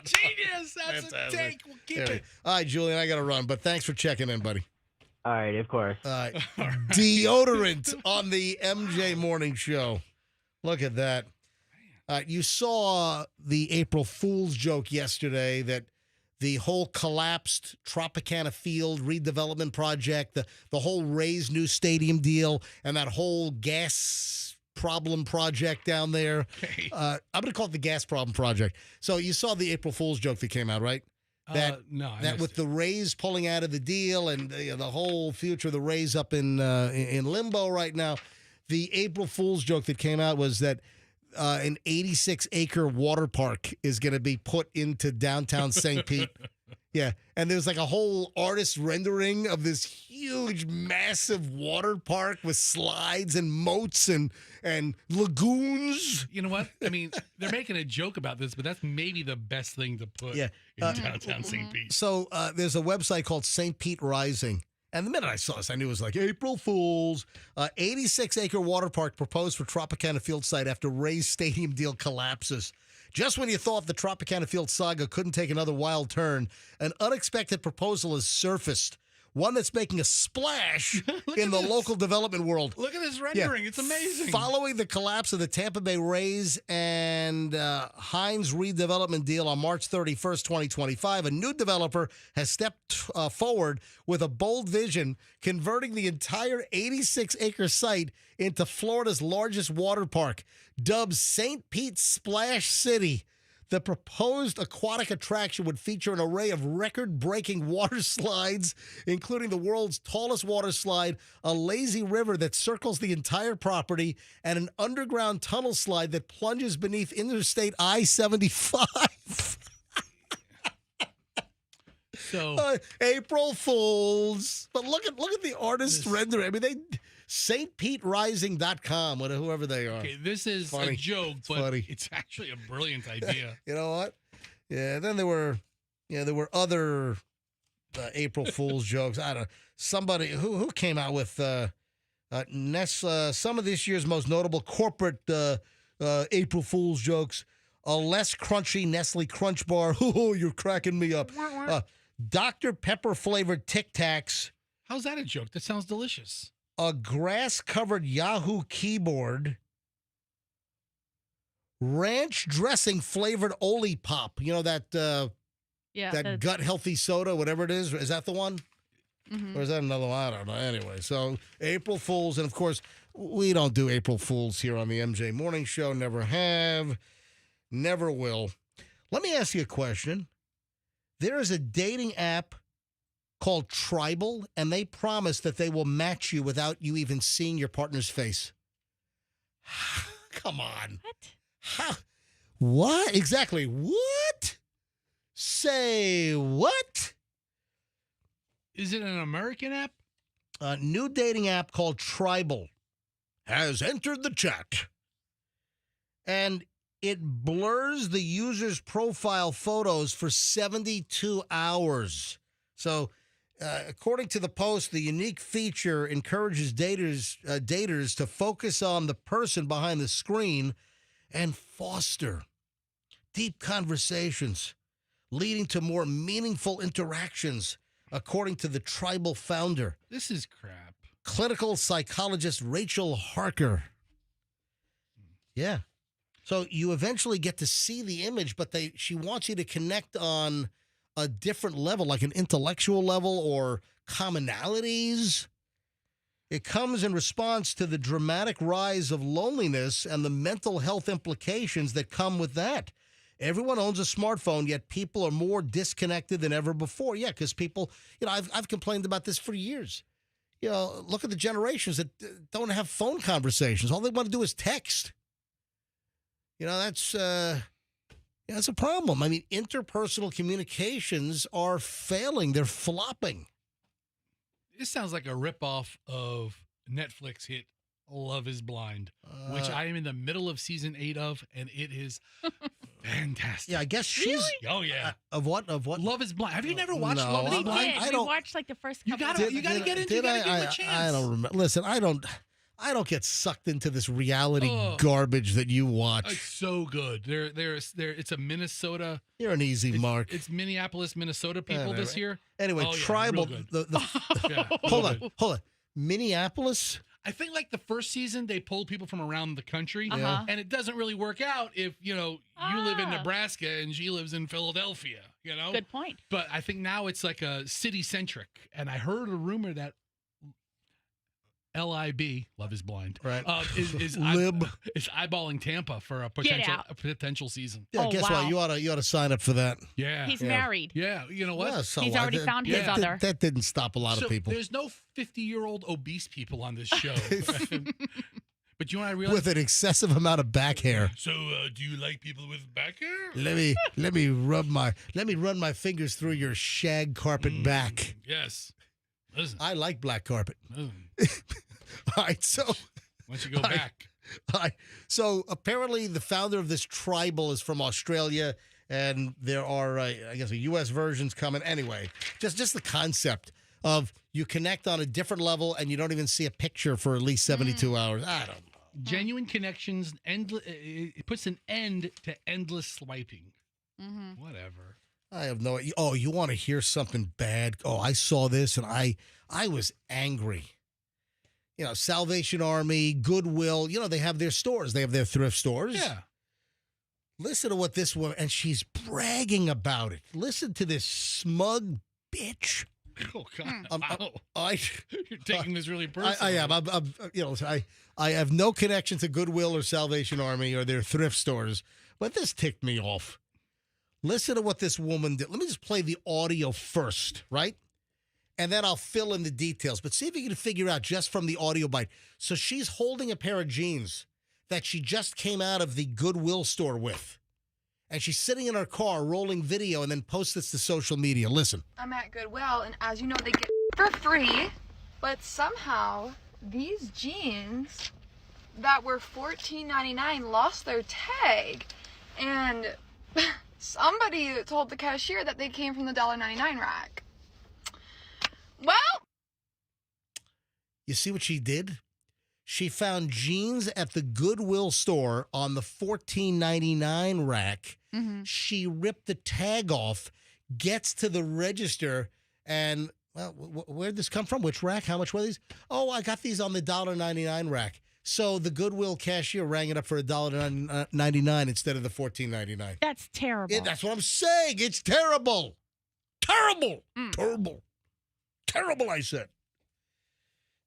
Genius. That's fantastic. A take. We'll keep it. All right, Julian, I got to run, but thanks for checking in, buddy. All right, of course. All right. Deodorant on the MJ Morning Show. Look at that. You saw the April Fool's joke yesterday that the whole collapsed Tropicana Field redevelopment project, the whole Rays new stadium deal, and that whole gas problem project down there. Okay. I'm going to call it the gas problem project. So you saw the April Fool's joke that came out, right? That with the Rays pulling out of the deal and the whole future of the Rays up in limbo right now, the April Fool's joke that came out was that an 86-acre water park is going to be put into downtown St. Pete. Yeah, and there's like a whole artist rendering of this huge, massive water park with slides and moats and lagoons. You know what? I mean, they're making a joke about this, but that's maybe the best thing to put in downtown St. Pete. So there's a website called St. Pete Rising. And the minute I saw this, I knew it was like April Fools. 86-acre water park proposed for Tropicana Field site after Rays stadium deal collapses. Just when you thought the Tropicana Field saga couldn't take another wild turn, an unexpected proposal has surfaced. One that's making a splash in the local development world. Look at this rendering. Yeah. It's amazing. Following the collapse of the Tampa Bay Rays and Hines redevelopment deal on March 31st, 2025, a new developer has stepped forward with a bold vision, converting the entire 86-acre site into Florida's largest water park, dubbed St. Pete Splash City. The proposed aquatic attraction would feature an array of record-breaking water slides, including the world's tallest water slide, a lazy river that circles the entire property, and an underground tunnel slide that plunges beneath Interstate I-75. So April Fools. But look at the artist render. I mean, stpeterising.com, whoever they are. Okay, this is funny. A joke, but it's actually a brilliant idea. You know what? Yeah, then there were other April Fool's jokes. I don't know. Somebody who came out with some of this year's most notable corporate April Fool's jokes. A less crunchy Nestle Crunch Bar. Oh, you're cracking me up. Dr. Pepper flavored Tic Tacs. How's that a joke? That sounds delicious. A grass-covered Yahoo keyboard, ranch dressing flavored Oli Pop. You know that gut healthy soda, whatever it is. Is that the one? Mm-hmm. Or is that another one? I don't know. Anyway, so April Fools, and of course, we don't do April Fools here on the MJ Morning Show. Never have, never will. Let me ask you a question. There is a dating app called Tribal, and they promise that they will match you without you even seeing your partner's face. Come on. What? What? Exactly. What? Say what? Is it an American app? A new dating app called Tribal has entered the chat. and it blurs the user's profile photos for 72 hours. So, according to the post, the unique feature encourages daters to focus on the person behind the screen and foster deep conversations, leading to more meaningful interactions, according to the tribal founder. This is crap. Clinical psychologist Rachel Harker. Yeah. So you eventually get to see the image, but she wants you to connect on a different level, like an intellectual level or commonalities. It comes in response to the dramatic rise of loneliness and the mental health implications that come with that. Everyone owns a smartphone, yet people are more disconnected than ever before. Yeah, because people, I've complained about this for years. Look at the generations that don't have phone conversations. All they want to do is text. That's a problem. I mean, interpersonal communications are failing. They're flopping. This sounds like a ripoff of Netflix hit Love is Blind, which I am in the middle of season 8 of, and it is fantastic. Yeah, I guess she's... Really? Oh, yeah. Of what? Love is Blind. Have you never watched No, Love is We Blind? did. We watched like the first couple. You gotta get into it. You gotta give it a chance. I don't remember. Listen, I don't get sucked into this reality garbage that you watch. It's so good. It's a Minnesota. You're an easy mark. It's Minneapolis, Minnesota people this year. Anyway, tribal. Hold on. Minneapolis. I think like the first season they pulled people from around the country, and it doesn't really work out if you live in Nebraska and she lives in Philadelphia. Good point. But I think now it's like a city centric, and I heard a rumor that LIB, Love is Blind, right? Is eyeballing Tampa for a potential season. Yeah, guess what? You ought to sign up for that. Yeah, he's married. Yeah, you know what? Yeah, so he's already found his other. That didn't stop a lot of people. There's no 50-year-old obese people on this show. But you and I realize with an excessive amount of back hair. So, do you like people with back hair? Let me run my fingers through your shag carpet back. Yes. Listen. I like black carpet. All right, so once you go back. So apparently the founder of this tribal is from Australia, and there are, I guess, U.S. versions coming. Anyway, just the concept of you connect on a different level and you don't even see a picture for at least 72 hours. I don't know. Genuine connections, it puts an end to endless swiping. Mm-hmm. Whatever. I have no idea. Oh, you want to hear something bad? Oh, I saw this and I was angry. Salvation Army, Goodwill, they have their stores. They have their thrift stores. Yeah. Listen to what this woman, and she's bragging about it. Listen to this smug bitch. Oh, God. You're taking this really personal. I am. I have no connection to Goodwill or Salvation Army or their thrift stores, but this ticked me off. Listen to what this woman did. Let me just play the audio first, right? And then I'll fill in the details. But see if you can figure out just from the audio bite. So she's holding a pair of jeans that she just came out of the Goodwill store with. And she's sitting in her car rolling video and then posts this to social media. Listen. I'm at Goodwill, and as you know, they get for free. But somehow, these jeans that were $14.99 lost their tag. And somebody told the cashier that they came from the $1.99 rack. Well, you see what she did? She found jeans at the Goodwill store on the $14.99 rack. Mm-hmm. She ripped the tag off, gets to the register, and, well, where'd this come from? Which rack? How much were these? Oh, I got these on the $1.99 rack. So the Goodwill cashier rang it up for $1.99 instead of the $14.99. That's terrible. That's what I'm saying. It's terrible. Terrible. Terrible. Terrible, I said.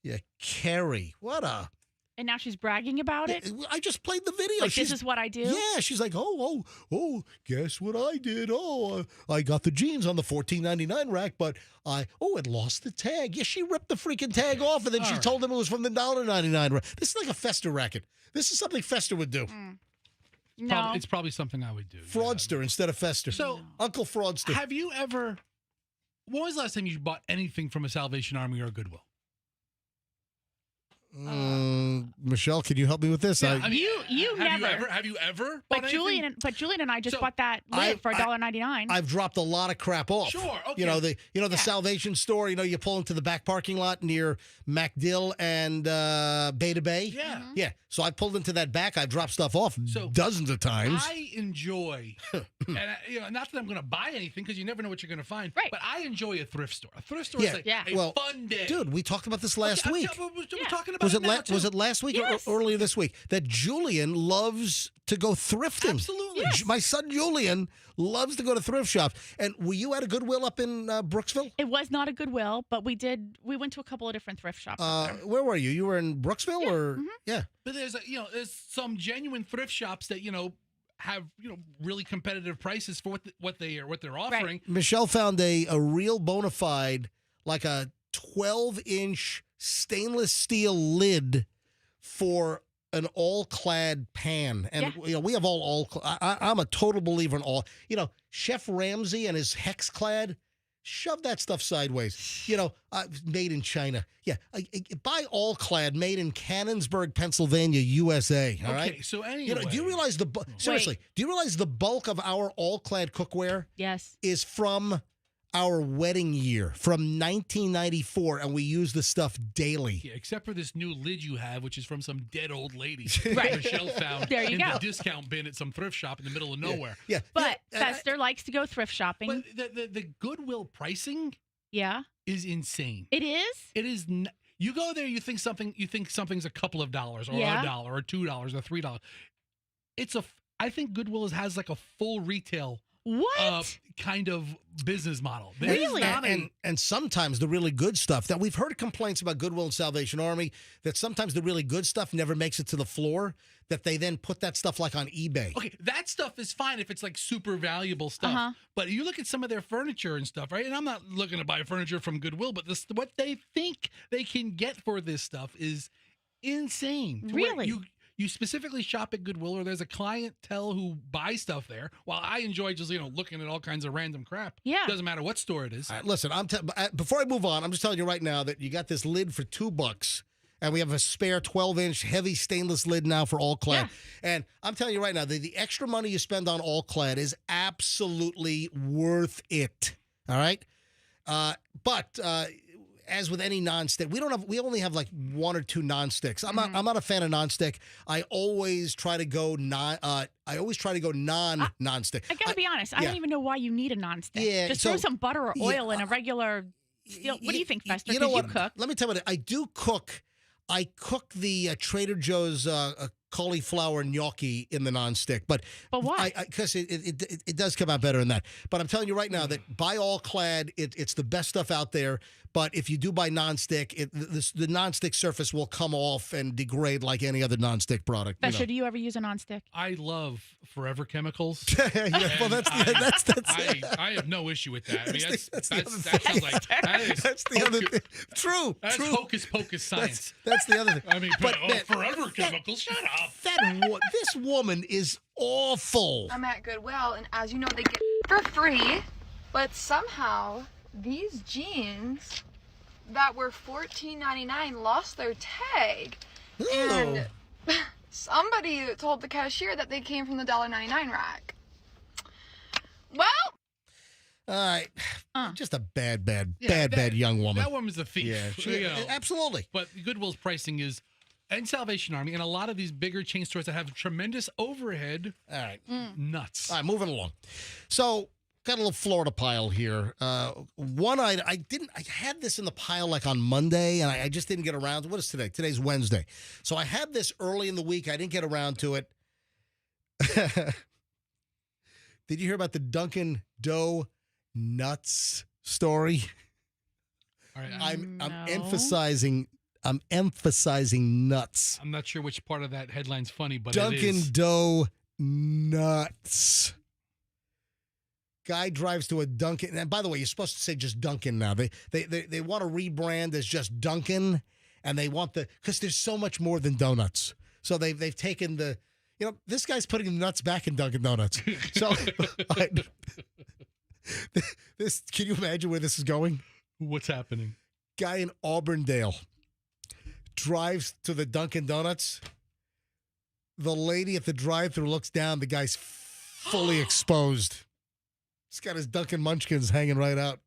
Yeah, Carrie. What a... And now she's bragging about it? I just played the video. Like, this is what I do? Yeah, she's like, oh, guess what I did? I got the jeans on the $14.99 rack, but it lost the tag. Yeah, she ripped the freaking tag off, and then she told him it was from the $1.99 rack. This is like a Fester racket. This is something Fester would do. No. It's probably something I would do. Fraudster instead of Fester. So, Uncle Fraudster. Have you ever... When was the last time you bought anything from a Salvation Army or a Goodwill? Michelle, can you help me with this? Yeah, you never. Have you ever? But Julian and I just bought that lid for $1.99. I've dropped a lot of crap off. Sure. Okay. The Salvation store. You pull into the back parking lot near MacDill and Beta Bay. Yeah. Mm-hmm. Yeah. So I pulled into that back. I've dropped stuff off dozens of times. I enjoy, and not that I'm going to buy anything because you never know what you're going to find. Right. But I enjoy a thrift store. A thrift store is like a fun day. Dude, we talked about this last week. We're talking about was it last week or earlier this week that Julian loves to go thrifting? Absolutely. Yes. My son Julian loves to go to thrift shops. And were you at a Goodwill up in Brooksville? It was not a Goodwill, but we went to a couple of different thrift shops. Where were you? You were in Brooksville or But there's there's some genuine thrift shops that have really competitive prices for what they're offering. Right. Michelle found a real bona fide, like a 12-inch stainless steel lid for an all-clad pan. And we have all I'm a total believer in all. Chef Ramsay and his hex-clad, shove that stuff sideways. Made in China. Yeah, buy all-clad, made in Cannonsburg, Pennsylvania, USA. All right. So anyway, do you realize seriously? Do you realize the bulk of our all-clad cookware? Yes. Is from our wedding year, from 1994, and we use the stuff daily. Yeah, except for this new lid you have, which is from some dead old lady right. Michelle found in the discount bin at some thrift shop in the middle of nowhere. Yeah. But Fester likes to go thrift shopping. But the Goodwill pricing is insane. It is? It is. You go there, you think something's a couple of dollars, or $1, or $2, or $3. I think Goodwill has like a full retail kind of business model. Really? And sometimes the really good stuff that we've heard complaints about Goodwill and Salvation Army, that sometimes the really good stuff never makes it to the floor, that they then put that stuff like on eBay. Okay, that stuff is fine if it's like super valuable stuff. But you look at some of their furniture and stuff, right? And I'm not looking to buy furniture from Goodwill, but what they think they can get for this stuff is insane. Really? You specifically shop at Goodwill, or there's a clientele who buys stuff there. While I enjoy just looking at all kinds of random crap. Yeah, doesn't matter what store it is. Listen, before I move on, I'm just telling you right now that you got this lid for $2, and we have a spare 12-inch heavy stainless lid now for all clad. Yeah. And I'm telling you right now that the extra money you spend on all clad is absolutely worth it. All right, but. As with any nonstick, we only have like one or two nonsticks. I'm not a fan of nonstick. I always try to go non-nonstick. I gotta be honest. I don't even know why you need a nonstick. Yeah, just throw some butter or oil in a regular steel. What do you think, Fester? You know what? You cook. Let me tell you what I do cook. I cook the Trader Joe's cauliflower gnocchi in the nonstick, but why? Because it does come out better than that. But I'm telling you right now that buy all clad, it's the best stuff out there. But if you do buy nonstick, the nonstick surface will come off and degrade like any other nonstick product. Fester, do you ever use a nonstick? I love Forever Chemicals. Well, that's I have no issue with that. I mean, that's the other thing. True. That's hocus pocus science. That's the other thing. I mean, but Forever Chemicals, shut up. This woman is awful. I'm at Goodwill, and as you know, they get for free, but somehow these jeans that were $14.99 lost their tag. Ooh. And somebody told the cashier that they came from the $1.99 rack. Well, all right, just a bad young woman. That woman's a thief. Yeah, absolutely. But Goodwill's pricing is, and Salvation Army, and a lot of these bigger chain stores that have tremendous overhead. All right, nuts. All right, moving along. So, got a little Florida pile here. One I had this in the pile like on Monday, and I just didn't get around to. What is today? Today's Wednesday. So I had this early in the week. I didn't get around to it. Did you hear about the Duncan Donuts story? All right, I'm emphasizing nuts. I'm not sure which part of that headline's funny, but Duncan it is. Donuts. Guy drives to a Duncan, and by the way, you're supposed to say just Duncan now. They want to rebrand as just Duncan, and they want because there's so much more than donuts. So they've taken this guy's putting the nuts back in Dunkin' Donuts. So this, can you imagine where this is going? What's happening? Guy in Auburndale drives to the Duncan Donuts. The lady at the drive-thru looks down. The guy's fully exposed. He's got his Duncan Munchkins hanging right out.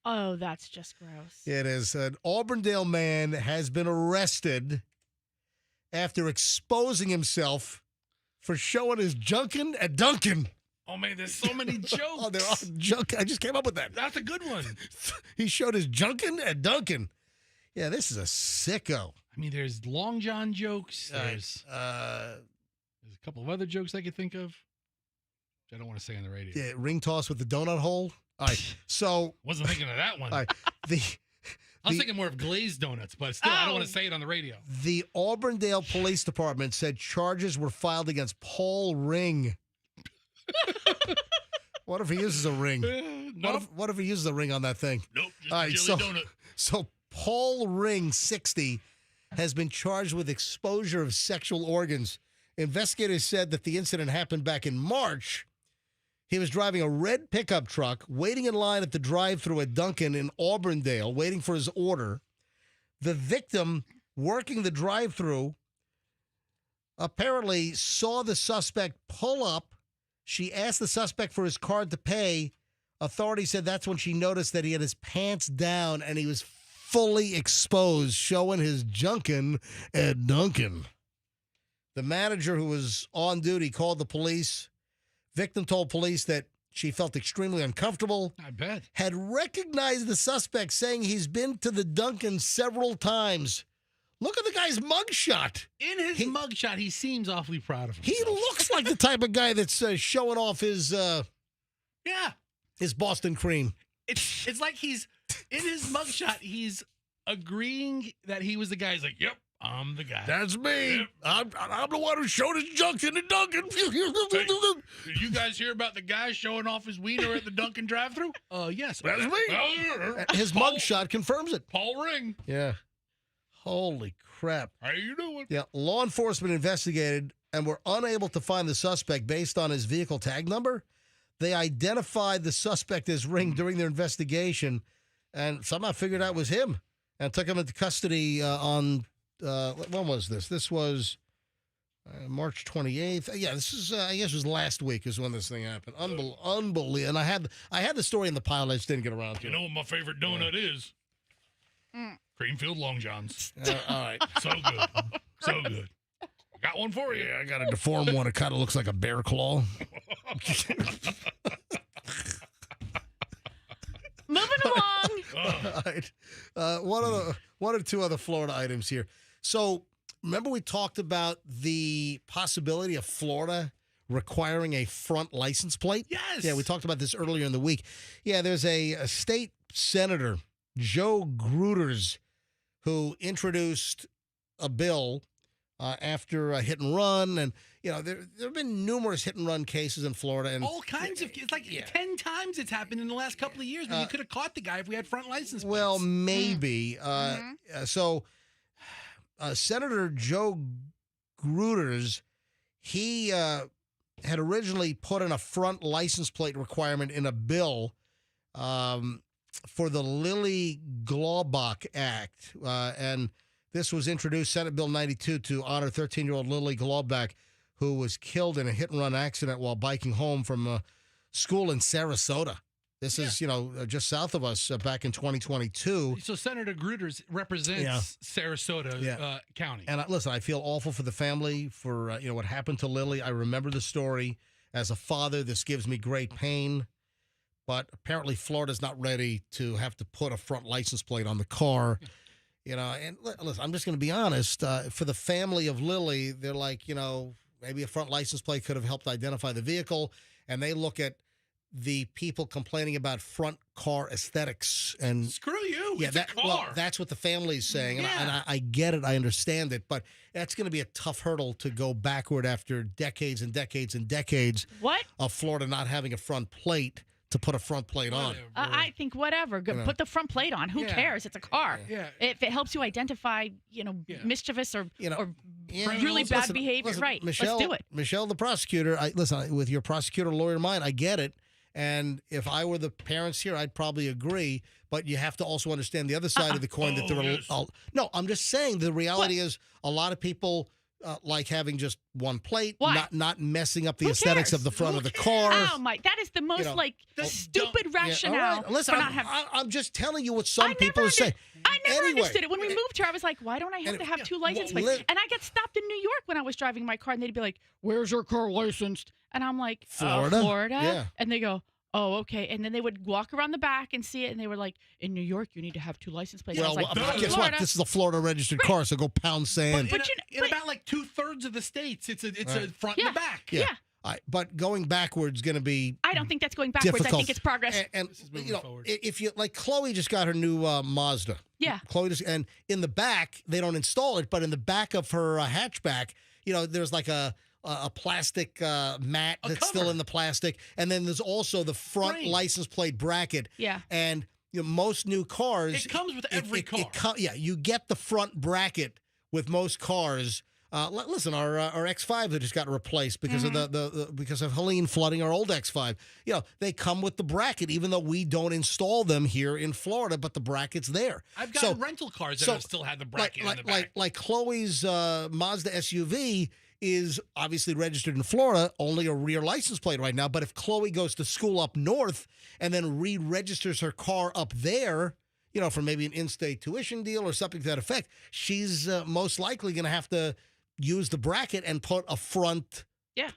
Oh, that's just gross. It is. An Auburndale man has been arrested after exposing himself for showing his junkin at Duncan. Oh, man, there's so many jokes. Oh, they're all junk. I just came up with that. That's a good one. He showed his junkin at Duncan. Yeah, this is a sicko. I mean, there's Long John jokes. There's a couple of other jokes I could think of. I don't want to say on the radio. Yeah, ring toss with the donut hole. All right, so wasn't thinking of that one. All right, I was thinking more of glazed donuts, but still, I don't want to say it on the radio. The Auburndale Police Department said charges were filed against Paul Ring. What if he uses a ring? Nope. What if he uses a ring on that thing? Nope, just a jelly donut. So Paul Ring, 60, has been charged with exposure of sexual organs. Investigators said that the incident happened back in March. He was driving a red pickup truck, waiting in line at the drive-thru at Duncan in Auburndale, waiting for his order. The victim working the drive-thru apparently saw the suspect pull up. She asked the suspect for his card to pay. Authorities said that's when she noticed that he had his pants down and he was fully exposed, showing his junkin at Duncan. The manager who was on duty called the police. Victim told police that she felt extremely uncomfortable. I bet. Had recognized the suspect, saying he's been to the Duncan several times. Look at the guy's mugshot. In his mugshot, he seems awfully proud of himself. He looks like the type of guy that's showing off his his Boston cream. It's like he's in his mugshot. He's agreeing that he was the guy. He's like, "Yep, I'm the guy. That's me. Yep. I'm the one who showed his junk in the Duncan." Hey, did you guys hear about the guy showing off his wiener at the Duncan drive-thru? Yes, that's me. His mugshot confirms it. Paul Ring. Yeah. Holy crap. How you doing? Yeah, law enforcement investigated and were unable to find the suspect based on his vehicle tag number. They identified the suspect as Ring during their investigation and somehow figured out it was him and took him into custody on, when was this? This was March 28th. Yeah, this is, I guess it was last week is when this thing happened. Unbelievable. And I had the story in the pile. I just didn't get around to it. You know what my favorite donut is? Creamfield Long Johns. All right. So good. So good. Got one for you. Yeah, I got a deformed one. It kind of looks like a bear claw. Moving along. All right. One or two other Florida items here. So remember we talked about the possibility of Florida requiring a front license plate? Yes. Yeah, we talked about this earlier in the week. Yeah, there's a state senator, Joe Gruters, who introduced a bill after a hit and run. And, you know, there have been numerous hit and run cases in Florida. And all kinds of, it's like 10 times it's happened in the last couple of years when you could have caught the guy if we had front license plates. Well, maybe. So Senator Joe Gruters, he had originally put in a front license plate requirement in a bill for the Lily Glaubach Act. And this was introduced, Senate Bill 92, to honor 13-year-old Lily Glaubach, who was killed in a hit-and-run accident while biking home from school in Sarasota. This is, just south of us back in 2022. So Senator Gruters represents Sarasota County. And listen, I feel awful for the family for, what happened to Lily. I remember the story. As a father, this gives me great pain. But apparently Florida's not ready to have to put a front license plate on the car. And listen, I'm just going to be honest. For the family of Lily, they're like, maybe a front license plate could have helped identify the vehicle. And they look at the people complaining about front car aesthetics. And screw you. Yeah, it's a car. Well, that's what the family's saying. And I get it. I understand it. But that's going to be a tough hurdle to go backward after decades and decades and decades of Florida not having a front plate to put a front plate on. I think whatever. Put the front plate on. Who cares? It's a car. Yeah. If it helps you identify, mischievous or really bad behavior, right? Michelle, let's do it. Michelle, the prosecutor, with your prosecutor lawyer in mind, I get it. And if I were the parents here, I'd probably agree. But you have to also understand the other side of the coin that there are. No, I'm just saying the reality is a lot of people like having just one plate, not messing up the aesthetics of the front of the car. Oh my! That is the most stupid rationale Listen, for not having. I'm just telling you what some people are saying. I never understood it. When we moved here, I was like, why don't I have to have 2 license plates? And I get stopped in New York when I was driving my car, and they'd be like, "Where's your car licensed?" And I'm like, Florida. Yeah. And they go, "Oh, okay." And then they would walk around the back and see it, and they were like, "In New York, you need to have 2 license plates." Well, I was like, guess what? This is a Florida registered car, so go pound sand. But in about like 2/3 of the states, it's a front and a back. Yeah. But going backwards is going to be. I don't think that's going backwards. Difficult. I think it's progress. And if you like, Chloe just got her new Mazda. Yeah. And in the back, they don't install it, but in the back of her hatchback, there's like a plastic mat that's still in the plastic, and then there's also the front license plate bracket. Yeah. And most new cars, it comes with every car. You get the front bracket with most cars. Listen, our X5 that just got replaced because of because of Helene flooding our old X5. They come with the bracket, even though we don't install them here in Florida, but the bracket's there. I've got rental cars that have still had the bracket in the back. Like Chloe's Mazda SUV is obviously registered in Florida, only a rear license plate right now. But if Chloe goes to school up north and then re-registers her car up there, for maybe an in-state tuition deal or something to that effect, she's most likely going to have to use the bracket and put a front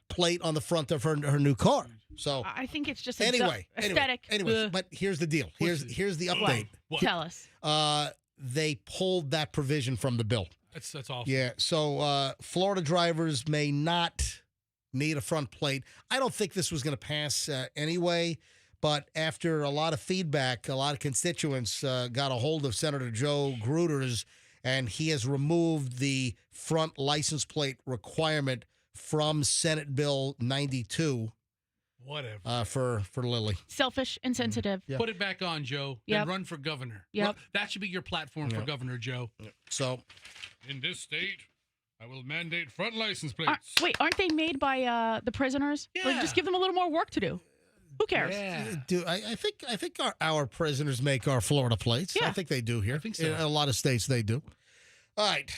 plate on the front of her new car. So I think it's just aesthetic. Anyway, but here's the deal. Here's the update. What? Tell us. They pulled that provision from the bill. That's awful. Yeah. So Florida drivers may not need a front plate. I don't think this was going to pass anyway. But after a lot of feedback, a lot of constituents got a hold of Senator Joe Gruters, and he has removed the front license plate requirement from Senate Bill 92. Whatever. For Lily. Selfish, insensitive. Put it back on, Joe. Then run for governor. Yep. That should be your platform for Governor Joe. So, in this state, I will mandate front license plates. Aren't they made by the prisoners? Yeah. Like, just give them a little more work to do. Who cares? Yeah. I think our prisoners make our Florida plates. Yeah. I think they do here. I think so. In a lot of states they do. All right.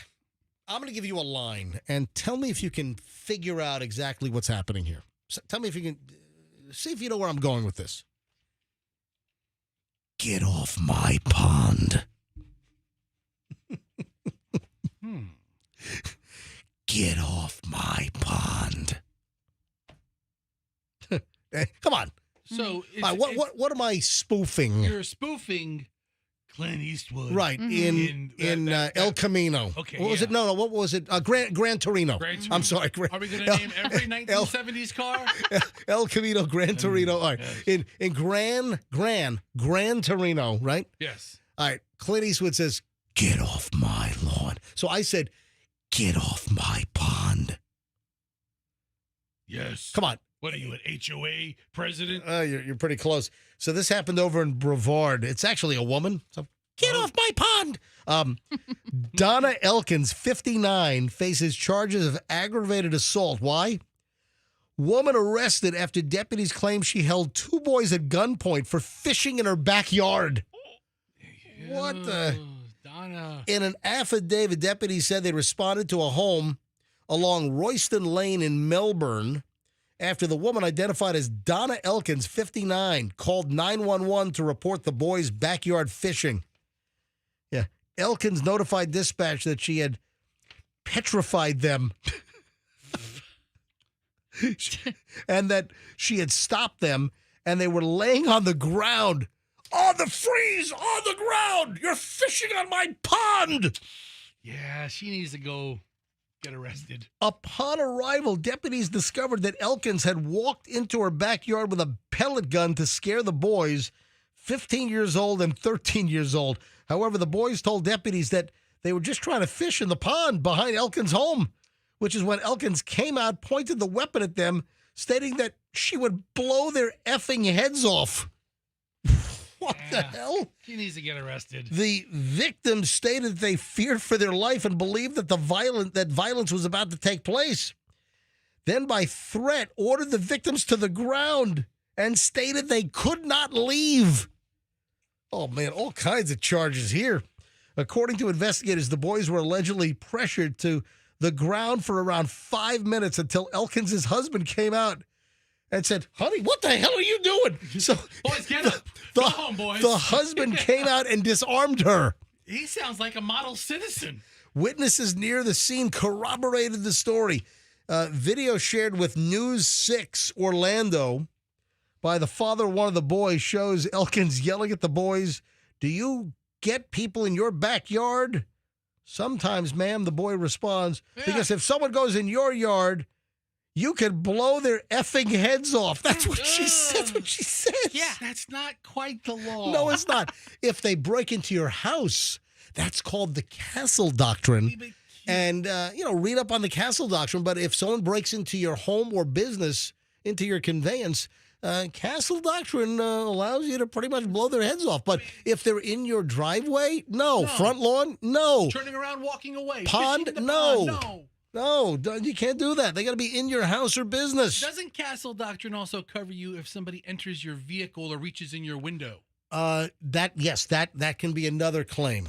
I'm going to give you a line, and tell me if you can figure out exactly what's happening here. So tell me if you can see if you know where I'm going with this. Get off my pond. Get off my pond. Come on. So what am I spoofing? You're spoofing Clint Eastwood, right? In El Camino. Okay, what was it? No. What was it? Gran Torino. I'm sorry. Are we going to name every 1970s car? El Camino, Gran Torino. All right. Yes. In Gran Torino, right? Yes. All right. Clint Eastwood says, "Get off my lawn." So I said, "Get off my pond." Yes. Come on. What are you, an HOA president? You're pretty close. So this happened over in Brevard. It's actually a woman. So get off my pond. Donna Elkins, 59, faces charges of aggravated assault. Why? Woman arrested after deputies claim she held 2 boys at gunpoint for fishing in her backyard. What the? Donna. In an affidavit, deputies said they responded to a home along Royston Lane in Melbourne after the woman identified as Donna Elkins, 59, called 911 to report the boys' backyard fishing. Yeah. Elkins notified dispatch that she had petrified them and that she had stopped them and they were laying on the ground. On the freeze, on the ground! You're fishing on my pond! Yeah, she needs to go get arrested. Upon arrival, deputies discovered that Elkins had walked into her backyard with a pellet gun to scare the boys, 15 years old and 13 years old. However, the boys told deputies that they were just trying to fish in the pond behind Elkins' home, which is when Elkins came out, pointed the weapon at them, stating that she would blow their effing heads off. What the hell? She needs to get arrested. The victims stated they feared for their life and believed that violence was about to take place. Then, by threat, ordered the victims to the ground and stated they could not leave. Oh, man, all kinds of charges here. According to investigators, the boys were allegedly pressured to the ground for around 5 minutes until Elkins' husband came out and said, honey, what the hell are you doing? So, boys, get up. Go home, boys. The husband came out and disarmed her. He sounds like a model citizen. Witnesses near the scene corroborated the story. Video shared with News 6 Orlando by the father of one of the boys shows Elkins yelling at the boys, do you get people in your backyard? Sometimes, ma'am, the boy responds, because if someone goes in your yard, you could blow their effing heads off. That's what she said. That's what she says. Yeah, that's not quite the law. No, it's not. If they break into your house, that's called the castle doctrine. And, read up on the castle doctrine. But if someone breaks into your home or business, into your conveyance, castle doctrine allows you to pretty much blow their heads off. But if they're in your driveway, no. Front lawn, no. Turning around, walking away. Pond, no. No, you can't do that. They got to be in your house or business. Doesn't castle doctrine also cover you if somebody enters your vehicle or reaches in your window? That can be another claim.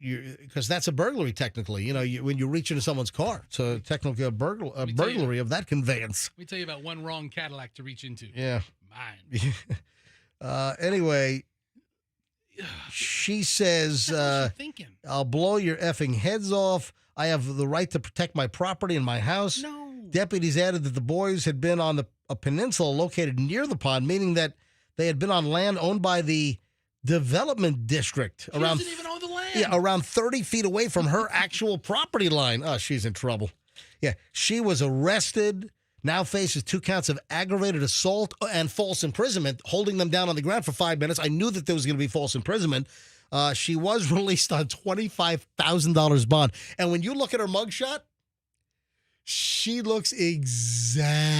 Because that's a burglary technically. When you reach into someone's car, it's technically a burglary of that conveyance. Let me tell you about one wrong Cadillac to reach into. Yeah, mine. Anyway. She says, I'll blow your effing heads off. I have the right to protect my property and my house. No. Deputies added that the boys had been on a peninsula located near the pond, meaning that they had been on land owned by the development district. She doesn't even own the land. Yeah, around 30 feet away from her actual property line. Oh, she's in trouble. Yeah, she was arrested. Now faces 2 counts of aggravated assault and false imprisonment, holding them down on the ground for 5 minutes. I knew that there was going to be false imprisonment. She was released on $25,000 bond. And when you look at her mugshot, she looks exactly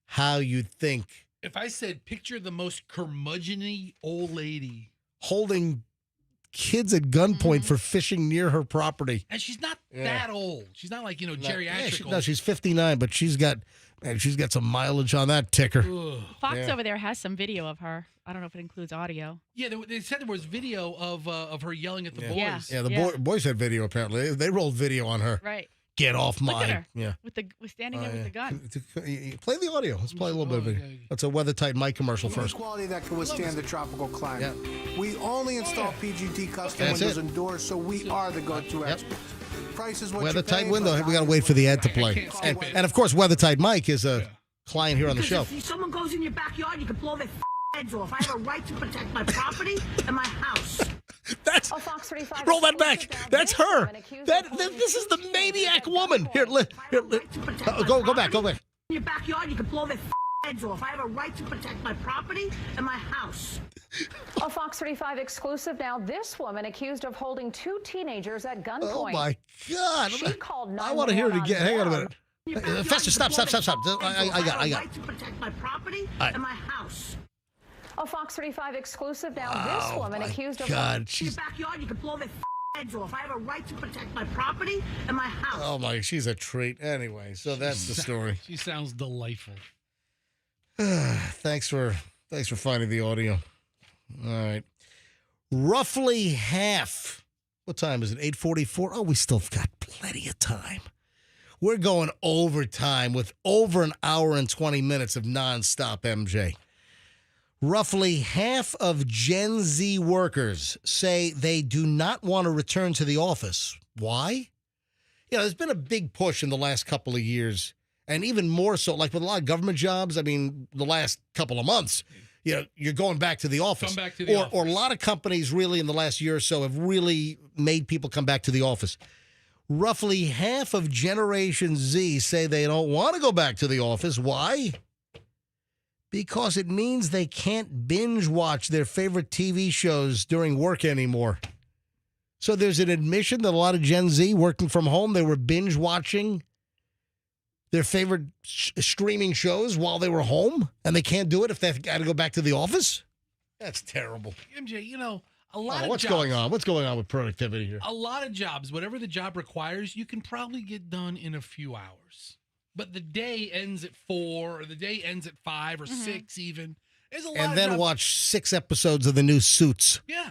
how you'd think. If I said picture the most curmudgeon-y old lady holding kids at gunpoint for fishing near her property. And she's not that old. She's not like, geriatric. No, she's 59, but she's got some mileage on that ticker. Fox over there has some video of her. I don't know if it includes audio. Yeah, they said there was video of her yelling at the boys. Yeah, the boys had video apparently. They rolled video on her. Right. Get off mine. Look at her. Yeah. With standing there with the gun. Play the audio. Let's play a little bit of it. That's a WeatherTight mic commercial first. Quality that can withstand the tropical climate. Yeah. We only install PGT custom windows and doors, so we are the go-to experts. Price is what WeatherTight window. We got to wait for the ad to play. And of course, WeatherTight Mike is a client here on the show. If someone goes in your backyard, you can blow their heads off. I have a right to protect my property and my house. That's roll that back. That's her. This is the maniac woman. Here, go back. In your backyard, you can blow their heads off. I have a right to protect my property and my house. A Fox 35 exclusive now. This woman accused of holding 2 teenagers at gunpoint. Oh my God! She called 911. I want to hear it again. Hang on a minute. Fester, stop. I got it. Right to protect my property and my house. A Fox 35 exclusive now. This woman accused of in your backyard, you can blow their heads off. I have a right to protect my property and my house. Oh my, she's a treat. Anyway, so that's the story. She sounds delightful. Thanks for finding the audio. All right. Roughly half. What time is it? 8:44. Oh, we still got plenty of time. We're going overtime with over an hour and 20 minutes of nonstop MJ. Roughly half of Gen Z workers say they do not want to return to the office. Why? There's been a big push in the last couple of years, and even more so, like with a lot of government jobs, the last couple of months, you're going back to the office. Come back to the office. Or a lot of companies really in the last year or so have really made people come back to the office. Roughly half of Generation Z say they don't want to go back to the office. Why? Because it means they can't binge watch their favorite TV shows during work anymore. So there's an admission that a lot of Gen Z working from home, they were binge watching their favorite streaming shows while they were home, and they can't do it if they've got to go back to the office? That's terrible. MJ, a lot of what's jobs. Going on? What's going on with productivity here? A lot of jobs, whatever the job requires, you can probably get done in a few hours. but the day ends at 4 or the day ends at 5 or 6 even. There's a lot and of then jobs. Watch 6 episodes of the new Suits. Yeah.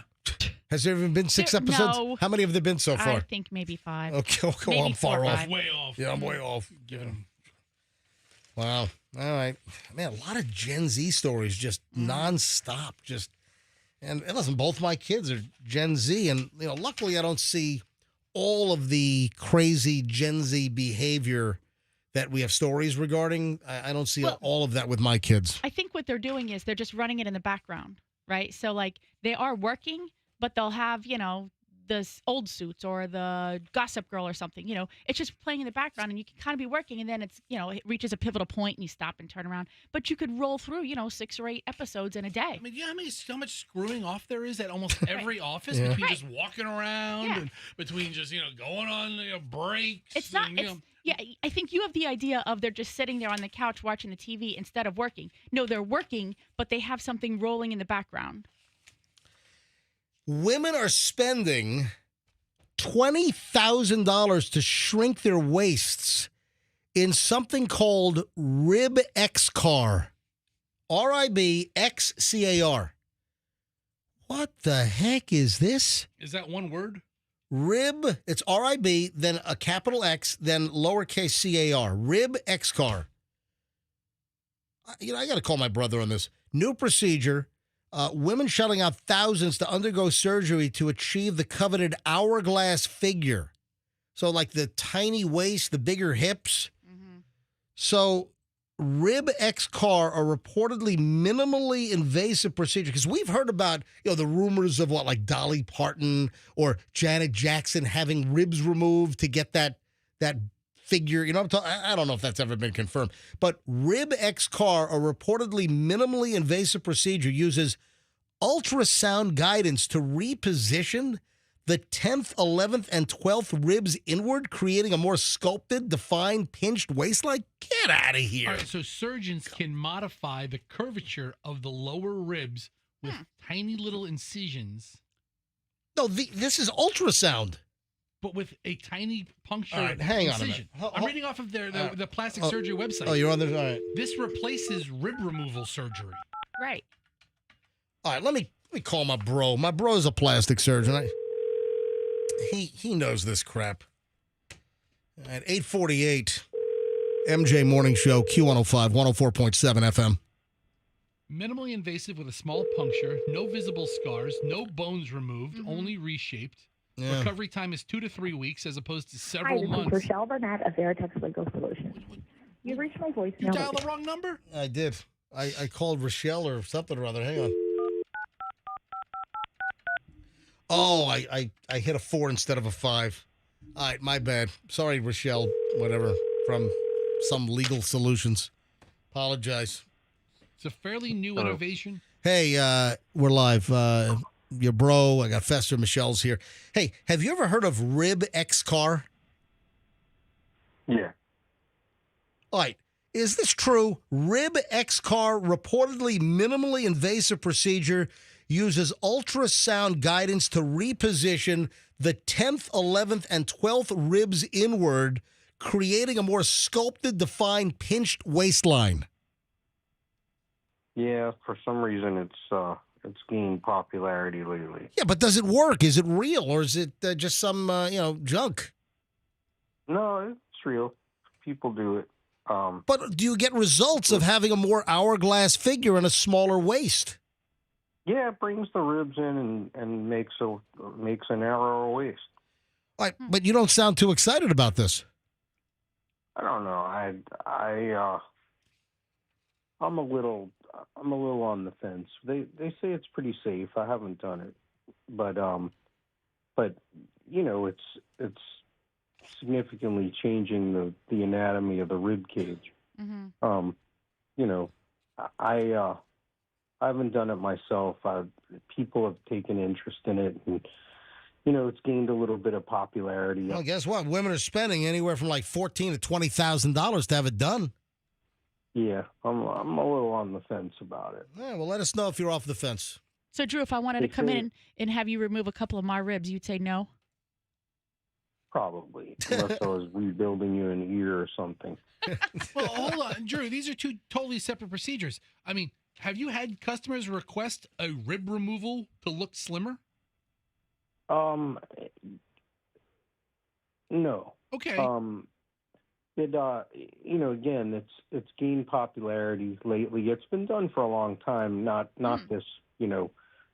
Has there even been 6 episodes? No. How many have there been so far? I think maybe 5. Okay, Maybe I'm far 4 or off. 5. Way off. Yeah, I'm way off. Wow. All right. Man, a lot of Gen Z stories just nonstop. And listen, both my kids are Gen Z, and luckily I don't see all of the crazy Gen Z behavior that we have stories regarding. I don't see all of that with my kids. I think what they're doing is they're just running it in the background, right? So like they are working, but they'll have, the old Suits or the Gossip Girl or something, it's just playing in the background and you can kind of be working and then it's, it reaches a pivotal point and you stop and turn around. But you could roll through, 6 or 8 episodes in a day. I mean, you know how much screwing off there is at almost every office between just walking around and between just, going on breaks. It's not, yeah, I think you have the idea of they're just sitting there on the couch watching the TV instead of working. No, they're working, but they have something rolling in the background. Women are spending $20,000 to shrink their waists in something called Rib X-Car. RIBXCAR. What the heck is this? Is that one word? Rib, it's RIB, then a capital X, then lowercase CAR. Rib X-Car. I got to call my brother on this. New procedure. Women shelling out thousands to undergo surgery to achieve the coveted hourglass figure. So like the tiny waist, the bigger hips. Mm-hmm. So Rib X-Car are reportedly minimally invasive procedure. Because we've heard about, the rumors of like Dolly Parton or Janet Jackson having ribs removed to get that figure. I don't know if that's ever been confirmed. But Rib X-Car, a reportedly minimally invasive procedure, uses ultrasound guidance to reposition the 10th, 11th, and 12th ribs inward, creating a more sculpted, defined, pinched waistline. Get out of here. All right, so surgeons can modify the curvature of the lower ribs with tiny little incisions. No, this is ultrasound. But with a tiny puncture all right, hang incision. On a minute. I'm reading off of the plastic surgery website. Oh, you're on there? All right. This replaces rib removal surgery. Right. All right, let me call my bro. My bro's a plastic surgeon. He knows this crap. At 8:48, MJ Morning Show, Q105, 104.7 FM. Minimally invasive with a small puncture, no visible scars, no bones removed, only reshaped. Yeah. Recovery time is 2 to 3 weeks as opposed to several months. This is Rochelle Burnett of Veritex Legal Solutions. You reached my voicemail. You dialed the wrong number? I did. I called Rochelle or something or other. Hang on. Oh, I hit a 4 instead of a 5. All right, my bad. Sorry, Rochelle, whatever, from some legal solutions. Apologize. It's a fairly new innovation. Hey, we're live. Your bro, I got Fester, Michelle's here. Hey, have you ever heard of Rib X-Car? Yeah. All right. Is this true? Rib X-Car, reportedly minimally invasive procedure, uses ultrasound guidance to reposition the 10th, 11th, and 12th ribs inward, creating a more sculpted, defined, pinched waistline. Yeah, for some reason it's gained popularity lately. Yeah, but does it work? Is it real, or is it just some junk? No, it's real. People do it. But do you get results of having a more hourglass figure and a smaller waist? Yeah, it brings the ribs in and makes a narrower waist. All right, but you don't sound too excited about this. I don't know. I'm a little on the fence. They say it's pretty safe. I haven't done it, but it's significantly changing the anatomy of the rib cage. Mm-hmm. I haven't done it myself. People have taken interest in it, and it's gained a little bit of popularity. Well, guess what? Women are spending anywhere from like $14,000 to $20,000 to have it done. Yeah, I'm a little on the fence about it. Yeah, well, let us know if you're off the fence. So, Drew, if I wanted to come in and have you remove a couple of my ribs, you'd say no? Probably, unless I was rebuilding you an ear or something. Well, hold on, Drew. These are two totally separate procedures. I mean, have you had customers request a rib removal to look slimmer? No. Okay. Again, it's gained popularity lately. It's been done for a long time. Not this,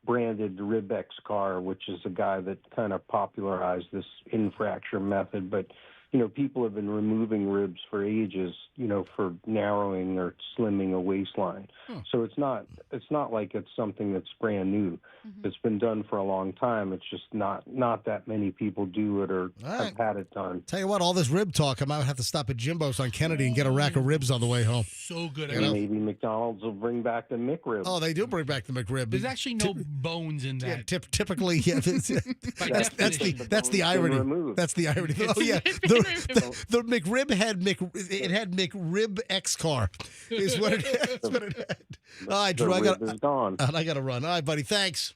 branded Ribex car, which is a guy that kind of popularized this in-fracture method. But, people have been removing ribs for ages, for narrowing or slimming a waistline. So it's not like it's something that's brand new. It's been done for a long time. It's just not that many people do it or have had it done. Tell you what, all this rib talk, I might have to stop at Jimbo's on Kennedy and get a rack of ribs on the way home. So good. And maybe McDonald's will bring back the McRib. Oh, they do bring back the McRib. There's actually no bones in that. Yeah, typically, yeah, that's the irony. That's the irony. Oh yeah, the McRib had McRib X car is what it had. All right, Drew, I got to run. All right, buddy, thanks.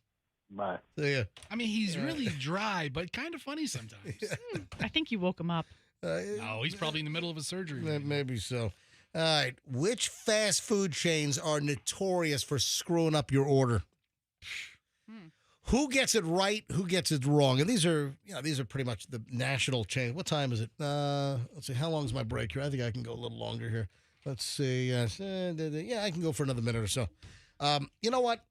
Bye. See ya. I mean, he's really dry, but kind of funny sometimes. I think you woke him up. No, he's probably in the middle of a surgery. Maybe so. All right, which fast food chains are notorious for screwing up your order? Who gets it right? Who gets it wrong? And these are pretty much the national chain. What time is it? Let's see. How long is my break here? I think I can go a little longer here. Let's see. Yeah, I can go for another minute or so. You know what?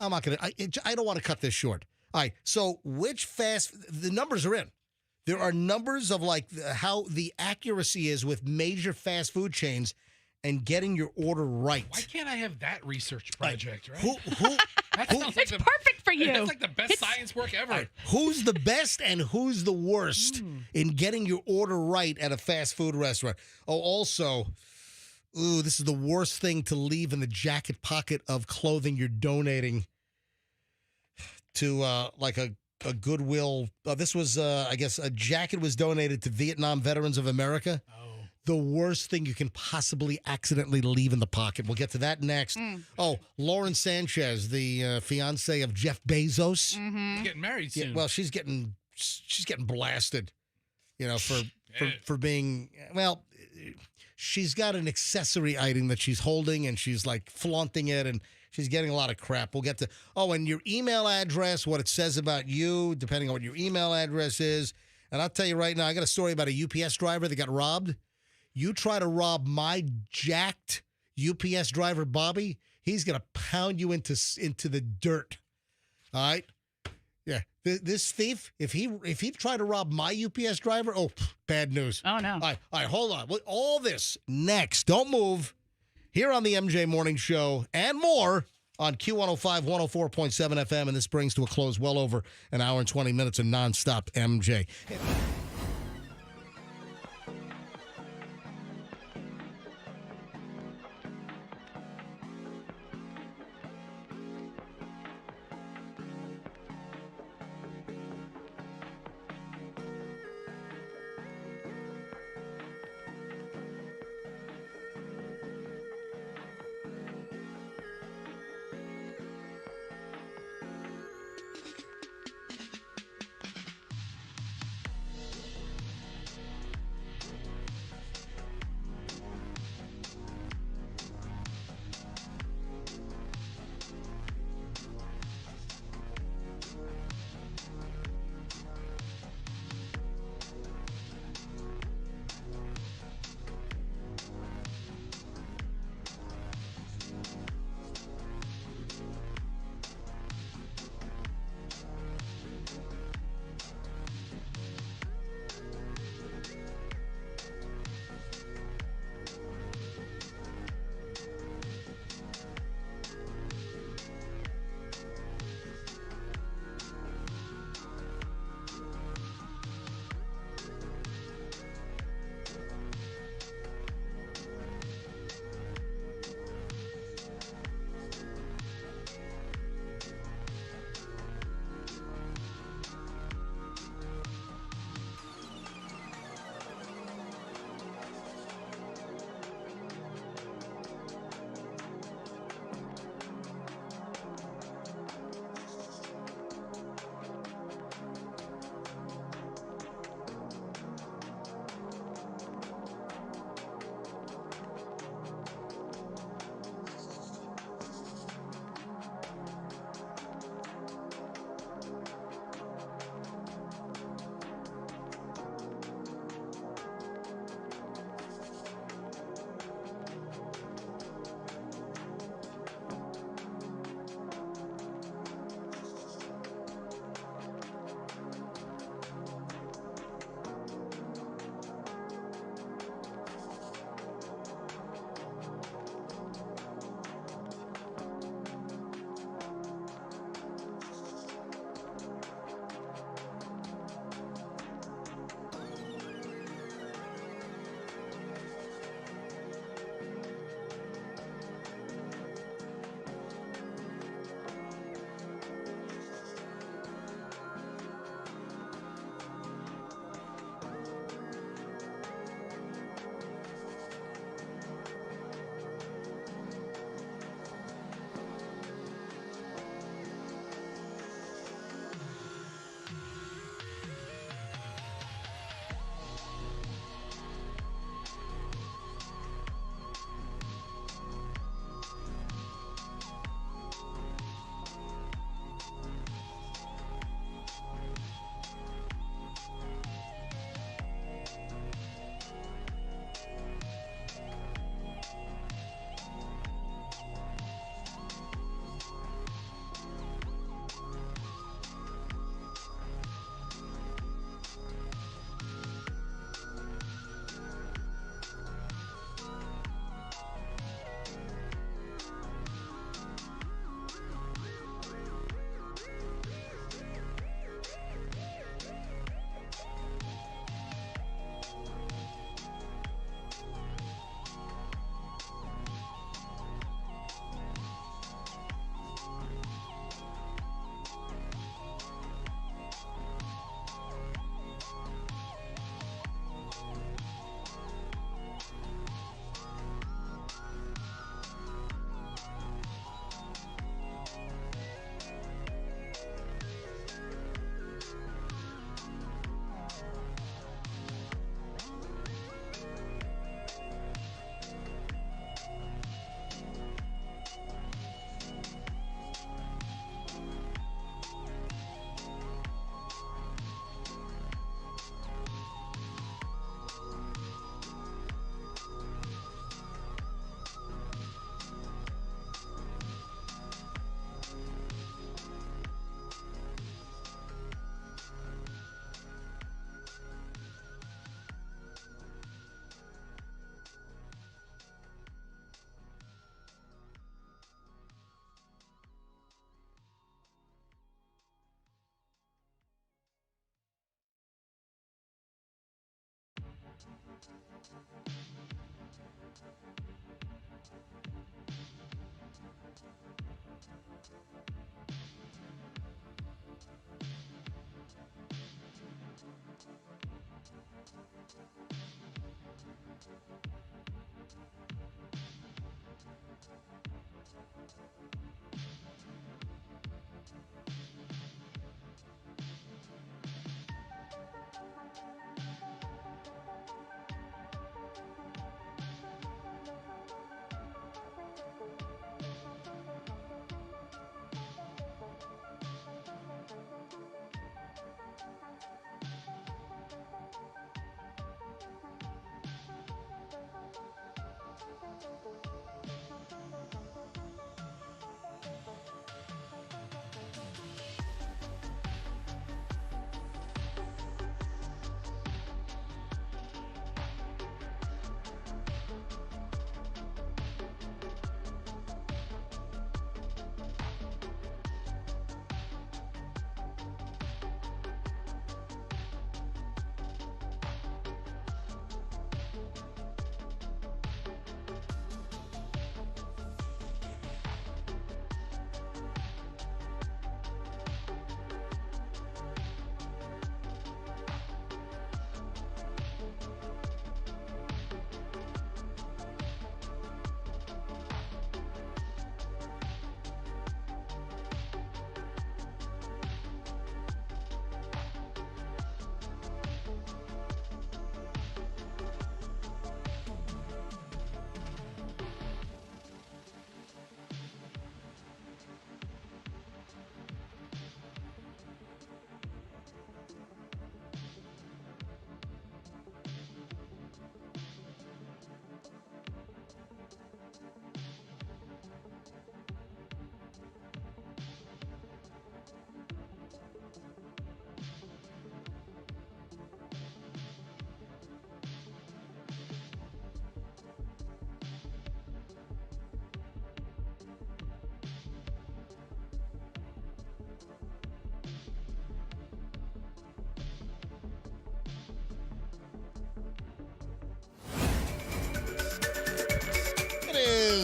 I'm not gonna. I don't want to cut this short. All right. So the numbers are in. There are numbers of how the accuracy is with major fast food chains and getting your order right. Why can't I have that research project, right? It's perfect for you. That's like the best science work ever. Right. Who's the best and who's the worst in getting your order right at a fast food restaurant? Oh, also, this is the worst thing to leave in the jacket pocket of clothing you're donating to a Goodwill. This was, I guess, a jacket was donated to Vietnam Veterans of America. The worst thing you can possibly accidentally leave in the pocket. We'll get to that next. Oh, Lauren Sanchez, the fiance of Jeff Bezos. Getting married soon. Yeah, well, she's getting blasted, for being, well, she's got an accessory item that she's holding and she's like flaunting it and she's getting a lot of crap. We'll get to, and your email address, what it says about you, depending on what your email address is. And I'll tell you right now, I got a story about a UPS driver that got robbed. You try to rob my jacked UPS driver, Bobby, he's going to pound you into the dirt. All right? Yeah. This thief, if he tried to rob my UPS driver, bad news. Oh, no. All right, hold on. All this next. Don't move. Here on the MJ Morning Show and more on Q105, 104.7 FM. And this brings to a close well over an hour and 20 minutes of nonstop MJ.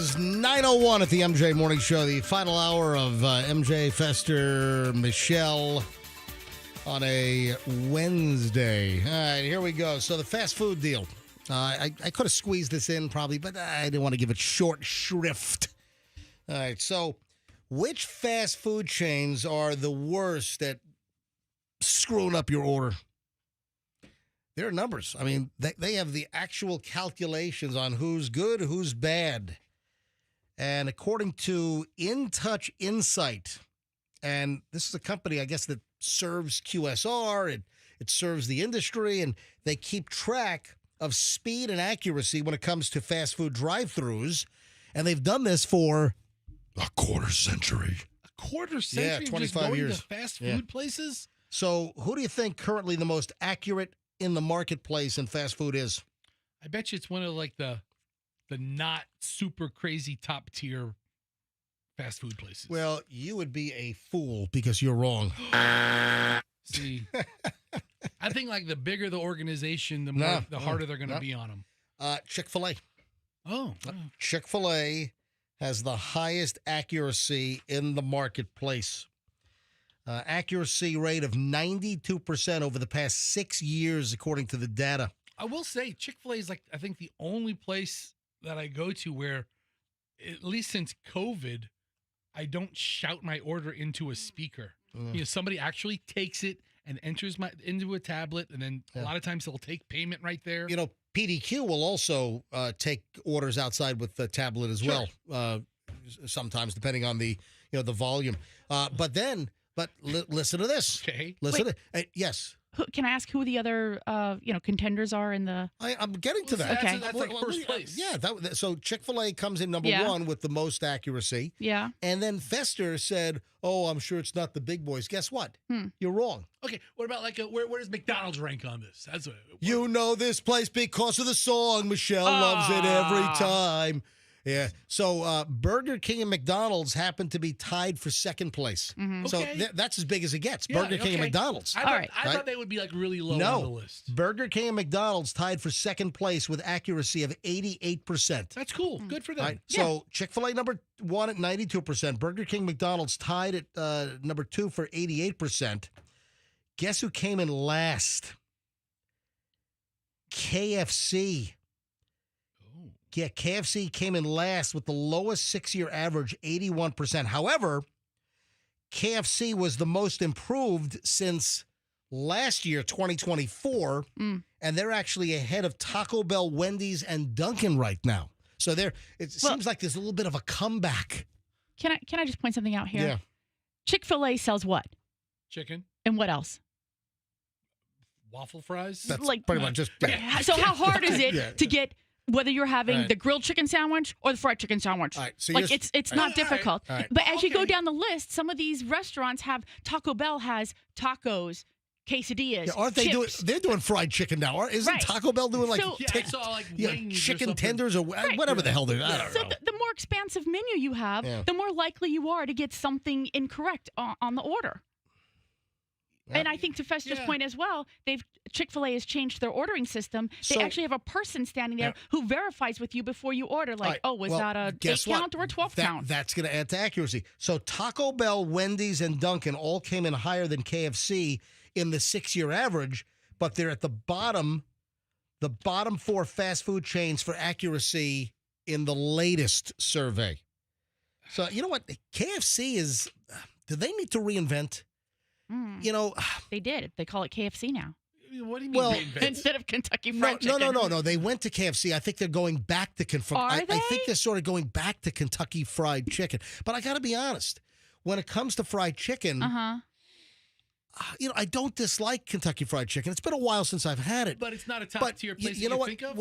is 9:01 at the MJ Morning Show, the final hour of MJ, Fester, Michelle on a Wednesday. All right, here we go. So the fast food deal. I could have squeezed this in probably, but I didn't want to give it short shrift. All right, so which fast food chains are the worst at screwing up your order? There are numbers. I mean, they have the actual calculations on who's good, who's bad. And according to In Touch Insight, and this is a company, I guess, that serves QSR, it serves the industry, and they keep track of speed and accuracy when it comes to fast food drive-thrus. And they've done this for a quarter century. A quarter century? Yeah, 25 just going years. To fast food places? So who do you think currently the most accurate in the marketplace in fast food is? I bet you it's one of like the not super crazy top tier fast food places. Well, you would be a fool because you're wrong. See, I think like the bigger the organization, the harder they're going to be on them. Chick-fil-A. Oh. Chick-fil-A has the highest accuracy in the marketplace. Accuracy rate of 92% over the past 6 years, according to the data. I will say Chick-fil-A is like, I think, the only place that I go to where, at least since COVID, I don't shout my order into a speaker. You know, somebody actually takes it and enters into a tablet, and then a lot of times they'll take payment right there. You know, PDQ will also take orders outside with the tablet as well. Sometimes, depending on the the volume. But listen to this. Okay. Listen to yes. Can I ask who the other contenders are in the? I'm getting to that. Okay. That's like first place. Yeah. So Chick-fil-A comes in number one with the most accuracy. Yeah. And then Fester said, "Oh, I'm sure it's not the big boys." Guess what? You're wrong. Okay. What about like where does McDonald's rank on this? You know this place because of the song. Michelle loves it every time. Yeah. So Burger King and McDonald's happen to be tied for second place. Mm-hmm. So that's as big as it gets. Burger King and McDonald's. I thought they would be like really low on the list. Burger King and McDonald's tied for second place with accuracy of 88%. That's cool. Good for them. Right. So Chick-fil-A number 1 at 92%. Burger King, McDonald's tied at number 2 for 88%. Guess who came in last? KFC. Yeah, KFC came in last with the lowest 6-year average, 81%. However, KFC was the most improved since last year, 2024, and they're actually ahead of Taco Bell, Wendy's, and Duncan right now. So it seems like there's a little bit of a comeback. Can I just point something out here? Yeah. Chick-fil-A sells what? Chicken. And what else? Waffle fries. That's pretty much just. Yeah. So how hard is it to get? Whether you're having the grilled chicken sandwich or the fried chicken sandwich. All right, so it's not difficult. All right. But as you go down the list, some of these restaurants have Taco Bell has tacos, quesadillas. Yeah, aren't they chips. they're doing fried chicken now? Isn't Taco Bell doing chicken tenders or whatever the hell they're I don't know. The more expansive menu you have, the more likely you are to get something incorrect on the order. Yeah. And I think to Fester's point as well, Chick-fil-A has changed their ordering system. They actually have a person standing there who verifies with you before you order, like, was that a 8-count or a 12-count? That's going to add to accuracy. So Taco Bell, Wendy's, and Duncan all came in higher than KFC in the 6-year average, but they're at the bottom 4 fast food chains for accuracy in the latest survey. So you know what? KFC is, do they need to reinvent? You know, they did. They call it KFC now. What do you mean? Instead of Kentucky Fried Chicken? No. They went to KFC. I think they're going back to I think they're sort of going back to Kentucky Fried Chicken. But I got to be honest. When it comes to fried chicken, you know, I don't dislike Kentucky Fried Chicken. It's been a while since I've had it. But it's not a top tier place. You know what? Think of?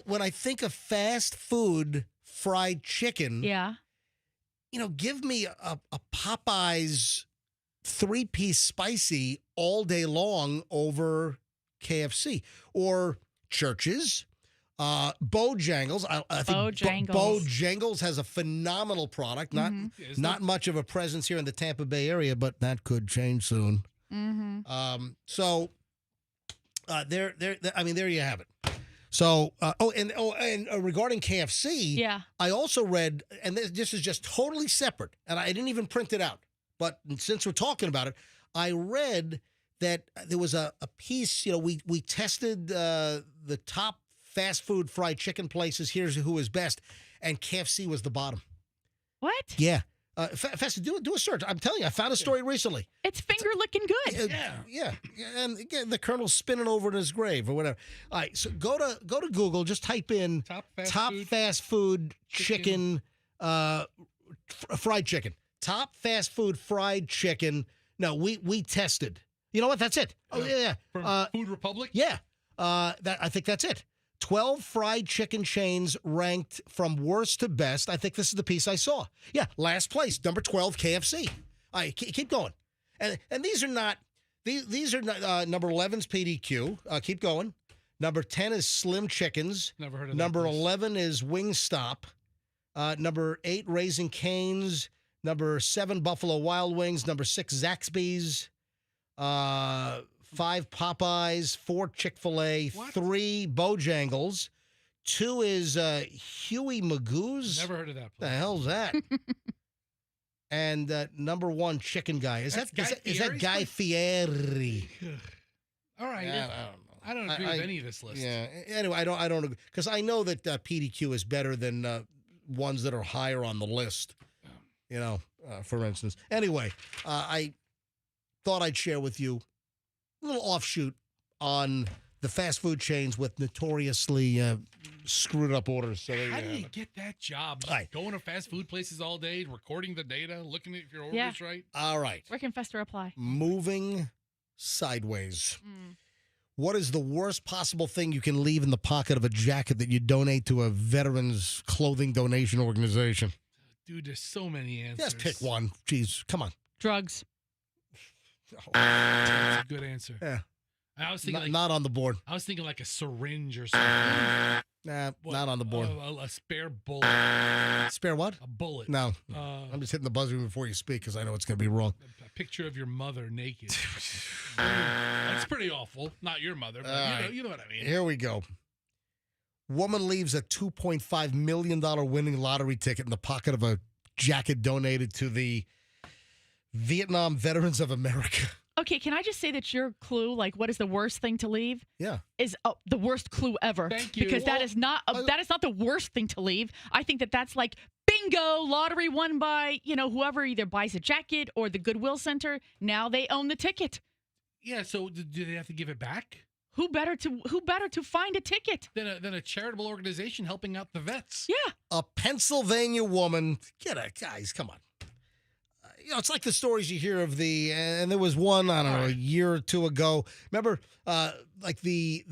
When I think of fast food fried chicken, you know, give me a Popeyes 3-piece spicy all day long over KFC or Church's, Bojangles. I think Bojangles has a phenomenal product. Not much of a presence here in the Tampa Bay area, but that could change soon. So there. I mean, there you have it. So, and regarding KFC, I also read, and this is just totally separate, and I didn't even print it out. But since we're talking about it, I read that there was a piece, you know, we tested the top fast food fried chicken places. Here's who is best. And KFC was the bottom. What? Yeah. Festa, do a search. I'm telling you, I found a story recently. It's finger looking good. Yeah. And again, the Colonel's spinning over in his grave or whatever. All right, so go to Google. Just type in top fast food chicken fried chicken. Top fast food fried chicken. No, we tested. You know what? That's it. Oh yeah. From Food Republic. Yeah. I think that's it. 12 fried chicken chains ranked from worst to best. I think this is the piece I saw. Yeah, last place, number 12, KFC. All right, keep going. And these are not number 11's PDQ. Keep going. Number 10 is Slim Chickens. Never heard of that. Number 11 is Wingstop. Number 8, Raising Cane's. Number 7, Buffalo Wild Wings. Number 6, Zaxby's. 5, Popeyes. 4, Chick-fil-A. 3, Bojangles. 2 is Huey Magoo's. Never heard of that place. The hell's that? And number 1, Chicken Guy. Is that Guy Fieri? All right. Yeah, I don't agree with any of this list. Yeah. Anyway, I don't agree because I know that PDQ is better than ones that are higher on the list. You know, for instance. Anyway, I thought I'd share with you a little offshoot on the fast food chains with notoriously screwed up orders. So how do you get that job? Going to fast food places all day, recording the data, looking at your orders right? All right. Where can Fester apply? Moving sideways. What is the worst possible thing you can leave in the pocket of a jacket that you donate to a veterans clothing donation organization? Dude, there's so many answers. Just pick one. Jeez, come on. Drugs. That's a good answer. Yeah. I was thinking not on the board. I was thinking like a syringe or something. Not on the board. A spare bullet. Spare what? A bullet. No. I'm just hitting the buzzer before you speak because I know it's going to be wrong. A picture of your mother naked. That's pretty awful. Not your mother, but you know what I mean. Here we go. Woman leaves a $2.5 million winning lottery ticket in the pocket of a jacket donated to the Vietnam Veterans of America. Okay, can I just say that your clue, like what is the worst thing to leave? Yeah. Is the worst clue ever. Thank you. Because that is not the worst thing to leave. I think that's like bingo, lottery won by, whoever either buys a jacket or the Goodwill Center. Now they own the ticket. Yeah, so do they have to give it back? Who better to find a ticket than a charitable organization helping out the vets? Yeah. A Pennsylvania woman. Guys, come on. It's like the stories you hear of and there was one, I don't know, a year or two ago. Remember, like the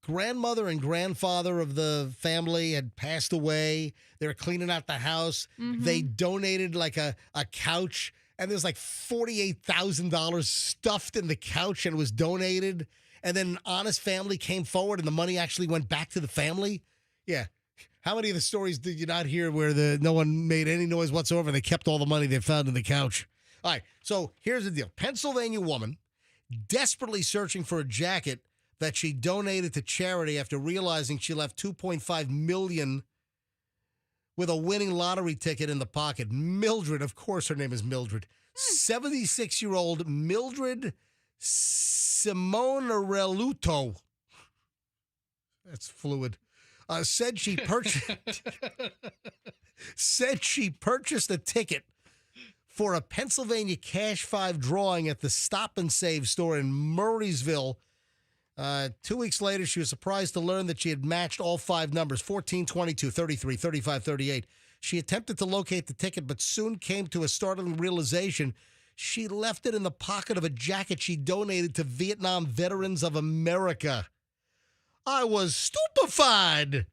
grandmother and grandfather of the family had passed away. They were cleaning out the house. Mm-hmm. They donated like a couch, and there's like $48,000 stuffed in the couch and it was donated. And then an honest family came forward and the money actually went back to the family. Yeah. How many of the stories did you not hear where no one made any noise whatsoever and they kept all the money they found in the couch? All right, so here's the deal. Pennsylvania woman desperately searching for a jacket that she donated to charity after realizing she left $2.5 million with a winning lottery ticket in the pocket. Mildred, of course her name is Mildred. 76-year-old Mildred Simone Reluto. That's fluid. Said she purchased a ticket for a Pennsylvania Cash 5 drawing at the Stop and Save store in Murraysville. 2 weeks later, she was surprised to learn that she had matched all 5 numbers, 14, 22, 33, 35, 38. She attempted to locate the ticket, but soon came to a startling realization. She left it in the pocket of a jacket she donated to Vietnam Veterans of America. I was stupefied.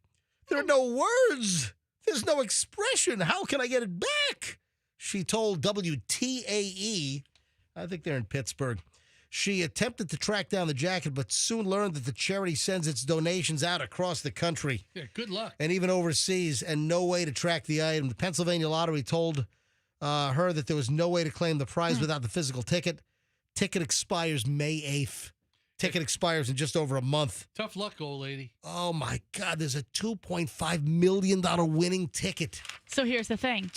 There are no words. There's no expression. How can I get it back? She told WTAE, I think they're in Pittsburgh. She attempted to track down the jacket, but soon learned that the charity sends its donations out across the country. Yeah, good luck. And even overseas, and no way to track the item. The Pennsylvania Lottery told her that there was no way to claim the prize without the physical ticket. Ticket expires May 8th. Ticket expires in just over a month. Tough luck, old lady. Oh, my God. There's a $2.5 million winning ticket. So here's the thing.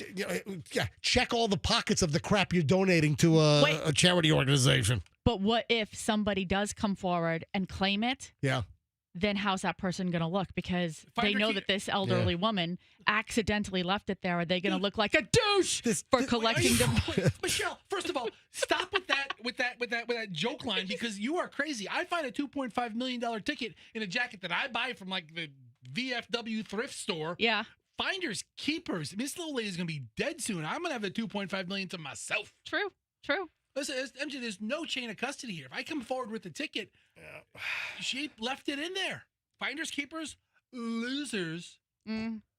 Yeah, check all the pockets of the crap you're donating to a charity organization. But what if somebody does come forward and claim it? Yeah. Then how's that person going to look? Because they know that this elderly woman accidentally left it there. Are they going to look like a douche for collecting them? Michelle, first of all, stop with that joke line because you are crazy. I find a $2.5 million ticket in a jacket that I buy from like the VFW thrift store. Yeah. Finders keepers. I mean, this little lady's going to be dead soon. I'm going to have the $2.5 million to myself. True. Listen, MJ, there's no chain of custody here. If I come forward with the ticket, she left it in there. Finders, keepers, losers,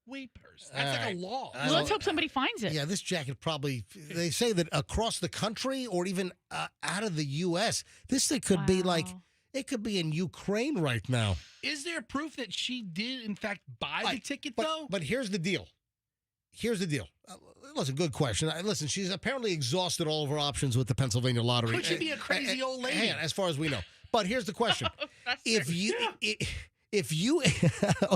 weepers. That's like a law. Well, let's hope somebody finds it. Yeah, this jacket probably, they say that across the country or even out of the U.S., this thing could be like, it could be in Ukraine right now. Is there proof that she did, in fact, buy the ticket, though? But here's the deal. Listen, good question. Listen, she's apparently exhausted all of her options with the Pennsylvania Lottery. Could she be a crazy old lady? Hang on, as far as we know. But here's the question: if you,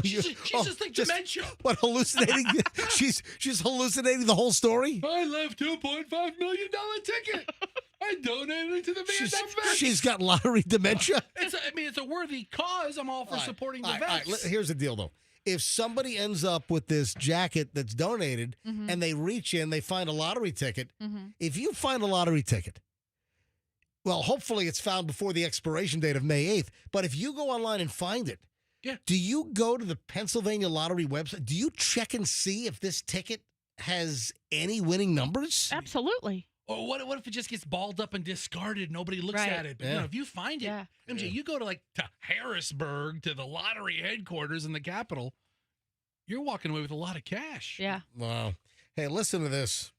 she's just like dementia. What, hallucinating? she's hallucinating the whole story. I left $2.5 million ticket. I donated it to the Vietnam vets. She's got lottery dementia. It's a worthy cause. I'm all for supporting the vets. All right, here's the deal, though. If somebody ends up with this jacket that's donated and they reach in, they find a lottery ticket. If you find a lottery ticket, well, hopefully it's found before the expiration date of May 8th. But if you go online and find it, do you go to the Pennsylvania Lottery website? Do you check and see if this ticket has any winning numbers? Absolutely. Or what if it just gets balled up and discarded? Nobody looks at it. But, if you find it, MJ, you go to Harrisburg, to the lottery headquarters in the Capitol, you're walking away with a lot of cash. Yeah. Wow. Hey, listen to this.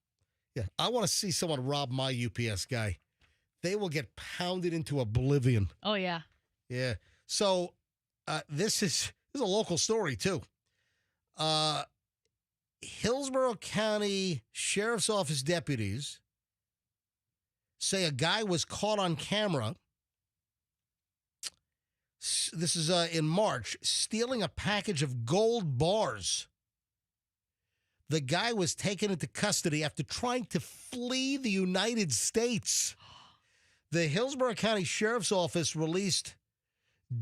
Yeah, I want to see someone rob my UPS guy. They will get pounded into oblivion. Oh, yeah. Yeah. So this is a local story, too. Hillsborough County Sheriff's Office deputies say a guy was caught on camera. This is in March, stealing a package of gold bars. The guy was taken into custody after trying to flee the United States. The Hillsborough County Sheriff's Office released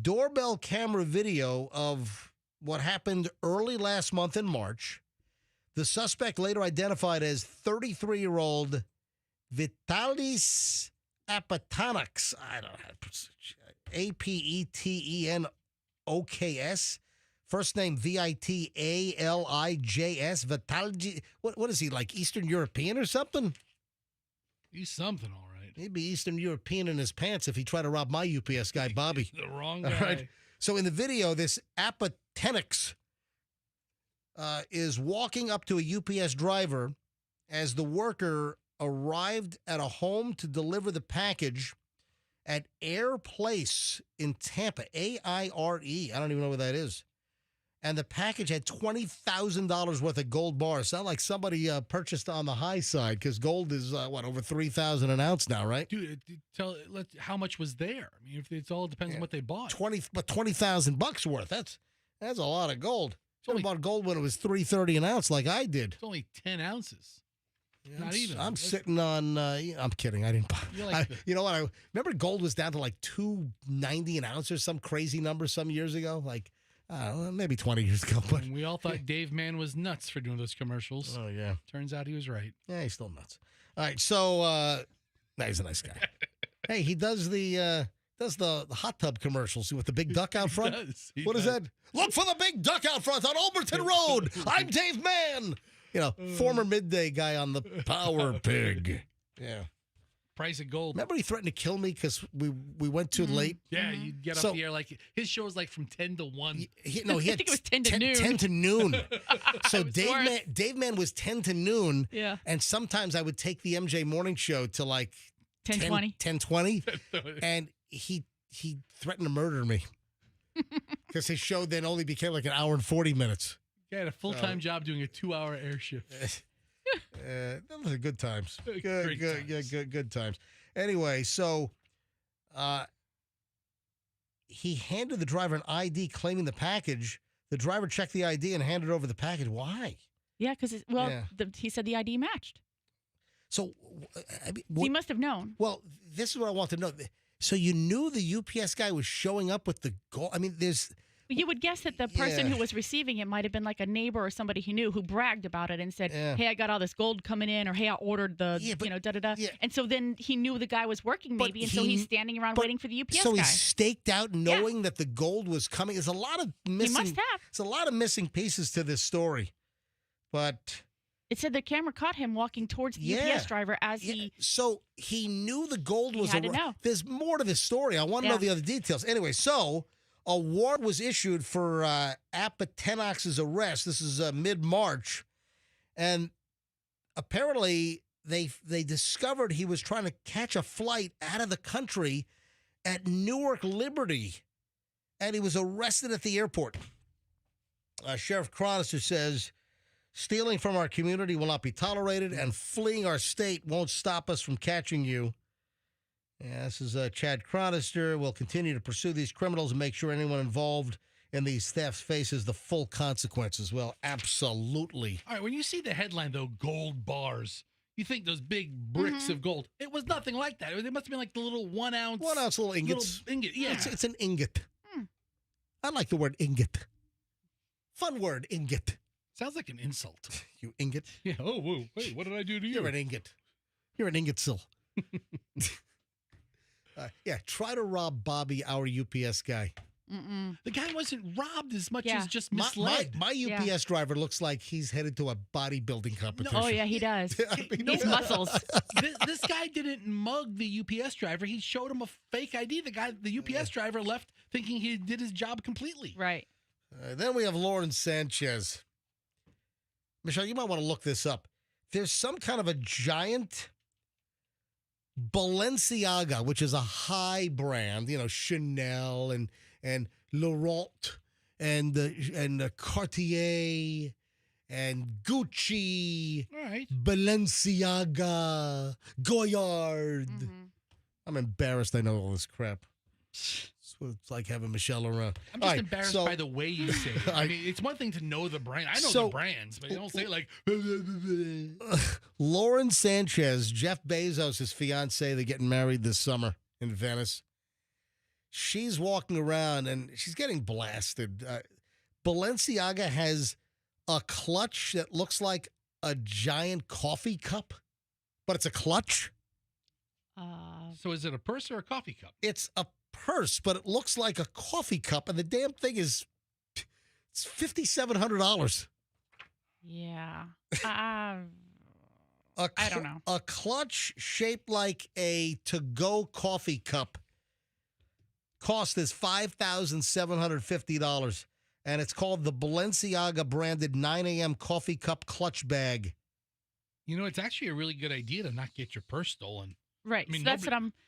doorbell camera video of what happened early last month in March. The suspect, later identified as 33-year-old Vitalis Apetanoks. I don't know. Apetenoks. First name Vitalijs. Vitalijs. What is he, like Eastern European or something? He's something, all right. He'd be Eastern European in his pants if he tried to rob my UPS guy, Bobby. The wrong guy. All right. So in the video, this Apetanoks is walking up to a UPS driver as the worker arrived at a home to deliver the package at Air Place in Tampa, AIRE. I don't even know what that is. And the package had $20,000 worth of gold bars. Sound like somebody purchased on the high side because gold is, over $3,000 an ounce now, right? Dude, how much was there? I mean, it all depends on what they bought. $20,000 worth. That's a lot of gold. I bought gold when it was $3.30 an ounce, like I did. It's only 10 ounces. Yeah, Not even. I'm sitting on. I'm kidding. I didn't buy. You know what? I remember gold was down to like $2.90 an ounce or some crazy number some years ago. Like, I don't know, maybe 20 years ago. But we all thought Dave Mann was nuts for doing those commercials. Oh yeah. Turns out he was right. Yeah, he's still nuts. All right, so he's a nice guy. Hey, he does the hot tub commercials with the big duck out front. What is that? Look for the big duck out front on Overton Road. I'm Dave Mann. Former midday guy on the Power Pig. Yeah. Price of gold. Remember he threatened to kill me because we went too late? Yeah, you'd get up the air like his show was like from 10 to 1. He I think it was 10 to noon. 10 to noon. So Dave Mann was 10 to noon. Yeah. And sometimes I would take the MJ morning show to like 10:20. 10:20. And he threatened to murder me because his show then only became like an hour and 40 minutes. He had a full-time job doing a 2-hour air shift. Those are good times. Great times. Good times. Anyway, so he handed the driver an ID claiming the package. The driver checked the ID and handed over the package. Why? Yeah, because he said the ID matched. So he must have known. Well, this is what I want to know. So you knew the UPS guy was showing up with the gold? I mean, there's... You would guess that the person who was receiving it might have been like a neighbor or somebody he knew who bragged about it and said, hey, I got all this gold coming in, or hey, I ordered the, da-da-da. Yeah. And so then he knew the guy was working maybe, and so he's standing around waiting for the UPS guy. So he's staked out knowing that the gold was coming. There's a lot of missing. He must have. There's a lot of missing pieces to this story. But... It said the camera caught him walking towards the UPS driver as he... So he knew the gold was... He had to know. There's more to this story. I want to know the other details. Anyway, so... A warrant was issued for Apetanoks' arrest. This is mid-March. And apparently they discovered he was trying to catch a flight out of the country at Newark Liberty. And he was arrested at the airport. Sheriff Cronister says, stealing from our community will not be tolerated, and fleeing our state won't stop us from catching you. Yeah, this is Chad Cronister. We'll continue to pursue these criminals and make sure anyone involved in these thefts faces the full consequences. Well, absolutely. All right, when you see the headline, though, gold bars, you think those big bricks of gold. It was nothing like that. It must have been like the little 1 ounce. 1 ounce little ingots. Yeah. It's an ingot. I like the word ingot. Fun word, ingot. Sounds like an insult. You ingot? Yeah. Oh, whoa. Wait, what did I do to you? You're an ingot. You're an ingotsil. Try to rob Bobby, our UPS guy. The guy wasn't robbed as much as just misled. My UPS driver looks like he's headed to a bodybuilding competition. Oh, yeah, he does. He's muscles. This guy didn't mug the UPS driver. He showed him a fake ID. The UPS driver left thinking he did his job completely. Right. Then we have Lauren Sanchez. Michelle, you might want to look this up. There's some kind of a giant Balenciaga, which is a high brand, Chanel and Laurent and Cartier and Gucci, all right, Balenciaga, Goyard. Mm-hmm. I'm embarrassed I know all this crap. It's like having Michelle around. I'm just embarrassed by the way you say it. I mean, it's one thing to know the brand. I know the brands, but you don't say it like... Lauren Sanchez, Jeff Bezos' fiancée, they're getting married this summer in Venice. She's walking around and she's getting blasted. Balenciaga has a clutch that looks like a giant coffee cup, but it's a clutch. So is it a purse or a coffee cup? It's a purse, but it looks like a coffee cup, and the damn thing it's $5,700. Yeah. I don't know. A clutch shaped like a to-go coffee cup cost is $5,750, and it's called the Balenciaga branded 9 a.m. coffee cup clutch bag. It's actually a really good idea to not get your purse stolen. Right. I mean, so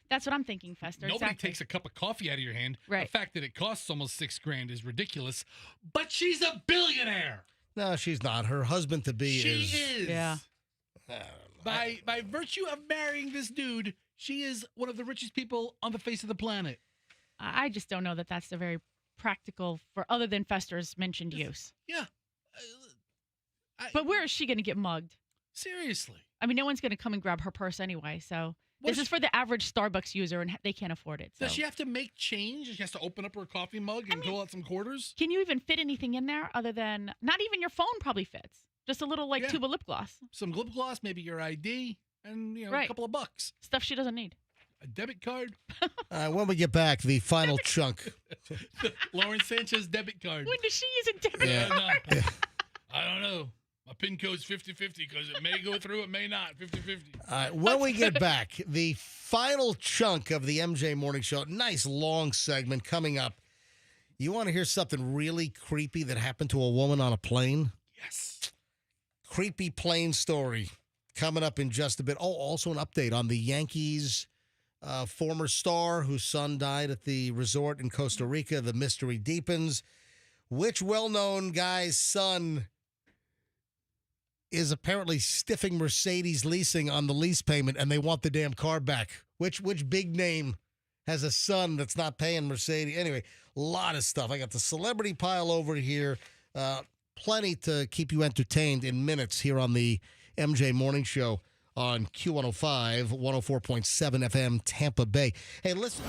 that's what I'm thinking, Fester. Nobody takes a cup of coffee out of your hand. Right. The fact that it costs almost $6,000 is ridiculous. But she's a billionaire. No, she's not. Her husband to be is. She is. Yeah. By virtue of marrying this dude, she is one of the richest people on the face of the planet. I just don't know that that's the very practical for other than Fester's mentioned use. Yeah. But where is she going to get mugged? Seriously. I mean, no one's going to come and grab her purse anyway, so... This is for the average Starbucks user, and they can't afford it. So. Does she have to make change? She has to open up her coffee mug and pull out some quarters? Can you even fit anything in there other than... Not even your phone probably fits. Just a little, tube of lip gloss. Some lip gloss, maybe your ID, and, a couple of bucks. Stuff she doesn't need. A debit card. When we get back, the final chunk. Lauren Sanchez debit card. When does she use a debit card? I don't know. My PIN code's 50-50 because it may go through, it may not. 50-50. When we get back, the final chunk of the MJ Morning Show. Nice long segment coming up. You want to hear something really creepy that happened to a woman on a plane? Yes. Creepy plane story coming up in just a bit. Oh, also an update on the Yankees former star whose son died at the resort in Costa Rica. The mystery deepens. Which well-known guy's son is apparently stiffing Mercedes leasing on the lease payment, and they want the damn car back? Which big name has a son that's not paying Mercedes? Anyway, a lot of stuff. I got the celebrity pile over here. Plenty to keep you entertained in minutes here on the MJ Morning Show on Q105, 104.7 FM, Tampa Bay. Hey, listen.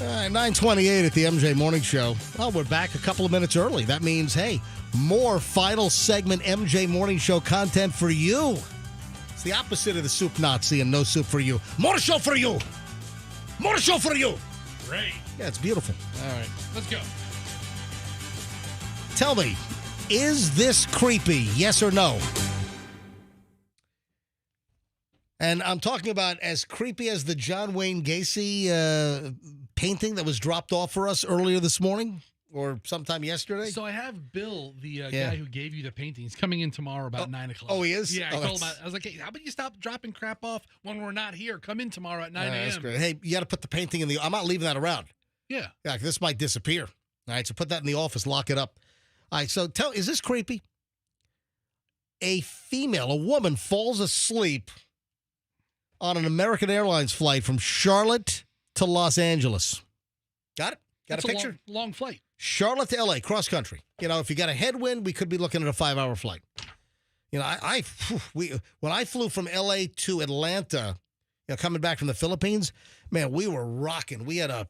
All right, 9:28 at the MJ Morning Show. Well, we're back a couple of minutes early. That means, hey, more final segment MJ Morning Show content for you. It's the opposite of the soup Nazi and no soup for you. More show for you. More show for you. Great. Yeah, it's beautiful. All right, let's go. Tell me, is this creepy? Yes or no? And I'm talking about as creepy as the John Wayne Gacy painting that was dropped off for us earlier this morning or sometime yesterday. So I have Bill, the guy who gave you the painting. He's coming in tomorrow about 9 o'clock. Oh, he is? Yeah, I told him. I was like, hey, how about you stop dropping crap off when we're not here? Come in tomorrow at 9 a.m. That's great. Hey, you got to put the painting in the... I'm not leaving that around. Yeah. Yeah, this might disappear. All right, so put that in the office, lock it up. All right, so is this creepy? A woman falls asleep on an American Airlines flight from Charlotte to Los Angeles. Got it? Got a picture? Long flight. Charlotte to L.A., cross country. You know, if you got a headwind, we could be looking at a 5-hour flight. You know, when I flew from L.A. to Atlanta, you know, coming back from the Philippines, man, we were rocking. We had a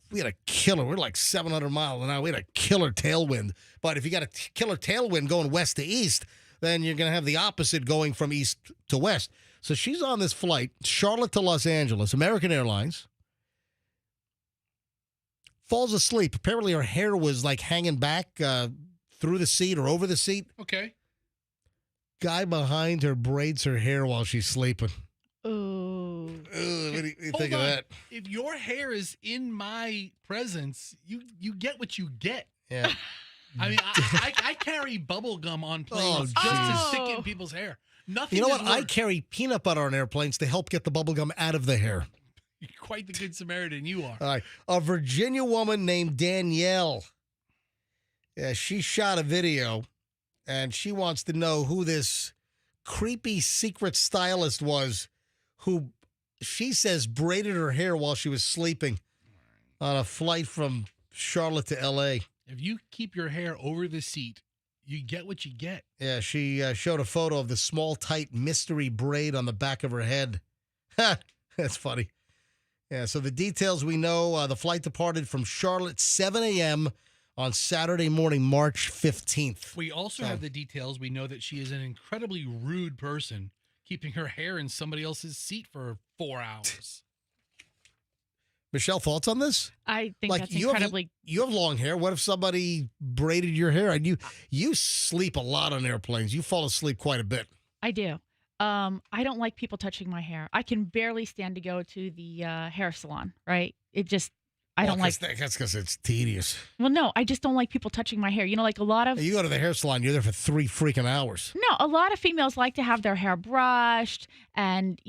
killer. We're like 700 miles an hour. We had a killer tailwind. But if you got a killer tailwind going west to east, then you're going to have the opposite going from east to west. So she's on this flight, Charlotte to Los Angeles, American Airlines. Falls asleep. Apparently her hair was like hanging back through the seat or over the seat. Okay. Guy behind her braids her hair while she's sleeping. Ooh. What do you think of that? If your hair is in my presence, you get what you get. Yeah. I mean, I carry bubble gum on planes just to stick it in people's hair. Nothing. You know what? I carry peanut butter on airplanes to help get the bubble gum out of the hair. You're quite the good Samaritan you are. All right. A Virginia woman named Danielle. Yeah, she shot a video, and she wants to know who this creepy secret stylist was who she says braided her hair while she was sleeping on a flight from Charlotte to L.A. If you keep your hair over the seat, you get what you get. Yeah, she showed a photo of the small, tight mystery braid on the back of her head. That's funny. Yeah, so the details we know, the flight departed from Charlotte 7 a.m. on Saturday morning, March 15th. We also have the details. We know that she is an incredibly rude person, keeping her hair in somebody else's seat for 4 hours. Michelle, thoughts on this? I think that's incredibly... You have long hair. What if somebody braided your hair? And you sleep a lot on airplanes. You fall asleep quite a bit. I do. I don't like people touching my hair. I can barely stand to go to the hair salon, right? I don't like. That's because it's tedious. Well, no, I just don't like people touching my hair. Like a lot of. You go to the hair salon, you're there for 3 freaking hours. No, a lot of females like to have their hair brushed and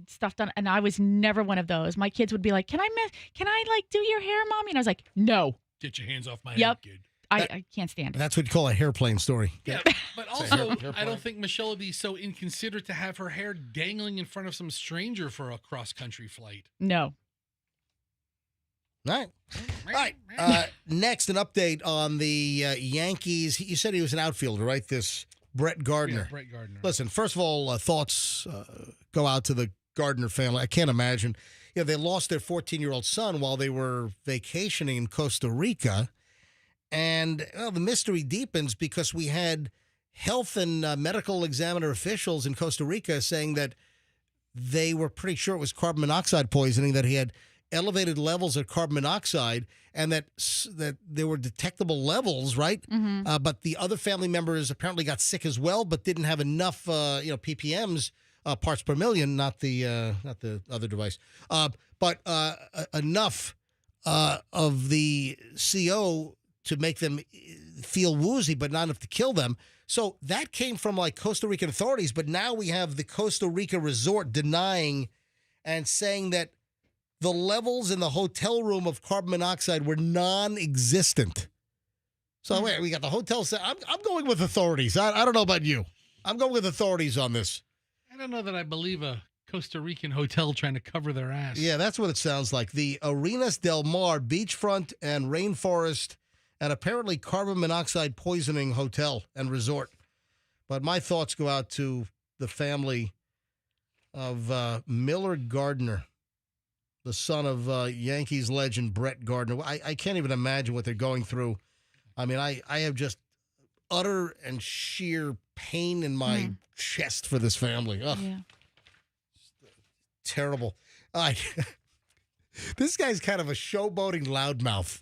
stuff done. And I was never one of those. My kids would be like, "Can I like do your hair, Mommy?" And I was like, "No." Get your hands off my head, kid. I can't stand it. That's what you call a hairplane story. Yeah, but also, I don't think Michelle would be so inconsiderate to have her hair dangling in front of some stranger for a cross-country flight. No. All right. Next, an update on the Yankees. You said he was an outfielder, right? This Brett Gardner. Yeah, Brett Gardner. Listen, first of all, thoughts go out to the Gardner family. I can't imagine. They lost their 14-year-old son while they were vacationing in Costa Rica. And the mystery deepens because we had health and medical examiner officials in Costa Rica saying that they were pretty sure it was carbon monoxide poisoning, that he had elevated levels of carbon monoxide, and that there were detectable levels, right? Mm-hmm. But the other family members apparently got sick as well, but didn't have enough, ppms, parts per million, not the other device, but enough of the CO to make them feel woozy, but not enough to kill them. So that came from like Costa Rican authorities, but now we have the Costa Rica resort denying and saying that the levels in the hotel room of carbon monoxide were non-existent. So wait, we got the hotel. I'm going with authorities. I don't know about you. I'm going with authorities on this. I don't know that I believe a Costa Rican hotel trying to cover their ass. Yeah, that's what it sounds like. The Arenas del Mar beachfront and rainforest and apparently carbon monoxide poisoning hotel and resort. But my thoughts go out to the family of Miller Gardner, the son of Yankees legend Brett Gardner. I can't even imagine what they're going through. I mean, I have just utter and sheer pain in my chest for this family. Ugh. Yeah. Terrible. All right. This guy's kind of a showboating loudmouth.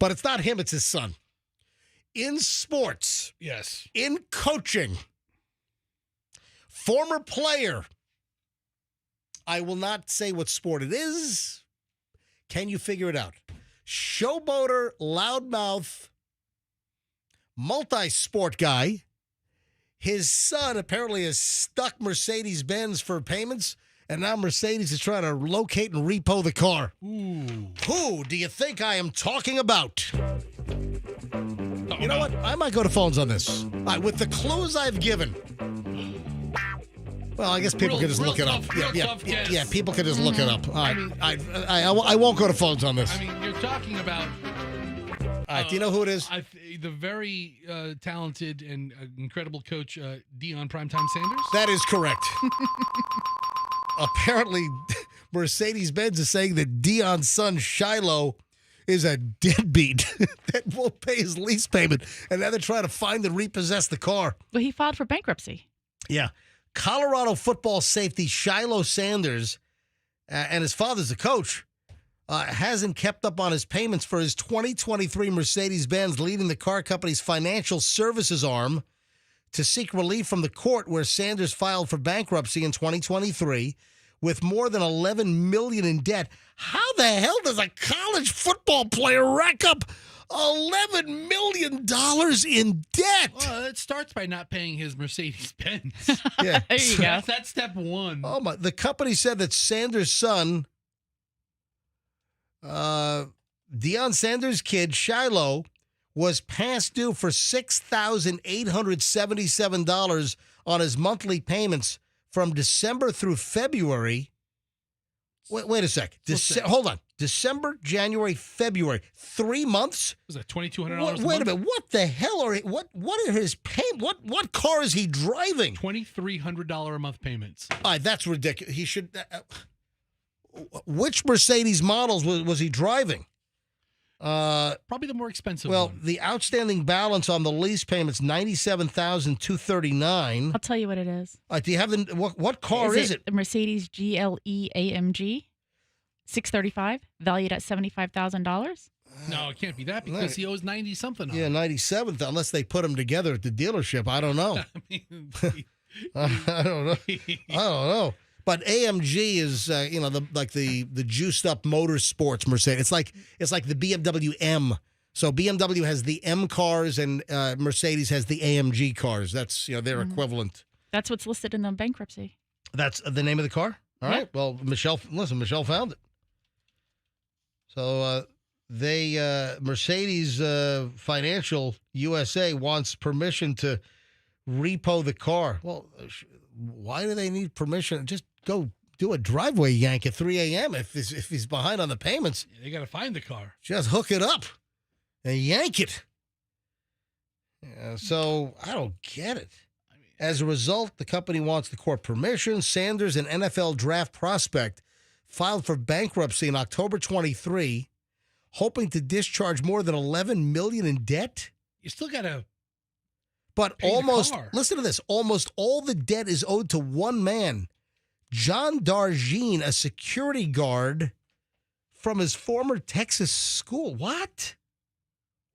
But it's not him, it's his son. In sports. Yes. In coaching. Former player. I will not say what sport it is. Can you figure it out? Showboater, loudmouth, multi-sport guy. His son apparently has stuck Mercedes-Benz for payments, and now Mercedes is trying to locate and repo the car. Ooh. Who do you think I am talking about? You know what? I might go to phones on this. All right, with the clues I've given. Well, I guess people can just look it up. Yeah, people can just look it up. All right. I won't go to phones on this. I mean, you're talking about... All right, do you know who it is? The very talented and incredible coach, Deion Primetime Sanders? That is correct. Apparently, Mercedes-Benz is saying that Deion's son, Shiloh, is a deadbeat that won't pay his lease payment. And now they're trying to find and repossess the car. Well, he filed for bankruptcy. Yeah. Colorado football safety Shiloh Sanders, and his father's the coach, hasn't kept up on his payments for his 2023 Mercedes-Benz, leading the car company's financial services arm to seek relief from the court where Sanders filed for bankruptcy in 2023 with more than $11 million in debt. How the hell does a college football player rack up $11 million in debt? Well, it starts by not paying his Mercedes-Benz. Yeah. There you go. That's step one. Oh my! The company said that Sanders' son, Deion Sanders' kid, Shiloh, was past due for $6,877 on his monthly payments from December through February. Wait a sec. Hold on. December, January, February. 3 months? Was that $2,200? Wait a minute. What the hell are what are his payments? What car is he driving? $2,300 a month payments. All right, that's ridiculous. He should. Which Mercedes models was he driving? Probably the more expensive one. The outstanding balance on the lease payment's $97,239. I'll tell you what it is. Do you have the what car is it? A Mercedes GLE AMG, $635, valued at $75,000. No, it can't be that because he owes 90 something. Yeah, 97. Unless they put them together at the dealership, I don't know. I mean, I don't know. I don't know. But AMG is the juiced up motorsports Mercedes. It's like the BMW M. So BMW has the M cars and Mercedes has the AMG cars. That's their equivalent. That's what's listed in the bankruptcy. That's the name of the car? All right. Well, Michelle found it. So Mercedes Financial USA wants permission to repo the car. Well, why do they need permission? Just go do a driveway yank at 3 a.m. if he's behind on the payments. Yeah, they got to find the car. Just hook it up and yank it. Yeah, so I don't get it. As a result, the company wants the court permission. Sanders, an NFL draft prospect, filed for bankruptcy in October 23, hoping to discharge more than $11 million in debt. You still got to. But listen to this, almost all the debt is owed to one man, John Darjean, a security guard from his former Texas school. What?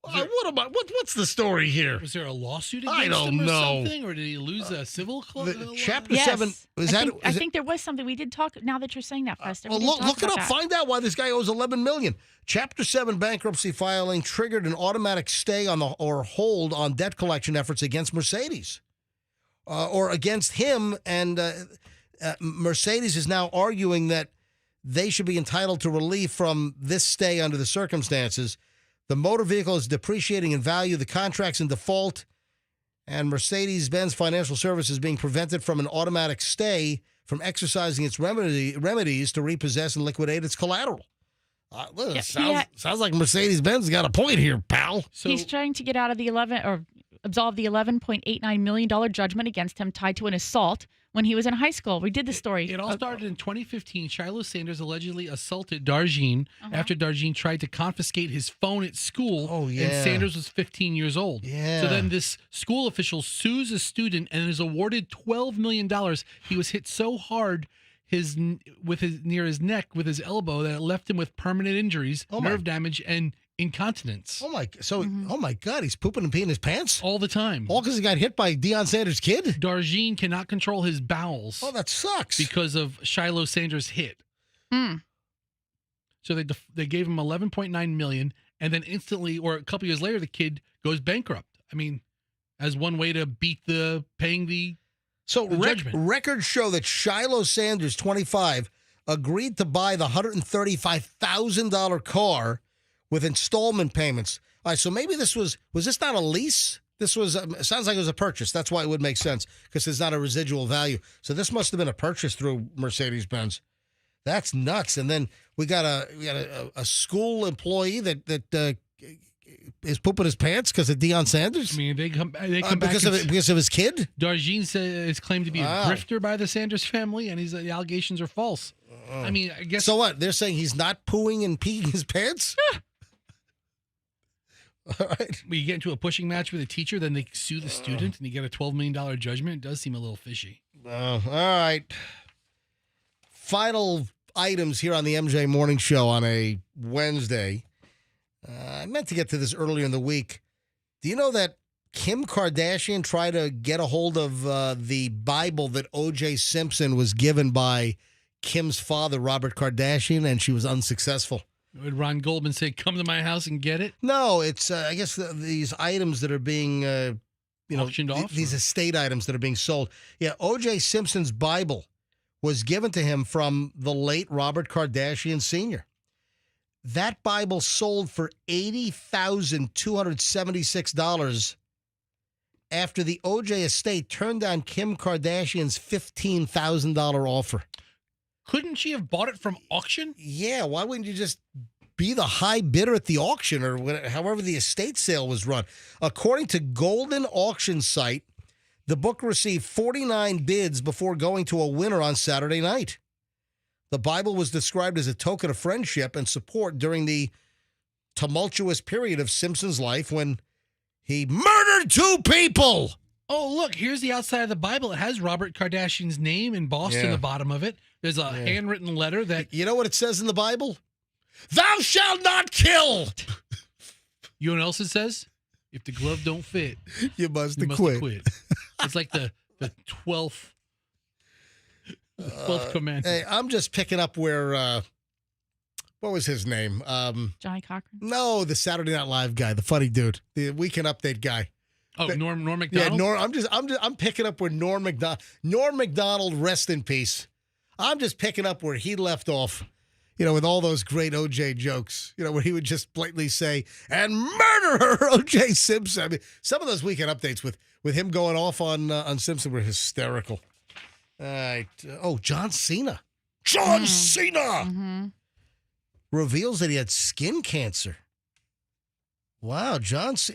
What's the story here? Was there a lawsuit against him or something? Or did he lose a civil Chapter 7. I think there was something. We did talk, now that you're saying that, Fester. Well, look it up. Find out why this guy owes $11 million. Chapter 7 bankruptcy filing triggered an automatic stay on or hold on debt collection efforts against Mercedes. Or against him. And Mercedes is now arguing that they should be entitled to relief from this stay under the circumstances. The motor vehicle is depreciating in value. The contract's in default. And Mercedes-Benz Financial Services is being prevented from an automatic stay from exercising its remedies to repossess and liquidate its collateral. Sounds like Mercedes-Benz got a point here, pal. So he's trying to get out of the absolve the $11.89 million judgment against him tied to an assault when he was in high school. We did the story. It all started in 2015. Shiloh Sanders allegedly assaulted Darjean after Darjean tried to confiscate his phone at school. Oh, yeah. And Sanders was 15 years old. Yeah. So then this school official sues a student and is awarded $12 million. He was hit so hard near his neck with his elbow that it left him with permanent injuries, nerve damage, and incontinence. Oh my God, he's pooping and peeing his pants all the time. All because he got hit by Deion Sanders' kid? Darjean cannot control his bowels. Oh, that sucks. Because of Shiloh Sanders' hit. So they gave him $11.9 million, and then instantly, or a couple years later, the kid goes bankrupt. I mean, as one way to beat paying the judgment. Records show that Shiloh Sanders, 25, agreed to buy the $135,000 car with installment payments. All right, so maybe was this not a lease? This was, sounds like it was a purchase. That's why it would make sense, because there's not a residual value. So this must have been a purchase through Mercedes-Benz. That's nuts. And then we got a school employee that is pooping his pants because of Deion Sanders. I mean, they come back because of his kid. Darjean is claimed to be a grifter by the Sanders family, and the allegations are false. I mean, I guess. So what? They're saying he's not pooing and peeing his pants? All right. When you get into a pushing match with a teacher, then they sue the student, and you get a $12 million judgment. It does seem a little fishy. All right. Final items here on the MJ Morning Show on a Wednesday. I meant to get to this earlier in the week. Do you know that Kim Kardashian tried to get a hold of the Bible that O.J. Simpson was given by Kim's father, Robert Kardashian, and she was unsuccessful? Would Ron Goldman say, come to my house and get it? No, it's, I guess, these items that are being, auctioned off? These estate items that are being sold. Yeah, O.J. Simpson's Bible was given to him from the late Robert Kardashian Sr. That Bible sold for $80,276 after the O.J. estate turned down Kim Kardashian's $15,000 offer. Couldn't she have bought it from auction? Yeah, why wouldn't you just be the high bidder at the auction or however the estate sale was run? According to Golden Auction Site, the book received 49 bids before going to a winner on Saturday night. The Bible was described as a token of friendship and support during the tumultuous period of Simpson's life when he murdered 2 people. Oh, look, here's the outside of the Bible. It has Robert Kardashian's name embossed in the bottom of it. There's a handwritten letter that... You know what it says in the Bible? Thou shalt not kill! You know what else it says? If the glove don't fit, you must quit. It's like the 12th Both command. Hey, I'm just picking up where, what was his name? Johnny Cochran? No, the Saturday Night Live guy, the funny dude, the Weekend Update guy. Oh, Norm McDonald? Yeah, I'm picking up where Norm McDonald, rest in peace. I'm just picking up where he left off, with all those great OJ jokes, where he would just blatantly say, and murder her, OJ Simpson. I mean, some of those Weekend Updates with him going off on Simpson were hysterical. All right. John Cena. John Cena! Mm-hmm. Reveals that he had skin cancer. Wow,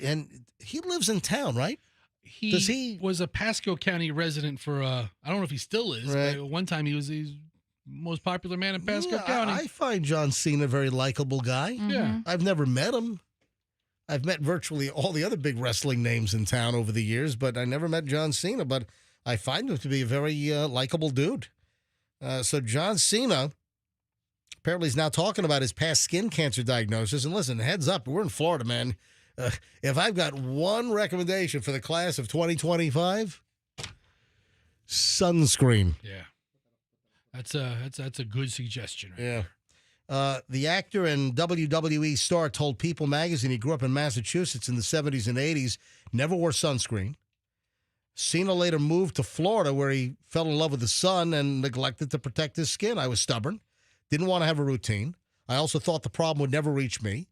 and he lives in town, right? He was a Pasco County resident for, I don't know if he still is, right. But one time he was the most popular man in Pasco County. I find John Cena a very likable guy. Mm-hmm. Yeah. I've never met him. I've met virtually all the other big wrestling names in town over the years, but I never met John Cena, but I find him to be a very likable dude. So John Cena apparently is now talking about his past skin cancer diagnosis. And listen, heads up, we're in Florida, man. If I've got one recommendation for the class of 2025, sunscreen. Yeah. That's a good suggestion. Right Yeah. The actor and WWE star told People magazine he grew up in Massachusetts in the 70s and 80s, never wore sunscreen. Cena later moved to Florida where he fell in love with the sun and neglected to protect his skin. I was stubborn, didn't want to have a routine. I also thought the problem would never reach me.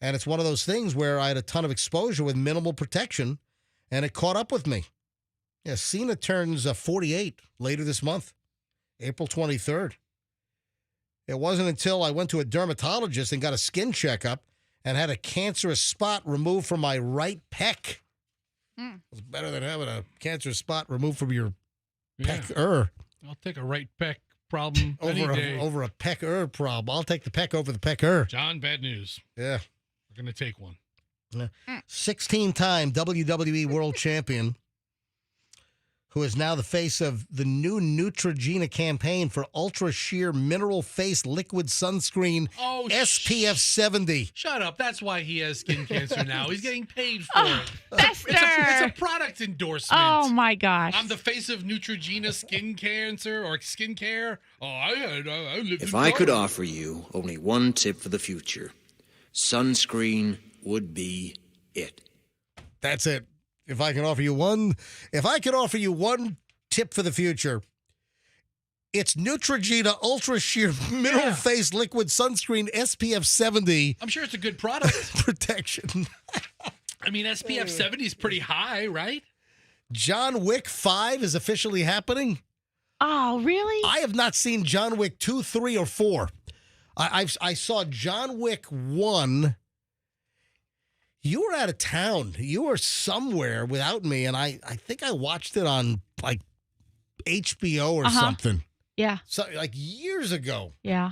And it's one of those things where I had a ton of exposure with minimal protection, and it caught up with me. Yeah, Cena turns 48 later this month, April 23rd. It wasn't until I went to a dermatologist and got a skin checkup and had a cancerous spot removed from my right pec. It's better than having a cancerous spot removed from your pec-er. I'll take a right pec problem over a pec-er problem. I'll take the pec over the pec-er. John, bad news. Yeah. We're going to take one. 16-time WWE World Champion, who is now the face of the new Neutrogena campaign for Ultra Sheer Mineral Face Liquid Sunscreen SPF 70. Shut up. That's why he has skin cancer now. He's getting paid for it. Fester. It's a product endorsement. Oh, my gosh. I'm the face of Neutrogena skin cancer or skin care. I live If I could offer you only one tip for the future, sunscreen would be it. That's it. If I could offer you one tip for the future, it's Neutrogena Ultra Sheer Mineral Face Liquid Sunscreen SPF 70. I'm sure it's a good product. Protection. I mean, SPF 70 is pretty high, right? John Wick 5 is officially happening. Oh, really? I have not seen John Wick 2, 3, or 4. I saw John Wick 1. You were out of town. You were somewhere without me, and I think I watched it on, like, HBO or something. Yeah. So, like, years ago. Yeah.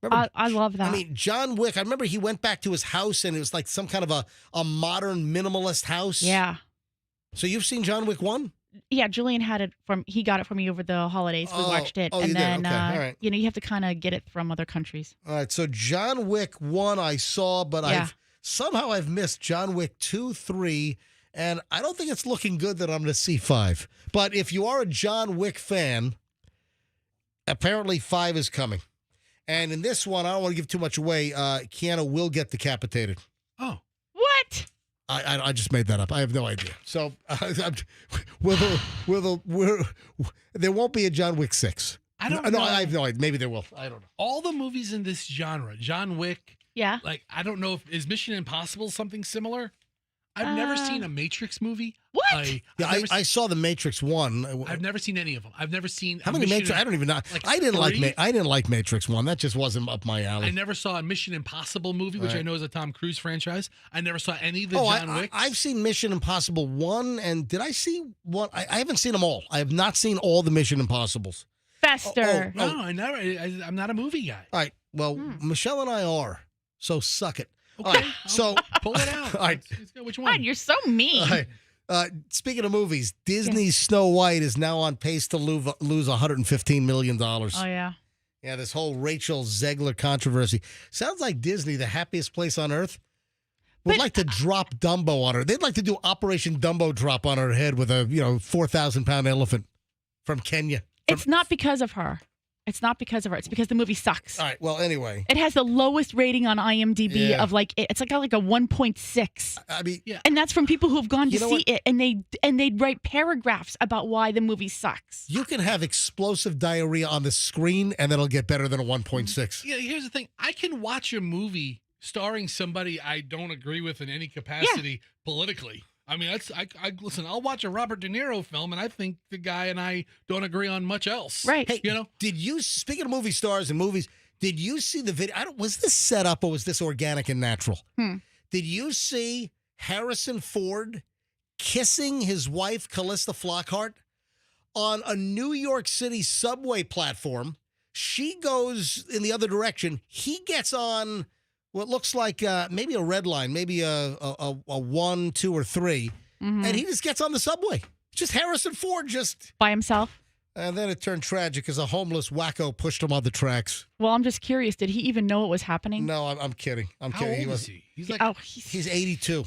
Remember, I love that. I mean, John Wick, I remember he went back to his house, and it was like some kind of a modern minimalist house. Yeah. So you've seen John Wick 1? Yeah, Julian had it he got it from me over the holidays. We watched it. Oh, and you then, did? Okay. All right. you have to kind of get it from other countries. All right. So John Wick 1 I saw, but I've missed John Wick 2, 3, and I don't think it's looking good that I'm going to see 5. But if you are a John Wick fan, apparently 5 is coming. And in this one, I don't want to give too much away, Keanu will get decapitated. Oh. What? I just made that up. I have no idea. So there won't be a John Wick 6. I don't know. I have no idea. Maybe there will. I don't know. All the movies in this genre, John Wick. Yeah. Like, I don't know is Mission Impossible something similar? I've never seen a Matrix movie. What? I saw the Matrix 1. I've never seen any of them. I've never seen how many Matrix? I don't even know. Like I didn't like Matrix 1. That just wasn't up my alley. I never saw a Mission Impossible movie, which I know is a Tom Cruise franchise. I never saw any of the John Wicks. I've seen Mission Impossible 1, and did I see one? I haven't seen them all. I have not seen all the Mission Impossibles. Fester. No, I never. I'm not a movie guy. All right. Well, Michelle and I are. So suck it. Okay. All right, so pull it out. All right. Which one? God, you're so mean. All right. Speaking of movies, Disney's Snow White is now on pace to lose $115 million. Oh, yeah. Yeah, this whole Rachel Zegler controversy. Sounds like Disney, the happiest place on earth, would like to drop Dumbo on her. They'd like to do Operation Dumbo drop on her head with a 4,000-pound elephant from Kenya. It's not because of her. It's not because of her. It's because the movie sucks. All right. Well, anyway. It has the lowest rating on IMDb of it's like a 1.6. I mean, and that's from people who have gone to see it, and they'd write paragraphs about why the movie sucks. You can have explosive diarrhea on the screen, and it'll get better than a 1.6. Yeah. Here's the thing: I can watch a movie starring somebody I don't agree with in any capacity politically. I mean, listen. I'll watch a Robert De Niro film, and I think the guy and I don't agree on much else. Right? Hey, did you? Speaking of movie stars and movies, did you see the video? Was this set up or was this organic and natural? Did you see Harrison Ford kissing his wife Callista Flockhart on a New York City subway platform? She goes in the other direction. He gets on what looks like maybe a red line, maybe a 1, 2, or 3, and he just gets on the subway. Just Harrison Ford just by himself. And then it turned tragic as a homeless wacko pushed him on the tracks. Well, I'm just curious. Did he even know it was happening? No, I'm kidding. I'm How kidding. old is he? He's like he's 82. Wow.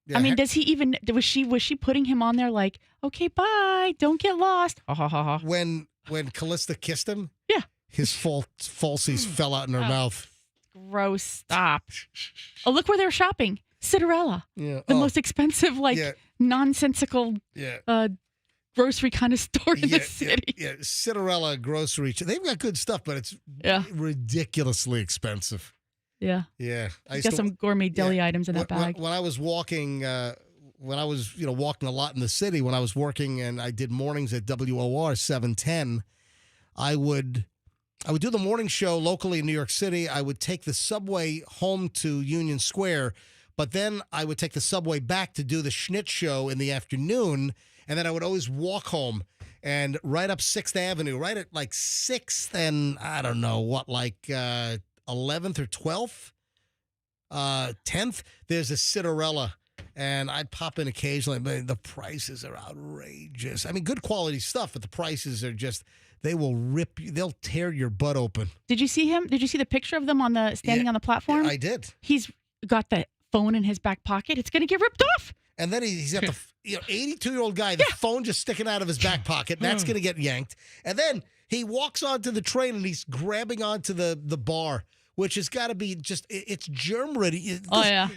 Yeah, I mean, does he even? Was she putting him on there like, okay, bye, don't get lost? Ha ha ha ha. When Callista kissed him, his falsies fell out in her mouth. Gross. Stop. Oh, look where they're shopping. Cinderella. Yeah. The most expensive, nonsensical grocery kind of store in the city. Yeah, Cinderella grocery. They've got good stuff, but it's ridiculously expensive. Yeah. Yeah. I got some gourmet deli items in that bag. When I was walking, walking a lot in the city, when I was working and I did mornings at WOR 710, I would do the morning show locally in New York City. I would take the subway home to Union Square, but then I would take the subway back to do the Schnitz show in the afternoon, and then I would always walk home. And right up 6th Avenue, right at like 6th and I don't know what, 11th or 12th, 10th, there's a Cinderella. And I'd pop in occasionally, but the prices are outrageous. I mean, good quality stuff, but the prices are just... They will rip you. They'll tear your butt open. Did you see him? Did you see the picture of them standing on the platform? I did. He's got the phone in his back pocket. It's going to get ripped off. And then he's got the 82-year-old guy, the phone just sticking out of his back pocket. And that's going to get yanked. And then he walks onto the train and he's grabbing onto the bar, which has got to be it's germ ready.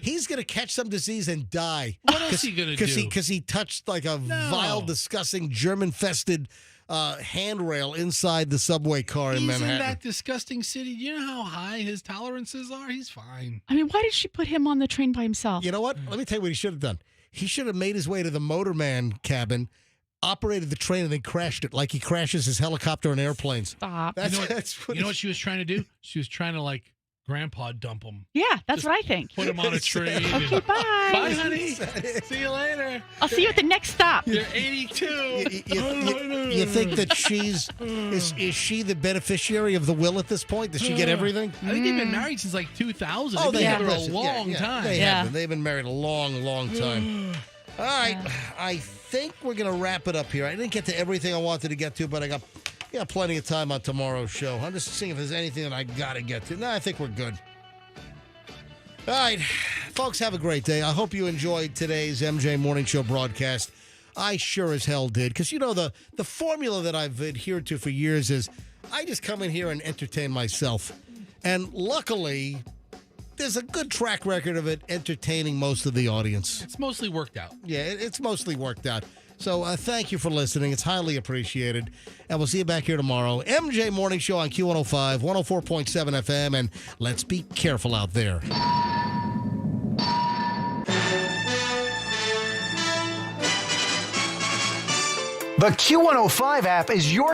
He's going to catch some disease and die. What else is he going to do? Because he touched like a vile, disgusting, germ-infested handrail inside the subway car in Manhattan. He's in that disgusting city. Do you know how high his tolerances are? He's fine. I mean, why did she put him on the train by himself? You know what? Let me tell you what he should have done. He should have made his way to the motorman cabin, operated the train, and then crashed it like he crashes his helicopter and airplanes. Stop. You know what she was trying to do? She was trying to grandpa dump him. Yeah, that's what I think. Put him on a train. Okay, bye. Bye, honey. See you later. I'll see you at the next stop. You're 82. You think that is she the beneficiary of the will at this point? Does she get everything? I think they've been married since 2000. Oh, they've been together a long time. They have been. They've been married a long, long time. All right, I think we're gonna wrap it up here. I didn't get to everything I wanted to get to, but I got plenty of time on tomorrow's show. I'm just seeing if there's anything that I gotta get to. No, I think we're good. All right, folks, have a great day. I hope you enjoyed today's MJ Morning Show broadcast. I sure as hell did, because the formula that I've adhered to for years is I just come in here and entertain myself. And luckily, there's a good track record of it entertaining most of the audience. It's mostly worked out. Yeah, it's mostly worked out. So thank you for listening. It's highly appreciated. And we'll see you back here tomorrow. MJ Morning Show on Q105, 104.7 FM. And let's be careful out there. The Q105 app is your